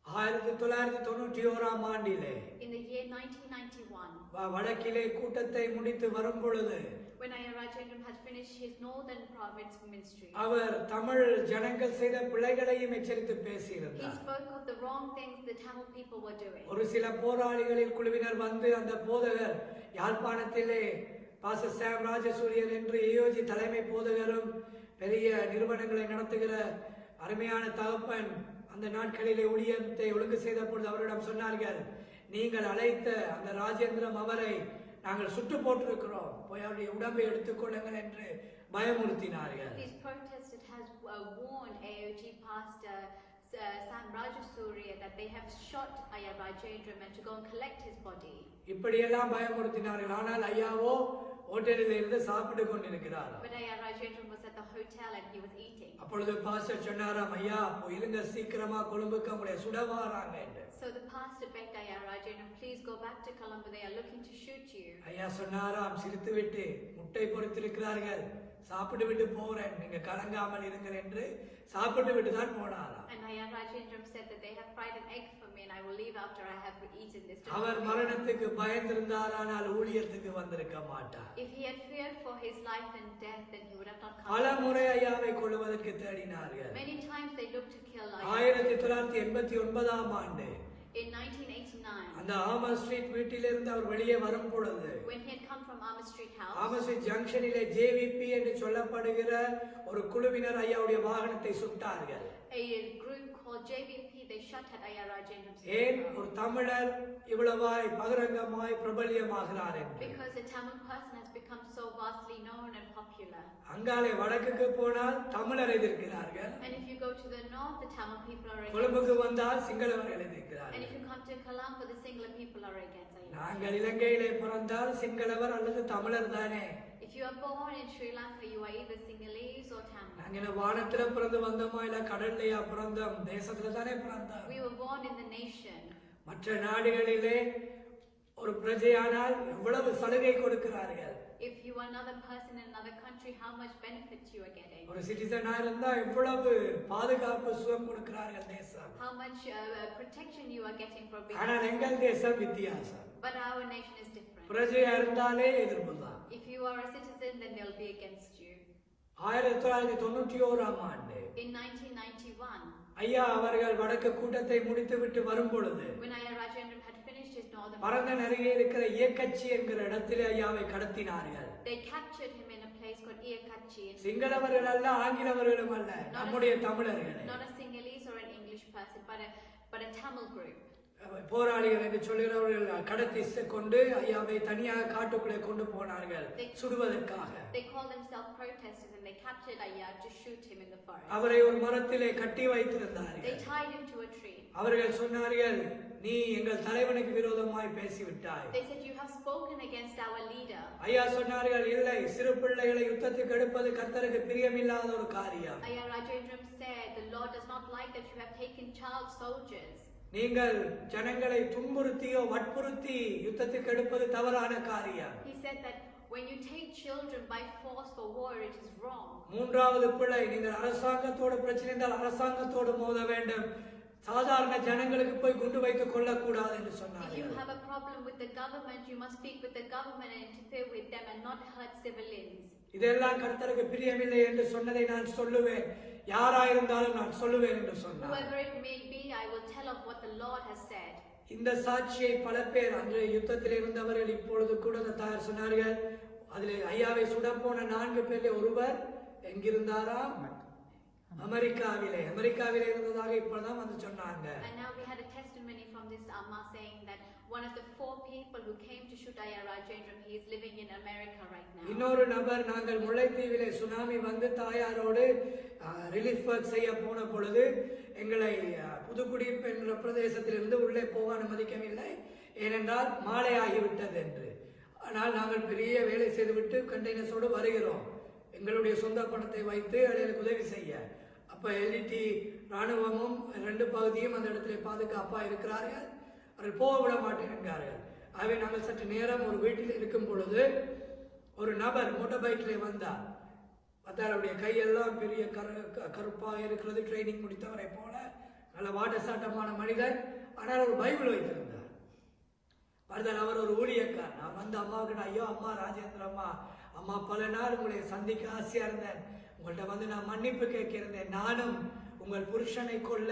1991ஆம் ஆண்டிலே In the year 1991, வடக்கிலே கூட்டத்தை முடித்து வரும் பொழுது when Ayya Rajendran had finished his northern province ministry, அவர் தமிழ் ஜனங்கள் செய்த பிழைகளையும் எச்சரித்து he பேசியிருந்தார். spoke of the wrong things the Tamil people were doing. ஒரு சில போராளிகளில் குழுவினர் வந்து அந்த போதகர் யாழ்ப்பாணத்திலே பாஸ்டர் சாம் ராஜசூரியர் என்று ஏயோஜி தலைமை போதகரும் பெரிய நிறுவனங்களை நடத்துகிற அருமையான தகப்பன் அந்த நாட்களிலே ஊழியத்தை ஒழுங்கு செய்த பொழுது அவரிடம் சொன்னார்கள், நீங்கள் அழைத்த அந்த ராஜேந்திரம் அவரை நாங்கள் சுட்டு போட்டிருக்கிறோம், போய் அவருடைய உடம்பை எடுத்துக்கொள்ளுங்கள் என்று பயமுறுத்தினார்கள். These protesters has warned AOG pastor Sam Rajasuriya that they have shot Ayya Rajendran and to go and collect his body. இப்படியெல்லாம் பயமுறுத்தினார்கள். ஆனால் ஐயாவோ ஹோட்டலில் இருந்து சாப்பிட்டு கொண்டிருக்கிறார். But Ayya Rajendran was at the hotel and he was eating. அப்பொழுது பாஸ்டர் சொன்னாராம், ஐயா போயிருங்க, சீக்கிரமா கொழும்புக்கு உங்களை சுடவாராங்க என்று. So the pastor begged Ayya Rajendran, please go back to Colombo, they are looking to shoot you. ஐயா சொன்னாராம், சிரித்துவிட்டு முட்டை பொரித்திருக்கிறார்கள், சாப்பிட்டு விட்டு போறேன், நீங்க கலங்காமல் இருங்கள் என்று சாப்பிட்டு விட்டு தான் போனாராம். And Ayya Rajendran said that they have fried an egg for me and I will leave after I have eaten this. அவர் மரணத்துக்கு பயந்திருந்தாரானால் ஊழியத்துக்கு வந்திருக்க மாட்டார். If he had feared for his life and death, then he would have not come. பல முறை ஐயாவை கொல்லுவதற்கு தேடினார்கள். Many times they looked to kill Ayya. 1989ஆம் ஆண்டு In 1989, அந்த ஆமர் ஸ்ட்ரீட் வீட்டிலிருந்து அவர் வெளியே வரும் பொழுது when he had come from Armour Street House, Armour street ஜங்ஷனிலே JVP என்று சொல்லப்படுகிற ஒரு குழுவினர் ஐயாவுடைய வாகனத்தை சுட்டார்கள். a group called JVP, they shot at Ayya Rajendram ஏன் Singh. ஒரு தமிழர் இவ்வளவாய் பகிரங்கமாய் பிரபல்யமாகிறார் என்று. Because a Tamil person has become so vastly known and popular. அங்காலே வடக்குக்கு போனால் தமிழர் எதிர்க்கிறார்கள், And if you go to the north, the Tamil people are against. கொழும்புக்கு வந்தால் சிங்களவர்கள் And எதிர்க்கிறார்கள். if you come to Colombo, the Sinhala people are against Ayya. நாங்கள் இலங்கையிலே பிறந்தால் சிங்களவர் அல்லது தமிழர் தானே. If you are born in Sri Lanka, you are either Sinhalese or Tamil. நாங்கள் வானத்துல பிறந்து வந்தோமா இல்ல கடல்லையா பிறந்தோம்? தேசத்துல தானே பிறந்தோம். We were born in the nation. மற்ற நாடுகளிலே ஒரு பிரஜையானால் எவ்வளவு சலுகை கொடுக்கிறார்கள். If you are another person in another country, how much benefits you are getting. ஒரு சிட்டிசனா இருந்தா எவ்வளவு பாதுகாப்பு சுகம் கொடுக்கிறார்கள் தேசம். How much protection you are getting for being. ஆனால் எங்கள் தேசம் வித்தியாசம். But our nation is different. பிரஜையா இருந்தாலே எதிர்ப்பு தான். If you are a citizen, then they'll be against you. 1991 ஆண்டு In 1991, ஐயா அவர்கள் வடக்கு கூட்டத்தை முடித்துவிட்டு வரும் பொழுது when Ayya Rajendram had finished his northern Paranthan அருகே இருக்கிற இயக்கச்சி என்கிற இடத்திலே ஐயாவை கடத்தினார்கள். they captured him in a place called Iyakachi. சிங்களவர்கள் அல்ல, ஆங்கிலவர்களும் அல்ல, நம்முடைய தமிழர்கள், Not a Sinhalese or an English person, but a Tamil group. போராளிகள் என்று சொல்கிறவர்கள் கடத்தி கொண்டு ஐயாவை தனியாக காட்டுக்குள்ளே கொண்டு போனார்கள் சுடுவதற்காக. They called themselves protesters and they captured Ayya to shoot him in the forest. அவரை ஒரு மரத்திலே கட்டி வைத்திருந்தார்கள். They tied him to a tree. அவர்கள் சொன்னார்கள், நீ எங்கள் தலைவனுக்கு விரோதமாய் பேசிவிட்டாய். They said, you have spoken against our leader. ஐயா சொன்னார்கள், இல்லை, சிறு பிள்ளைகளை யுத்தத்துக்கு எடுப்பது கர்த்தருக்கு பிரியமில்லாத ஒரு காரியம். Ayya Rajendram said, the Lord does not like that you have taken child soldiers. நீங்கள் ஜனங்களை துன்புறுத்தியோ வற்புறுத்தி யுத்தத்துக்கு எடுப்பது தவறான காரியம். He said that when you take children by force for war, it is wrong. மூன்றாவது பிள்ளை, நீங்கள் அரசாங்கத்தோடு பிரச்சனை இருந்தால் அரசாங்கத்தோடு மோத வேண்டும், சாதாரண ஜனங்களுக்கு போய் குண்டு வைத்துக் கொள்ளக்கூடாது என்று If you சொன்னார்கள். have a problem with the government, you must speak with the government and interfere with them and not hurt civilians. இதெல்லாம் கர்த்தருக்கு பிரியமில்லை என்று சொன்னதை நான் சொல்லுவேன், யாராயிருந்தாலும் நான் சொல்லுவேன் என்று சொன்னார். Whoever it may be, I will tell of what the Lord has said. இந்த சாட்சியை பல பேர் அன்று யுத்தத்தில் இருந்தவர்கள் இப்பொழுது கூட அந்த தாயார் சொன்னார்கள். அதில் ஐயாவை சுடப்போன 4 பேரில் ஒருவர் எங்கிருந்தாராம்? அமெரிக்காவிலே இருந்ததாக இப்பொழுதுதான் வந்து சொன்னாங்க. And now we had a testimony from this Amma saying that one of the 4 people who came to shoot Ayya Rajendram, he is living in America right now. இன்னொரு நபர், நாங்கள் முல்லைத்தீவிலே சுனாமி வந்து தாயாரோடு ரிலீஃப் ஒர்க் செய்ய போன பொழுது எங்களை புதுக்குடியிருப்பு என்ற பிரதேசத்திலிருந்து உள்ளே போக அனுமதிக்கவில்லை, ஏனென்றால் மாலை ஆகிவிட்டது என்று. ஆனால் நாங்கள் பெரிய வேலை செய்துவிட்டு கண்டெய்னர்ஸோடு வருகிறோம், எங்களுடைய சொந்த பணத்தை வைத்து அவர்களுக்கு உதவி செய்ய. அப்போ எல்டிடி இராணுவமும் 2 பகுதியும் அந்த இடத்துல பாதுகாப்பாக இருக்கிறார்கள், அவர்கள் போக விட மாட்டேன் என்கிறார்கள். ஆகவே நாங்கள் சற்று நேரம் ஒரு வீட்டில் இருக்கும் பொழுது ஒரு நபர் மோட்டார் பைக்கிலே வந்தார். அவருடைய கையெல்லாம் பெரிய கருப்பாக இருக்கிறது, ட்ரைனிங் முடித்தவரை போல நல்ல வாட்டசாட்டமான மனிதர். ஆனால் ஒரு பைபிள் வைத்திருந்தார். பார்த்தால் அவர் ஒரு ஊழியக்கார். நான் வந்து அம்மாவுக்கு, ஐயோ அம்மா ராஜேந்திர அம்மா பல நாள் உங்களை சந்திக்க ஆசையா இருந்தேன், உங்கள்கிட்ட வந்து நான் மன்னிப்பு கேட்கிறேன், நானும் உங்கள் புருஷனை கொல்ல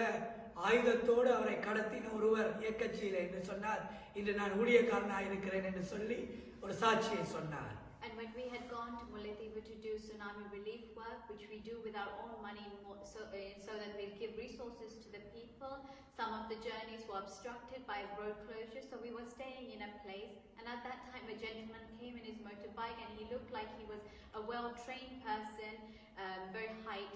ஆயுதத்தோடு அவரை கடத்தின ஒருவர் இயக்கச்சியில என்று சொன்னார், இன்று நான் ஊழியக்காரனாக இருக்கிறேன் என்று சொல்லி ஒரு சாட்சியை சொன்னார். And when we had gone to Mullaitivu to do tsunami relief work, which we do with our own money, so that we give resources to the people, some of the journeys were obstructed by road closures, so we were staying in a place. And at that time, a gentleman came in his motorbike, and he looked like he was a well-trained person, very height.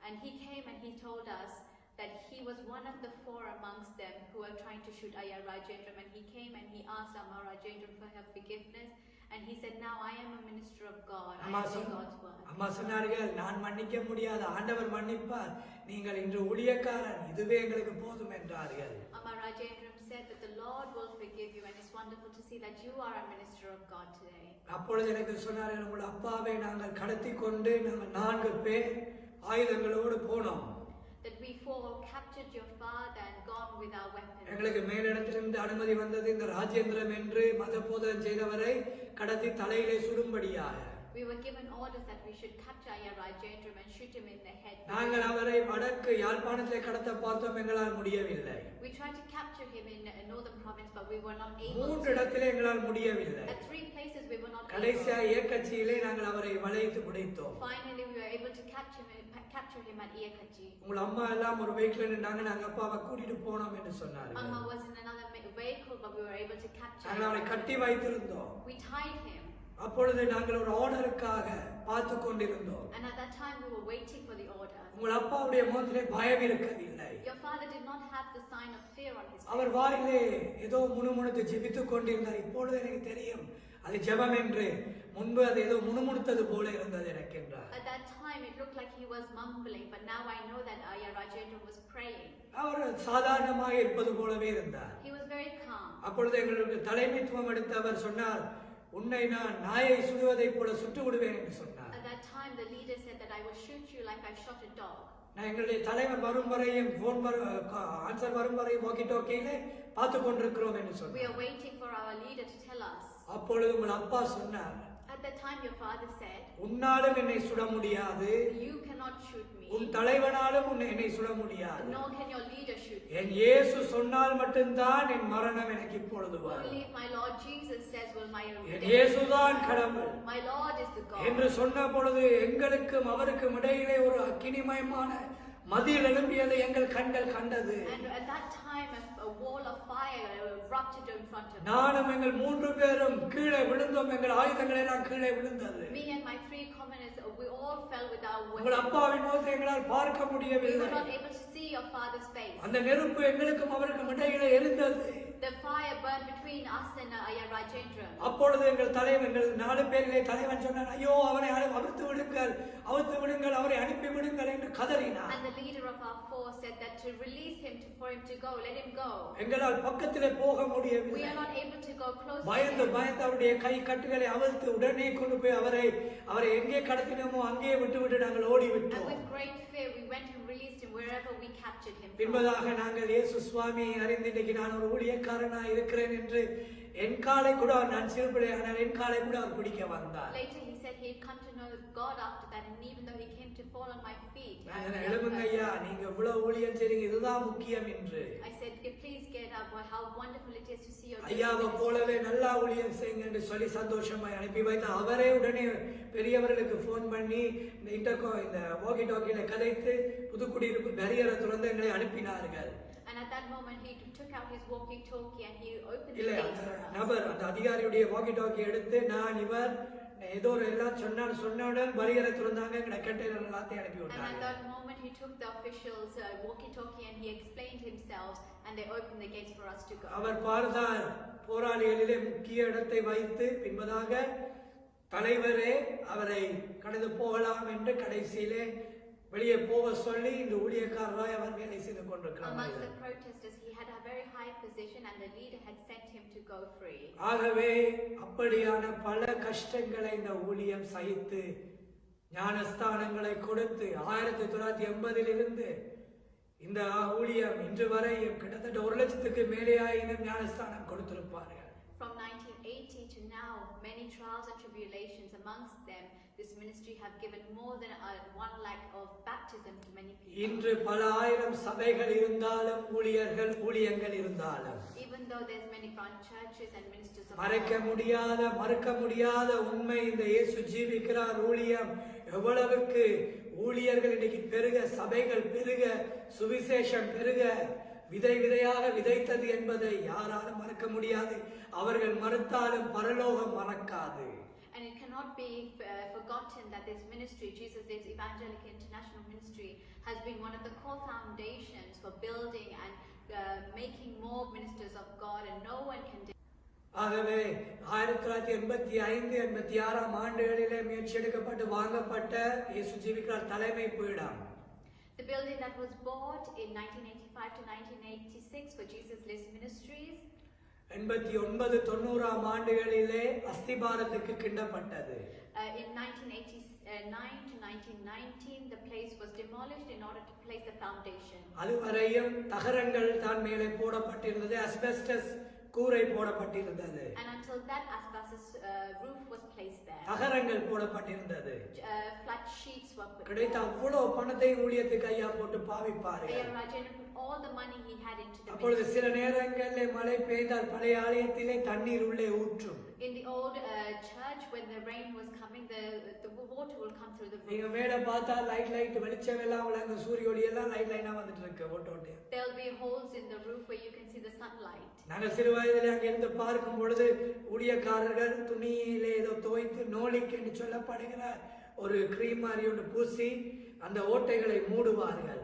And he came and he told us that he was one of the 4 amongst them who were trying to shoot Ayya Rajendram. And he came and he asked Amma Rajendram for her forgiveness. And he said, now I am a minister of God. I am doing God's work. அம்மா சொன்னார்கள், நான் மன்னிக்க முடியாது, ஆண்டவர் மன்னிப்பார், நீங்கள் இன்று ஊழியக்காரன், இதுவே எங்களுக்கு போதும் என்றார்கள். Amma Rajendram said that the Lord will forgive you, and it's wonderful to see that you are a minister of God today. அப்பொழுது எனக்கு சொன்னார்கள், உங்கள் அப்பாவை நாங்கள் கடத்தி கொண்டு நாங்கள் 4 பேர் ஆயுதங்களோடு போனோம். That we 4 captured your father and gone with our weapons. எங்களுக்கு மேலிடத்திலிருந்து அனுமதி வந்தது, இந்த ராஜேந்திரம் என்று மத போதனை செய்தவரை கடத்தி தலையிலே சுடும்படியாக. We were given orders that we should capture Ayya Rajendram and shoot him in the head. நாங்கள் அவரை வடக்கு யாழ்ப்பாணத்திலே கடத்த பார்த்தோம், எங்களால் முடியவில்லை. We tried to capture him in northern province, but we were not able. 3 இடத்திலே எங்களால் முடியவில்லை. At 3 places we were not able. கடைசியாக இயக்கச்சியிலே நாங்கள் அவரை வளைத்து பிடித்தோம். Finally we were able to capture capture him at Iyakachi. உங்கள் அம்மா எல்லாம் ஒரு வெஹிக்கிள் நின்றாங்க, நாங்க அப்பாவை கூட்டிட்டு போனோம் என்று சொன்னார்கள். Amma was in another vehicle, but we were able to capture நாங்கள் அவரை him. கட்டி வைத்திருந்தோம். We tied him. அப்பொழுது நாங்கள் ஒரு ஆர்டருக்காக பார்த்து கொண்டிருந்தோம். And at that time we were waiting for the order. உங்கள் அப்பாவுடைய முகத்திலே பயம் இருக்கவில்லை. Your father did not have the sign of fear on his our face. வாயிலே ஏதோ முணுமுணுத்து ஜெபித்துக் கொண்டிருந்தார். இப்பொழுது எனக்கு தெரியும் அது ஜெபம் என்று. முன்பு அது ஏதோ முணுமுணுத்தது போல இருந்தது எனக்கு என்றார். At that time it looked like he was mumbling, but now I know that Ayya Rajendra was praying. அவர் சாதாரணமாக இருப்பது போலவே இருந்தார். He was very calm. அப்பொழுது எங்களுக்கு தலைமைத்துவம் எடுத்து அவர் சொன்னார், உன்னை நான் நாயை சுடுவதைப் போல சுட்டு விடுவேன் என்று சொன்னார். At that time the leader said that I will shoot you like I shot a dog. நான் எங்களுடைய தலைவர் வரும் வரையும் ஆன்சர் வரும் வரையும் வாக்கி டாக்கியிலே பார்த்து கொண்டிருக்கிறோம் என்று We சொன்னார். are waiting for our leader to tell us. அப்பொழுது உங்கள் அப்பா சொன்னார், At that time your father said, உன்னாலும் என்னை சுட முடியாது, you cannot shoot உன் me, தலைவனாலும் என்னை சுட முடியாது. nor can your leader shoot me. என் இயேசு சொன்னால் மட்டும்தான் என் மரணம் எனக்கு இப்பொழுது Only வரும். if my Lord Jesus says will my N redemption இயேசுதான் come. கடவுள் My Lord is the என்று God. சொன்ன பொழுது எங்களுக்கும் அவருக்கும் இடையிலே ஒரு அக்கினிமயமான மதில் எழும்பியதை எங்கள் கண்கள் கண்டது. And at that time a wall of fire erupted in front of us. நானும் எங்கள் 3 பேரும் கீழே விழுந்தோம். எங்கள் ஆயுதங்கள் எல்லாம் கீழே விழுந்தது. Me and my 3 commoners, we all fell with our உங்கள் weapons. அப்பாவின் முகத்தை எங்களால் பார்க்க We முடியவில்லை. were not able to see your father's face. அந்த நெருப்பு எங்களுக்கும் அவருக்கும் இடையிலே எரிந்தது. The fire burned between us and Ayya Rajendra. அப்பொழுது எங்கள் தலைவன், எங்கள் 4 பேரிலே தலைவன் சொன்னான், ஐயோ அவரை அவிழ்த்து விடுங்கள், அவரை அனுப்பி விடுங்கள் என்று கதறினார். And the leader of our force said that to release him, for him to go, let him go. எங்களால் பக்கத்திலே போக We முடியவில்லை. are not able to go close to பயந்து him. அவருடைய கை கட்டுகளை அவிழ்த்து உடனே கொண்டு போய் அவரை எங்கே கடத்தினோமோ அங்கே விட்டு நாங்கள் And ஓடிவிட்டோம். with great fear, we went and released him wherever we captured him from. பின்பதாக நாங்கள் இயேசு சுவாமியை அறிந்து இன்னைக்கு நான் ஒரு ஊழியக்காரனாய் இருக்கிறேன் என்று என் காலை கூட நான் சிறுபிள்ளை, ஆனால் என் காலை கூட அவர் பிடிக்க வந்தார். Later he said he had come to know God after that, and even though he came to fall on my feet, நான் சொன்னேன், எழும்புங்க ஐயா, நீங்க இவ்வளவு ஊழியம் செய்றீங்க, இதுதான் முக்கியம் என்று. I said, please get up, how wonderful it is to see your ஐயாவை போலவே நல்லா ஊழியம் செய்யுங்க என்று சொல்லி சந்தோஷமாய் அனுப்பி வைத்து அவரே உடனே பெரியவர்களுக்கு போன் பண்ணி இந்த வாக்கி டாக்கியில கதைத்து புதுக்குடியிருப்பு பேரியரை திறந்து எங்களை அனுப்பினார்கள். And at that moment he took out his walkie-talkie and he opened the இல்ல, gates அந்த for us. நபர் அந்த அதிகாரியுடைய வாக்கி டாக்கி எடுத்து நான் இவர் ஏதோ ஒரு எல்லாம் சொன்னவுடன் பரியரை திறந்தாங்க, எங்களை கண்டெய்னர் எல்லாத்தையும் அனுப்பி And at விட்டாங்க. that moment he took the officials walkie-talkie and he explained himself, and they opened the gates for us to go. அவர் பார்த்தார், போராளிகளிலே முக்கிய இடத்தை வைத்து பின்பதாக தலைவரே அவரை கடந்து போகலாம் என்று கடைசியிலே வெளியே போக சொல்லி இந்த ஊழியக்காரராய் அவர் வேலை செய்து Amongst கொண்டிருக்கிறார். the protesters, he had a very high position, and the leader had sent him to go free. ஆகவே அப்படியான பல கஷ்டங்களை இந்த ஊழியம் சகித்து ஞானஸ்தானங்களை கொடுத்து 1980 இந்த ஊழியம் இன்று வரையும் கிட்டத்தட்ட 1 லட்சத்துக்கு மேலேயாயிரம் ஞானஸ்தானம் கொடுத்திருப்பார்கள். From 1980 to now, many trials and tribulations. Amongst them, this ministry have given more than 1 lakh of baptism to many people. இன்று பல ஆயிரம் சபைகள் இருந்தாலும் ஊழியங்கள் இருந்தாலும் Even though there's many branch churches and ministers of மறுக்க முடியாத உண்மை, இந்த இயேசு ஜீவிக்கிறார் ஊழியம் எவ்வளவுக்கு ஊழியர்கள் இன்னைக்கு பெருக, சபைகள் பெருக, சுவிசேஷம் பெருக விதையாக விதைத்தது என்பதை யாராலும் மறக்க முடியாது. அவர்கள் மறுத்தாலும் பரலோகம் மறக்காது. And it cannot be forgotten that this ministry, Jesus Lives Evangelical International Ministry, has been one of the core foundations for building and making more ministers of God, and no one can ஆகவே 1985 86 ஆண்டுகளிலே முயற்சி எடுக்கப்பட்டு வாங்கப்பட்ட இயேசு ஜீவிக்கிறார் தலைமை பீடம். The building that was bought in 1985 to 1986 for Jesus Lives Ministries, 89 90 ஆண்டுகளிலே அஸ்திபாரத்துக்கு கிண்டப்பட்டது. In 1989 to 1919, the place was demolished in order to place the foundation. அதுவரையும் தகரங்கள் தான் மேலே போடப்பட்டிருந்தது, அஸ்பெஸ்டஸ் கூரை போடப்பட்டிருந்தது. And until that, asbestos roof was placed there. தகரங்கள் போடப்பட்டிருந்தது. Flat sheets were put கிடைத்த there. அவ்வளவு பணத்தை ஊழியத்துக்கு ஐயா போட்டு பாவிப்பார்கள். Ayya Rajendra put all the money he had into the அப்பொழுது ministry. சில நேரங்களிலே மழை பெய்தால் பழைய ஆலயத்திலே தண்ணீர் உள்ளே ஊற்றும். In the old church, when the rain was coming, the water will come through the நீங்க roof. மேல பார்த்தா லைட் வெளிச்சம் எல்லாம் விளங்க சூரிய ஒளி எல்லாம் லைனா வந்துட்டு இருக்கு ஓட்டோட்டே. There will be holes in the roof where you can see the sunlight. நாங்கள் சிறு வயதிலே அங்க இருந்து பார்க்கும் பொழுது ஊழியக்காரர்கள் துணியிலே ஏதோ தோய்த்து நோலிக் என்று சொல்லப்படுகிற ஒரு கிரீம் மாதிரி ஒன்று பூசி அந்த ஓட்டைகளை மூடுவார்கள்.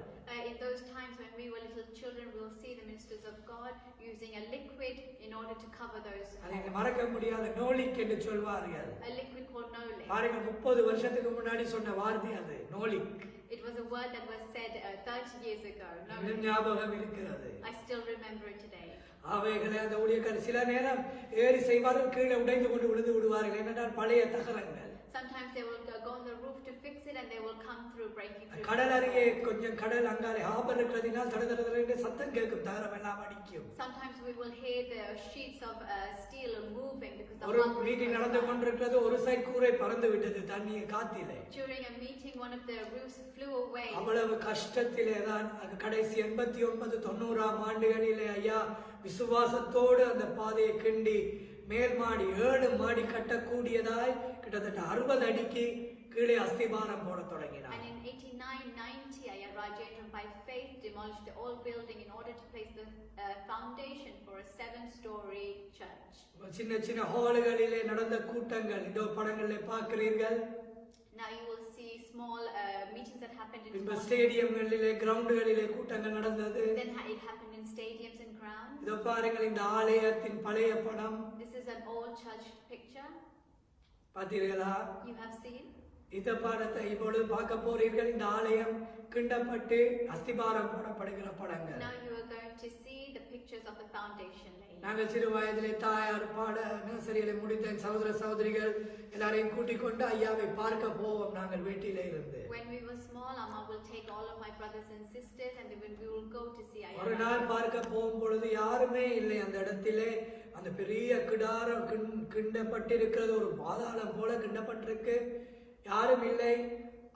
In those times when we were little children, we will see the ministers of God using a liquid in order to cover those. அதை மறக்க முடியாத நோலிக் என்று சொல்வார்கள். A liquid called nole. பாருங்க 30 வருஷத்துக்கு முன்னாடி சொன்ன வார்த்தை அது நோலிக். It was a word that was said 30 years ago. இன்னும் ஞாபகம் இருக்கிறது. I still remember it today. அவைகளை அந்த ஊழியக்காரர் சில நேரம் ஏறி செய்வார்கள், கீழே உடைந்து கொண்டு விழுந்து விடுவார்கள். என்னென்றால் பழைய தகரங்கள். Sometimes they will go on the roof to fix it and they will come through breaking through. கடல் அருகே கொஞ்சம் கடல் அங்காலே ஹார்பர் இருக்கிறதினால் தடதடதடன்னு சத்தம் கேட்கும், தகரம் எல்லாம் அடிக்கும். Sometimes we will hear the sheets of steel moving because the ஒரு harbor is மீட்டிங் close நடந்து by. கொண்டிருக்கிறது, ஒரு சைடு கூரை பறந்து விட்டது தண்ணீர் காத்திலே. During a meeting, one of the roofs flew away. அவ்வளவு கஷ்டத்திலே தான் கடைசி 89 90ஆம் ஆண்டுகளிலே ஐயா விசுவாசத்தோடு அந்த பாதையை கிண்டி மேல் மாடி 7 மாடி கட்டக்கூடியதாய் கிட்டத்தட்ட 60 அடிக்கு கீழே அஸ்திபாரம் போட தொடங்கினார். And in 89-90, Ayya Rajendran by faith demolished the old building in order to place the foundation for a 7-story church. சின்ன சின்ன ஹால்களிலே நடந்த கூட்டங்கள் இதோ படங்களிலே பார்க்கிறீர்கள். Now you will see small meetings that happened in பின்பு small. ஸ்டேடியம்களிலே கிரவுண்டுகளிலே கூட்டங்கள் நடந்தது. Then it happened in stadiums and grounds. இதோ பாருங்கள் இந்த ஆலயத்தின் பழைய படம் This is an old church picture. பார்த்தீர்களா? You have seen. இந்த பாடத்தை இப்பொழுது பார்க்க போறீர்கள். இந்த ஆலயம் கிண்டப்பட்டு அஸ்திபாரம் போடப்படுகிற படங்கள். Now you are going to see the pictures of the foundation laying. நாங்கள் சிறு வயதிலே தாயார் பாட நர்சரியில முடித்த சகோதர சகோதரிகள் எல்லாரையும் கூட்டிக் கொண்டு ஐயாவை பார்க்க போவோம் நாங்கள் வீட்டிலே இருந்து. When we were small, Amma will take all of my brothers and sisters and then we will go to see Ayya. ஒரு நாள் பார்க்க போகும் பொழுது யாருமே இல்லை அந்த இடத்திலே. அந்த பெரிய கிடாரம் கிண்டப்பட்டிருக்கிறது, ஒரு பாதாளம் போல கிண்டப்பட்டிருக்கு, யாரும் இல்லை.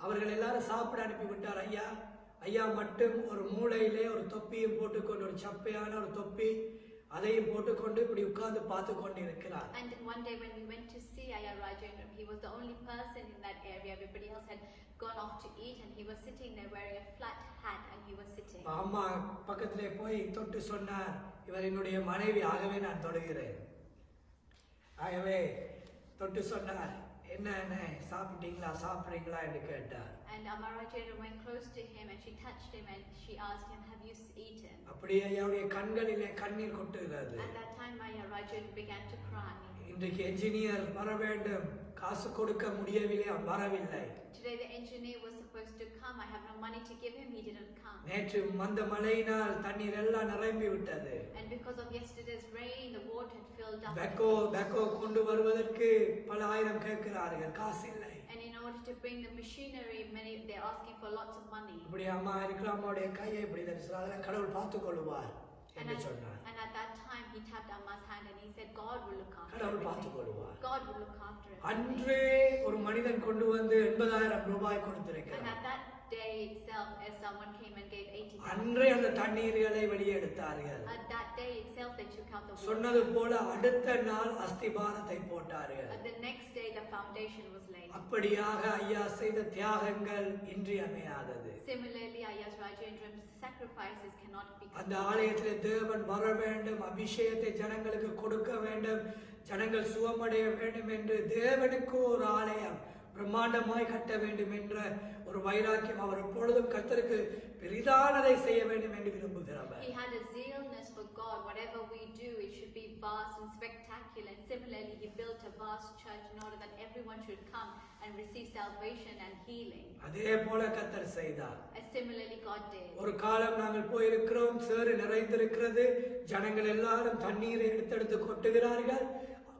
அவர்கள் எல்லாரும் சாப்பிட அனுப்பிவிட்டார் ஐயா. ஐயா மட்டும் ஒரு மூளையிலே ஒரு தொப்பியும் போட்டுக்கொண்டு, ஒரு சப்பையான ஒரு தொப்பி அதையும் போட்டுக்கொண்டு இப்படி உட்கார்ந்து பார்த்து கொண்டு இருக்கிறார். And one day when we went to see Ayya Rajendran, he was the only person in that area. Everybody else had gone off to eat and he was sitting there wearing a flat hat and he was sitting. அம்மா பக்கத்திலே போய் தொட்டு சொன்னார், இவர் என்னுடைய மனைவி, ஆகவே நான் தொடுகிறேன். ஆகவே தொட்டு சொன்னார், என்ன சாப்பிட்டீங்களா சாப்பிடுறீங்களா என்று கேட்டார். And Amma Rajendran went close to him and she touched him and she asked him, have you eaten? அப்படியே ஐயாவுடைய கண்களிலே கண்ணீர் கொட்டுகிறது. At that time Ayya Rajendran began to cry. இன்றைக்கு என்ஜினியர் வர வேண்டும், காசு கொடுக்க முடியவில்லை, அவன் வரவில்லை. Today the engineer was supposed to come. I have no money to give him. He didn't come. நேற்று வந்த மழையினால் தண்ணீர் எல்லாம் நிரம்பி விட்டது. And because of yesterday's rain, the water had filled up. பேக்கோ கொண்டு வருவதற்கு பல ஆயிரம் கேட்கிறார்கள், காசு இல்லை. And in order to bring the machinery, they're asking for lots of money. இப்படி அம்மா இருக்கிற அம்மாவுடைய கையை இப்படி தரிசனம், அதெல்லாம் கடவுள் பார்த்துக் கொள்வார் என்று சொன்னார். And at that time, he tapped Amma's hand and he said, God will look after கடவுள் பார்த்துக் everything. கொள்வார். God will look after it. அன்றே ஒரு மனிதன் கொண்டு வந்து 80,000 ரூபாய் And கொடுத்திருக்கிறார். at that day itself, as someone came and gave 80,000. அன்றே அந்த தண்ணீர்களை வெளியே எடுத்தார்கள். At that day itself, they took out the water. சொன்னது போல அடுத்த நாள் அஸ்திபாரத்தை போட்டார்கள். The next day, the foundation was laid. அப்படியாக ஐயா செய்த தியாகங்கள் இன்றியமையாதது. Similarly, Ayya Rajendran's sacrifices cannot be அந்த ஆலயத்திலே தேவன் வர வேண்டும், அபிஷேகத்தை ஜனங்களுக்கு கொடுக்க வேண்டும், ஜனங்கள் சுகமடைய வேண்டும் என்று தேவனுக்கு ஒரு ஆலயம் பிரம்மாண்டமாய் கட்ட வேண்டும் என்ற ஒரு வைராக்கியம் அவர் எப்பொழுதும் கர்த்தருக்கு பெரிதானதை செய்ய வேண்டும் என்று விரும்புகிறவர். He had a zealness for God. Whatever we do, it should be vast and spectacular. And similarly, he built a vast church in order that everyone should come and receive salvation and healing. அதே போல கர்த்தர் செய்தார். As similarly, God did. ஒரு காலம் நாங்கள் போயிருக்கிறோம், சேறு நிறைந்திருக்கிறது, ஜனங்கள் எல்லாரும் தண்ணீரை எடுத்தெடுத்து கொட்டுகிறார்கள்.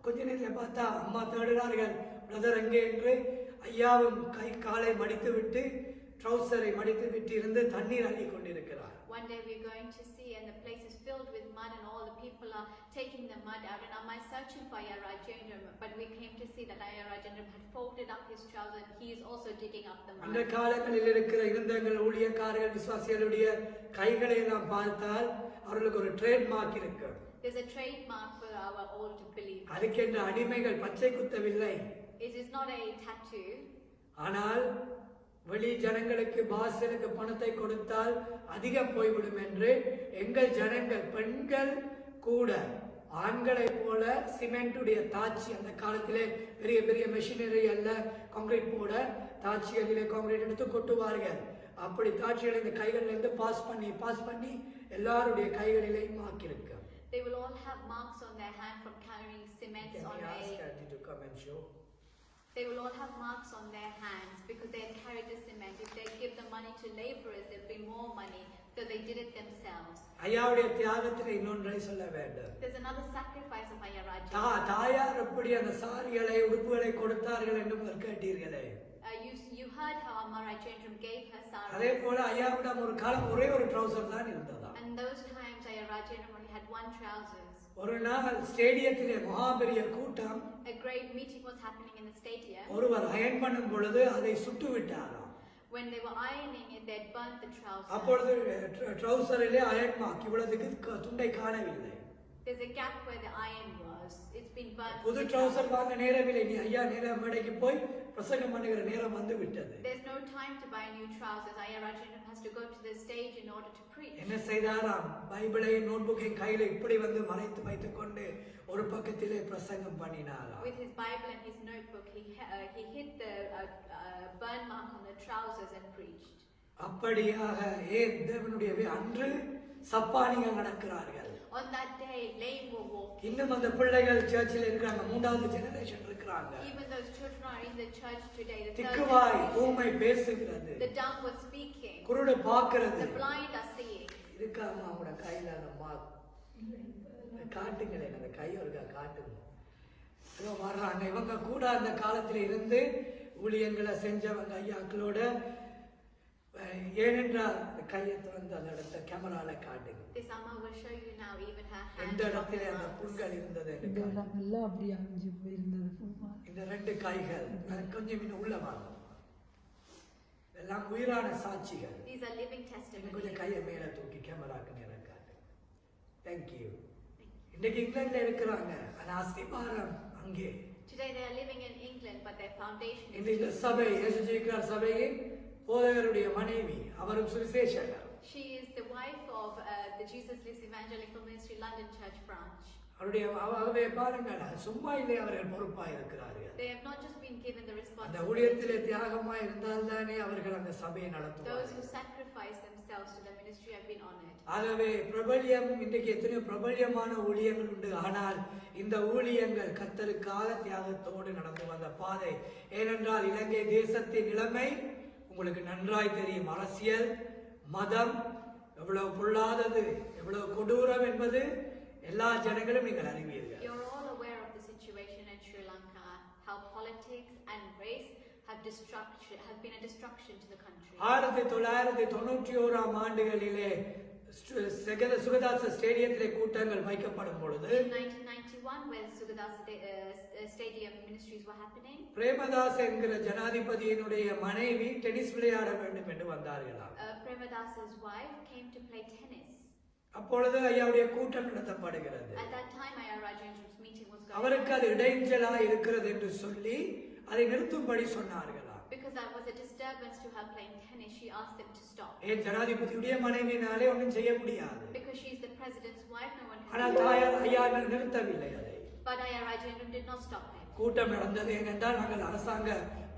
கொஞ்ச நேரத்தில் பார்த்தா அம்மா தேடுகிறார்கள், பிரதர் எங்கே என்று. ஐயாவும் காலை மடித்து விட்டு ட்ரௌசரை மடித்து விட்டு இருந்து தண்ணீர் அள்ளி கொண்டிருக்கிறார். One day we're going to see and the place is filled with mud and all the people are taking the mud out, and am I searching for Ayya Rajendran? But we came to see that Ayya Rajendran had folded up his trousers and he is also digging up the அந்த mud. காலங்களில் இருக்கிற இருந்தங்கள் ஊழியக்காரர்கள் விசுவாசிகளுடைய கைகளை எல்லாம் பார்த்தால் அவர்களுக்கு ஒரு ட்ரேட் மார்க் இருக்கு. There's a trademark for our old belief. அதுக்கென்று அடிமைகள் பச்சை குத்தவில்லை. It is not a tattoo. ஆனால் வெளி ஜனங்களுக்கு பாசனுக்கு பணத்தை கொடுத்தால் அதிகம் போய்விடும் என்று எங்கள் ஜனங்கள் பெண்கள் கூட ஆண்களை போல சிமெண்டுடைய தாச்சி, அந்த காலத்திலே பெரிய பெரிய மெஷினரி அல்ல, கான்கிரீட் போட தாச்சிகளிலே கான்கிரீட் எடுத்து கொட்டுவார்கள். அப்படி தாட்சிகளை இந்த கைகளிலிருந்து பாஸ் பண்ணி எல்லாருடைய கைகளிலேயும் ஆக்கியிருக்க. They will all have marks on their hand from carrying cement on They will all have marks on their hands because they had carried the cement. If they give the money to laborers, there'll be more money. So they did it themselves. ஐயாவுடைய தியாகத்தை இன்னொன்றை சொல்ல வேண்டும். There's another sacrifice of Ayaraja. தாயார் எப்படி அந்த சாரிகளை உடுப்புகளை கொடுத்தார்கள் என்று கேட்டீர்களே. You heard how Amara Jendrum gave her saris. அதே போல ஐயாவிடம் ஒரு காலம் ஒரே ஒரு ட்ரவுசர் தான் இருந்ததா. And those times Ayaraja Jendrum only had one trousers. ஒரு நாள் ஸ்டேடியத்திலே மகாபெரிய கூட்டம். A great meeting was happening in the stadium. ஒருவர் அயர்ன் பண்ணும் பொழுது அதை சுட்டு விட்டாராம். When they were ironing it, they had burnt the trousers. அப்பொழுது ட்ரவுசரிலே அயர்ன் மார்க் இவ்வளவுக்கு துண்டை காணவில்லை. There's a gap where the iron was. It's been burnt. புது ட்ரவுசர் வாங்க நேரமில்லை. நீ ஐயா நேரம் மேடைக்கு போய் பிரசங்கம் பண்ணுகிற நேரம் வந்து விட்டது. There's no time to buy new trousers. Ayaraja has to go to the stage in order to preach. என்ன செய்தாராம்? பைபிளையும் நோட்புக்கையும் கையில இப்படி வந்து மறைத்து வைத்துக் கொண்டு ஒரு பக்கத்திலே பிரசங்கம் பண்ணினாராம். With his Bible and his notebook, he hit the burn mark on the trousers and preached. அப்படியாக தேவனுடைய அன்று சப்பானிகள் நடக்கிறார்கள். On that day, lame were walking. இன்னும் அந்த பிள்ளைகள் சர்ச்சில் இருக்காங்க, மூன்றாவது ஜெனரேஷன் இருக்காங்க. Even those children are in the church today. The திக்குவாய் ஊமை பேசுகிறது. The dumb was speaking. குருடு பார்க்கிறது. The blind are seeing. இருக்காமா உங்க கையில அந்த மார்க் காட்டுங்களேன், அந்த கை ஒருக்கா காட்டுங்க. இதோ வர்றாங்க. இவங்க கூட அந்த காலத்துல இருந்து ஊழியங்களை செஞ்சவங்க ஐயாக்களோட. ஏனென்றால் கையை திறந்து அந்த இடத்த கேமரால காட்டுங்க. This Amma will show you now even her hand. எந்த இடத்துல அந்த புண்கள் இருந்தது இந்த இடமெல்லாம் அப்படியே அழிஞ்சு போயிருந்தது. இந்த ரெண்டு கைகள் கொஞ்சம் இன்னும் உள்ள வாங்க. எல்லாம் உயிரான சாட்சிகள். These are living testimonies. கொஞ்சம் கையை மேல தூக்கி கேமராக்கு நேரம் காட்டு. Thank you. இன்னைக்கு இங்கிலாந்துல இருக்கிறாங்க, ஆனா அஸ்திபாரம் அங்கே. Today they are living in England, but their foundation is இந்த சபை இயேசு ஜெயிக்கிறார் சபையின் போதகருடைய மனைவி, அவரும் சுவிசேஷகர். She is the wife of the Jesus Lives Evangelical Ministry London Church branch. அவருடைய பாருங்கள், சும்மா இல்லை, அவர்கள் பொறுப்பாய் இருக்கிறார்கள். They have not just been given the அந்த responsibility. ஊழியத்திலே தியாகமாய் இருந்தால்தானே அவர்கள் அந்த சபையை Those who நடத்துவார்கள். sacrifice themselves to the ministry have been honored. ஆகவே பிரபல்யம், இன்றைக்கு எத்தனையோ பிரபல்யமான ஊழியங்கள் உண்டு. ஆனால் இந்த ஊழியங்கள் கர்த்தருக்காக தியாகத்தோடு நடந்து வந்த பாதை. ஏனென்றால் இலங்கை தேசத்தின் நிலைமை உங்களுக்கு நன்றாய் தெரியும். அரசியல், மதம் எவ்வளவு பொல்லாதது, எவ்வளவு கொடூரம் என்பது எல்லா ஜனங்களும் நீங்கள் அறிவீர்கள். You're all aware of the situation in Sri Lanka, how politics and race have been a destruction to the country. 1991 ஆண்டுகளிலே சுகதாச ஸ்டேடியத்திலே கூட்டங்கள் வைக்கப்படும் பொழுது, In 1991, when Sugadasa Stadium ministries were happening, Premadasa என்கிற ஜனாதிபதியினுடைய மனைவி டென்னிஸ் விளையாட வேண்டும் என்று வந்தார்களாம். Premadasa's wife came to play tennis. அப்பொழுது ஐயாவுடைய கூட்டம் நடத்தப்படுகிறது. At that time, Ayarajan's meeting was going அவருக்கு அது இடைஞ்சலா இருக்கிறது என்று சொல்லி அதை நிறுத்தும்படி சொன்னார்களாம். Because that was a disturbance to her playing tennis, she asked them to stop. ஏன் ஜனாதிபதியுடைய மனைவினாலே ஒன்றும் செய்ய முடியாது. Because she is the president's wife, no one ஆனால் can. தாயார் ஐயா நிறுத்தவில்லை அதை. But Ayarajan did not stop him. கூட்டம் நடந்தது ஏனென்றால் நாங்கள் அரசாங்க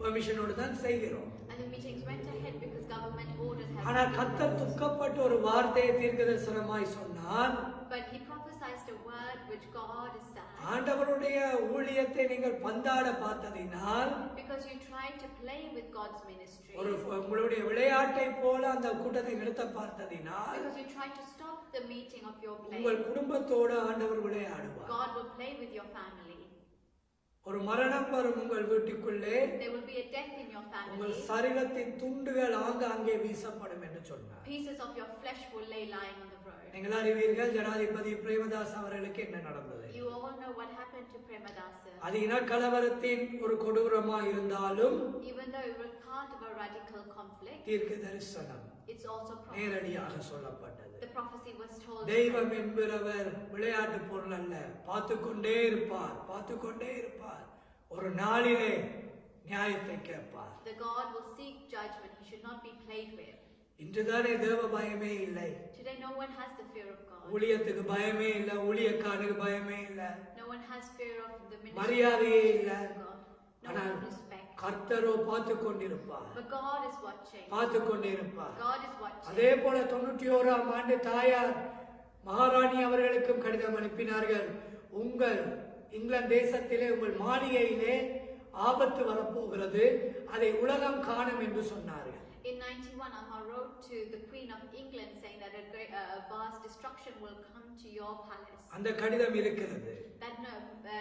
பெர்மிஷனோடு தான் செய்கிறோம். And the meetings went ahead because government orders had. ஆனால் கர்த்தர் துக்கப்பட்டு ஒரு வார்த்தையை தீர்க்கதரிசனமாய் சொன்னார். But he prophesied a word which God is sad. ஆண்டவருடைய ஊழியத்தை நீங்கள் பந்தாட பார்த்ததினால், Because you tried to play with God's ministry. ஒரு உங்களுடைய விளையாட்டை போல அந்த கூட்டத்தை நிறுத்த பார்த்ததினால், Because you tried to stop the meeting of your play. உங்கள் குடும்பத்தோடு ஆண்டவர் விளையாடுவார். God will play with your family. ஒரு மரணம் வரும் உங்கள் வீட்டுக்குள்ளே, There will be a death in your உங்கள் family. சரீரத்தின் துண்டுகள் ஆங்காங்கே வீசப்படும் என்று சொன்னார். Pieces of your flesh will lay lying on the road. நீங்கள் அறிவீர்கள் ஜனாதிபதி பிரேமதாஸ் அவர்களுக்கு என்ன நடந்தது. You all know what happened to Premadasa. அது இன கலவரத்தின் ஒரு கொடூரமா இருந்தாலும், Even though it was part of a radical conflict, conflict. தீர்க்க தரிசனம் It's also prophecy. நேரடியாக சொல்லப்பட்டது. The prophecy was told. தெய்வம் என்பவர் விளையாட்டு பொருள் அல்ல, பார்த்துக்கொண்டே இருப்பார், பார்த்துக்கொண்டே இருப்பார். ஒரு நாளிலே நியாயத்தை கேட்பார். The God will seek judgment. He should not be played with. இன்றுதானே தேவ பயமே இல்லை. Today no one has the fear of God. ஊழியத்துக்கு பயமே இல்லை, ஊழியக்காரனுக்கு பயமே இல்லை, No one has fear of the ministry மரியாதையே இல்லை. of God. No ஆனால் one respect. கர்த்தரோ பார்த்து கொண்டிருப்பார், But God is watching. பார்த்து கொண்டிருப்பார். God is watching. அதே போல 91ஆம் ஆண்டு தாயார் மகாராணி அவர்களுக்கும் கடிதம் அனுப்பினார்கள். உங்கள் இங்கிலாந்து தேசத்திலே உங்கள் மாளிகையிலே ஆபத்து வரப்போகிறது, அதை உலகம் காணும் என்று சொன்னார்கள். In 91, Amma wrote to the Queen of England saying that a vast destruction will come to your palace. அந்த கடிதம் இருக்கிறது. That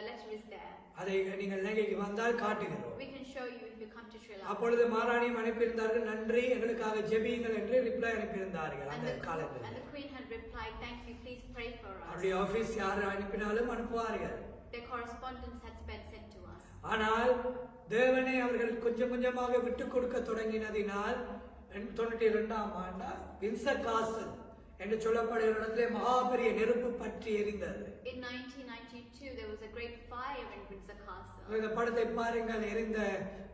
letter is there. அதை நீங்கள் இலங்கைக்கு வந்தால் காட்டுகிறோம். We can show you if you come to Sri Lanka. அப்பொழுது மகாராணியும் அனுப்பியிருந்தார்கள், நன்றி எங்களுக்காக ஜெபியுங்கள் என்று ரிப்ளை அனுப்பியிருந்தார்கள். And அந்த the காலத்தில் Queen had replied, thank you, please pray for us. அவருடைய ஆபீஸ் யார் அனுப்பினாலும் அனுப்புவார்கள். Their correspondence had been sent to us. ஆனால் தேவனை அவர்கள் கொஞ்சம் கொஞ்சமாக விட்டு கொடுக்க தொடங்கினதினால் 92ஆம் ஆண்டு வின்சர் காசல் என்று சொல்லப்படுகிற இடத்திலே மகாபெரிய நெருப்பு பற்றி எரிந்தது. In 1992, there was a great fire in Windsor Castle. இந்த படத்தை பாருங்கள், எரிந்த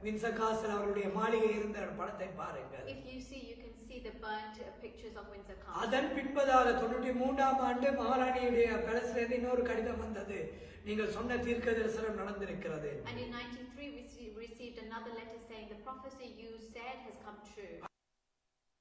வின்சர் காசல் அவருடைய மாளிகை இருந்த படத்தை பாருங்கள். If you see, you can see the burnt pictures of Windsor Castle. அதன் பின்பதாக 93ஆம் ஆண்டு மகாராணியுடைய பேலஸிலிருந்து இன்னொரு கடிதம் வந்தது, நீங்கள் சொன்ன தீர்க்க தரிசனம் நடந்திருக்கிறது. And in 93, we received another letter saying the prophecy you said has come true.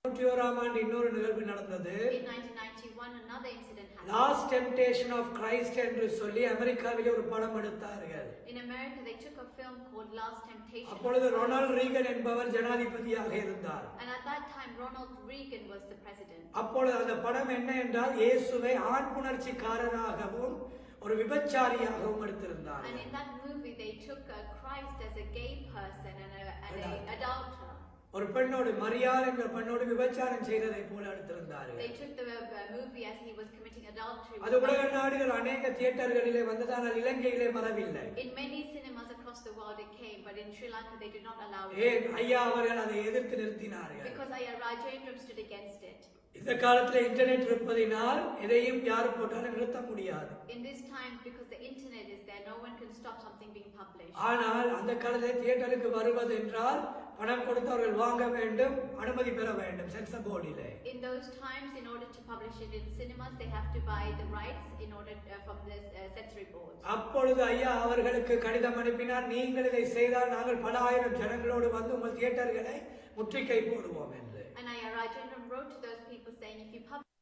91ஆம் ஆண்டு இன்னொரு நிகழ்வு நடந்தது. In 1991, another incident happened. Last temptation of Christ என்று சொல்லி அமெரிக்காவிலே ஒரு படம் எடுத்தார்கள். In America, they took a film called Last Temptation. அப்பொழுது ரொனால்ட் ரீகன் என்பவர் ஜனாதிபதியாக இருந்தார். And at that time, Ronald Reagan was the president. அப்பொழுது அந்த படம் என்ன என்றால், இயேசுவை ஆண் புணர்ச்சிக்காரராகவும் ஒரு விபச்சாரியாகவும் எடுத்திருந்தார். And in that movie, they took Christ as a gay person and a adulterer. ஒரு பெண்ணோடு மரியாள் என்ற பெண்ணோடு விபச்சாரம் செய்ததை போல எடுத்திருந்தார்கள். They took the movie as he was committing adultery. அது உலக நாடுகள் அநேக தியேட்டர்களிலே வந்ததால் இலங்கையிலே வரவில்லை. In many cinemas across the world it came, but in Sri Lanka they did not allow it. ஏன் ஐயா அவர்கள் அதை எதிர்த்து நிறுத்தினார்கள். Because Ayya Rajendram stood against it. இந்த காலத்துல இன்டர்நெட் இருப்பதினால் எதையும் யார் போட்டாலும் நிறுத்த முடியாது. In this time, because the internet is there, no one can stop something being published. ஆனால் அந்த காலத்தில் தியேட்டருக்கு வருவது என்றால் பணம் கொடுத்தவர்கள் வாங்க வேண்டும், அனுமதி பெற வேண்டும் sensor போர்டிலே. In those times, in order to publish it in cinemas, they have to buy the rights in order from the censory boards. அப்பொழுது ஐயா அவர்களுக்கு கடிதம் அனுப்பினார், நீங்கள் இதை செய்தால் நாங்கள் பல ஆயிரம் ஜனங்களோடு வந்து உங்கள் தியேட்டர்களை முற்றுகை போடுவோம் என்று. And Ayya Rajendram wrote to those people saying, if you publish